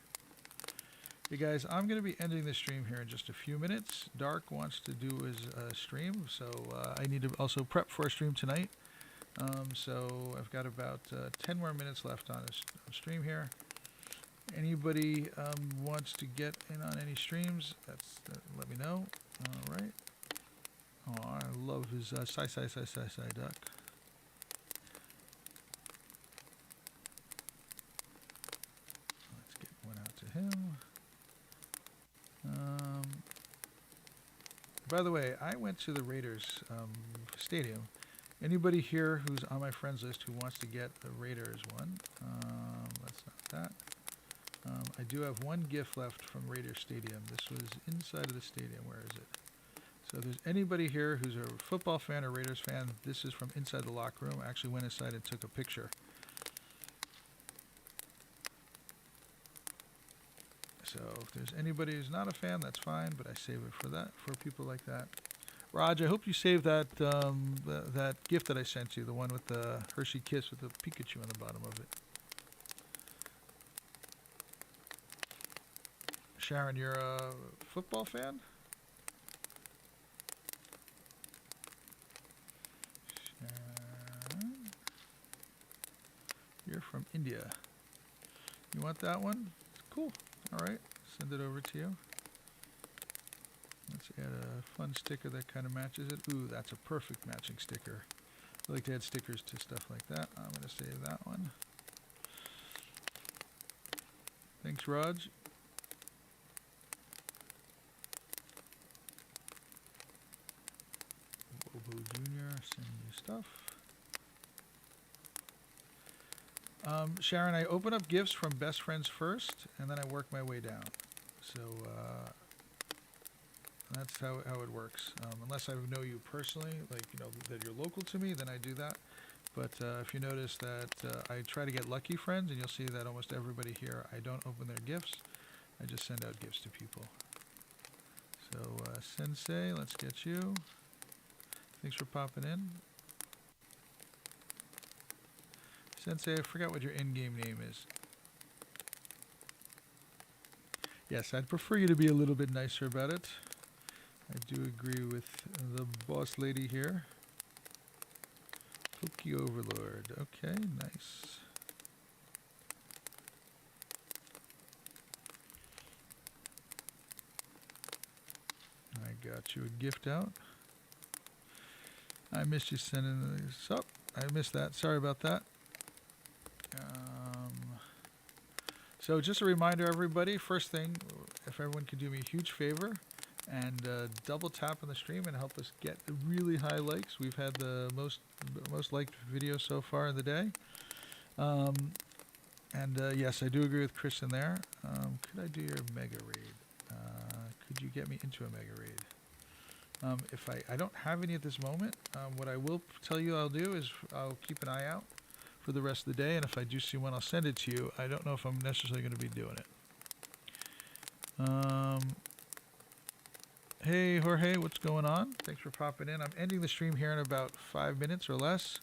Hey guys, I'm going to be ending this stream here in just a few minutes. Dark wants to do his stream, so I need to also prep for a stream tonight. So I've got about 10 more minutes left on a stream here. Anybody wants to get in on any streams, let me know. All right. Oh, I love his Sai duck. Let's get one out to him. By the way, I went to the Raiders stadium. Anybody here who's on my friends list who wants to get the Raiders one? That's not that. I do have one gift left from Raiders Stadium. This was inside of the stadium. Where is it? So if there's anybody here who's a football fan or Raiders fan, this is from inside the locker room. I actually went inside and took a picture. So if there's anybody who's not a fan, that's fine, but I save it for people like that. Raj, I hope you saved that that gift that I sent you, the one with the Hershey Kiss with the Pikachu on the bottom of it. Sharon, you're a football fan? Sharon, you're from India. You want that one? Cool. All right, send it over to you. Let's add a fun sticker that kind of matches it. Ooh, that's a perfect matching sticker. I like to add stickers to stuff like that. I'm going to save that one. Thanks, Raj. Bobo Jr., send you stuff. Sharon, I open up gifts from best friends first, and then I work my way down. So that's how it works. Unless I know you personally, like that you're local to me, then I do that. But if you notice that I try to get lucky friends, and you'll see that almost everybody here, I don't open their gifts. I just send out gifts to people. So Sensei, let's get you. Thanks for popping in. Sensei, I forgot what your in-game name is. Yes, I'd prefer you to be a little bit nicer about it. I do agree with the boss lady here. Poke Overlord. Okay, nice. I got you a gift out. I missed you sending this up. I missed that. Sorry about that. So just a reminder, everybody, first thing, if everyone could do me a huge favor and double tap on the stream and help us get really high likes. We've had the most liked video so far in the day. Yes, I do agree with Kristen there. Could I do your mega raid? Could you get me into a mega raid? If I don't have any at this moment, what I will tell you I'll do is I'll keep an eye out for the rest of the day, and if I do see one, I'll send it to you. I don't know if I'm necessarily going to be doing it. Hey, Jorge, what's going on? Thanks for popping in. I'm ending the stream here in about 5 minutes or less,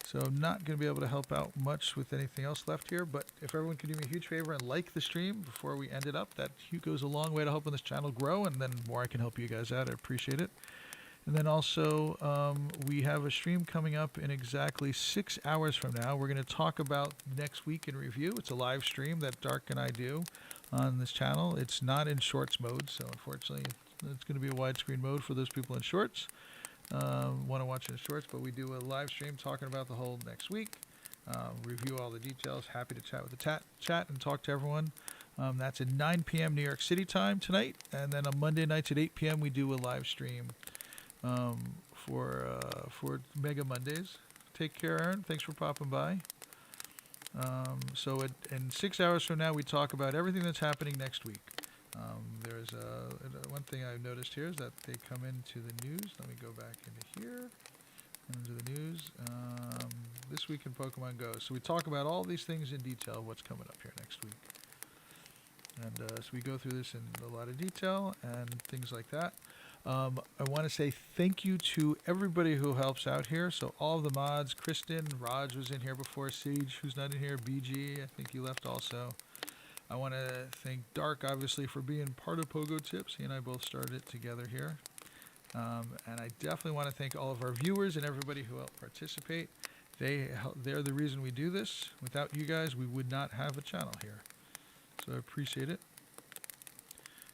so I'm not going to be able to help out much with anything else left here, but if everyone can do me a huge favor and like the stream before we end it up, that goes a long way to helping this channel grow, and then more I can help you guys out. I appreciate it. And then also, we have a stream coming up in exactly 6 hours from now. We're going to talk about next week in review. It's a live stream that Dark and I do on this channel. It's not in shorts mode, so unfortunately it's going to be a widescreen mode for those people in shorts. Want to watch it in shorts, but we do a live stream talking about the whole next week. Review all the details. Happy to chat with the chat and talk to everyone. That's at 9 p.m. New York City time tonight. And then on Monday nights at 8 p.m. we do a live stream for Mega Mondays. Take care, Aaron. Thanks for popping by. So in 6 hours from now, we talk about everything that's happening next week. There's one thing I've noticed here is that they come into the news. Let me go back into here, into the news. This week in Pokemon Go. So we talk about all these things in detail, what's coming up here next week. And so we go through this in a lot of detail and things like that. I want to say thank you to everybody who helps out here. So all of the mods, Kristen, Raj was in here before, Siege, who's not in here, BG, I think he left also. I want to thank Dark, obviously, for being part of Pogo Tips. He and I both started it together here. And I definitely want to thank all of our viewers and everybody who helped participate. They're the reason we do this. Without you guys, we would not have a channel here. So I appreciate it.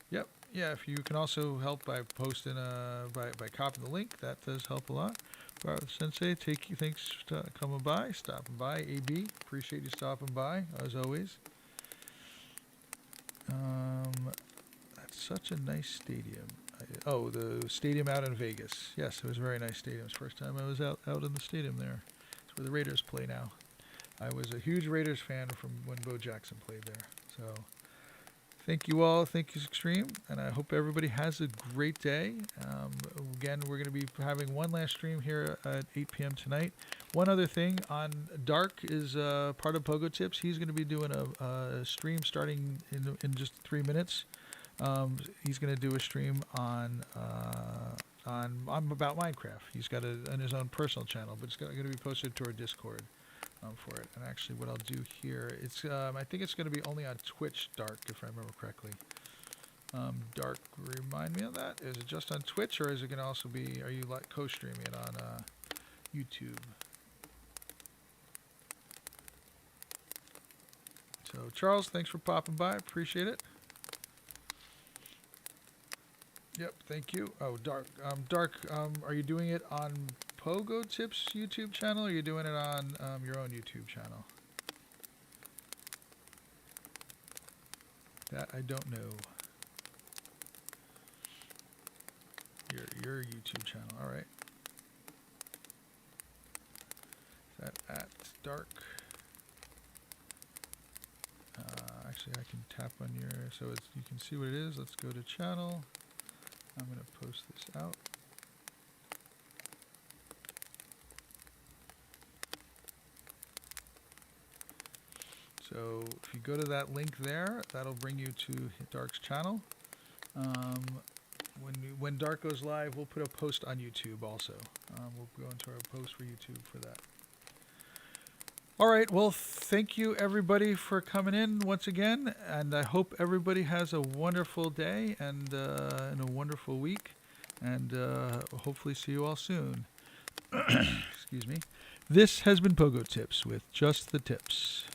Yep. Yeah, if you can also help by posting, by copying the link, that does help a lot. Sensei, thanks for coming by, stopping by. AB, appreciate you stopping by, as always. That's such a nice stadium. The stadium out in Vegas. Yes, it was a very nice stadium. It's the first time I was out in the stadium there. It's where the Raiders play now. I was a huge Raiders fan from when Bo Jackson played there. So thank you all. Thank you, Extreme. And I hope everybody has a great day. Again, we're going to be having one last stream here at 8 p.m. tonight. One other thing, on Dark is part of Pogo Tips. He's going to be doing a stream starting in just 3 minutes. He's going to do a stream on about Minecraft. He's got it on his own personal channel, but it's going to be posted to our Discord for it. And actually, what I'll do here, it's I think it's going to be only on Twitch, Dark, if I remember correctly. Dark, remind me of that. Is it just on Twitch, or is it going to also be? Are you like co-streaming it on YouTube? So Charles, thanks for popping by. Appreciate it. Yep, thank you. Oh, Dark. Are you doing it on Pogo Tips YouTube channel, or are you doing it on your own YouTube channel? That I don't know. Your YouTube channel. All right. Is that at Dark? Actually, I can tap on your, so you can see what it is. Let's go to channel. I'm going to post this out. So if you go to that link there, that'll bring you to Dark's channel. When Dark goes live, we'll put a post on YouTube also. We'll go into our post for YouTube for that. All right, well, thank you everybody for coming in once again, and I hope everybody has a wonderful day and a wonderful week, and hopefully see you all soon. Excuse me. This has been Pogo Tips with Just the Tips.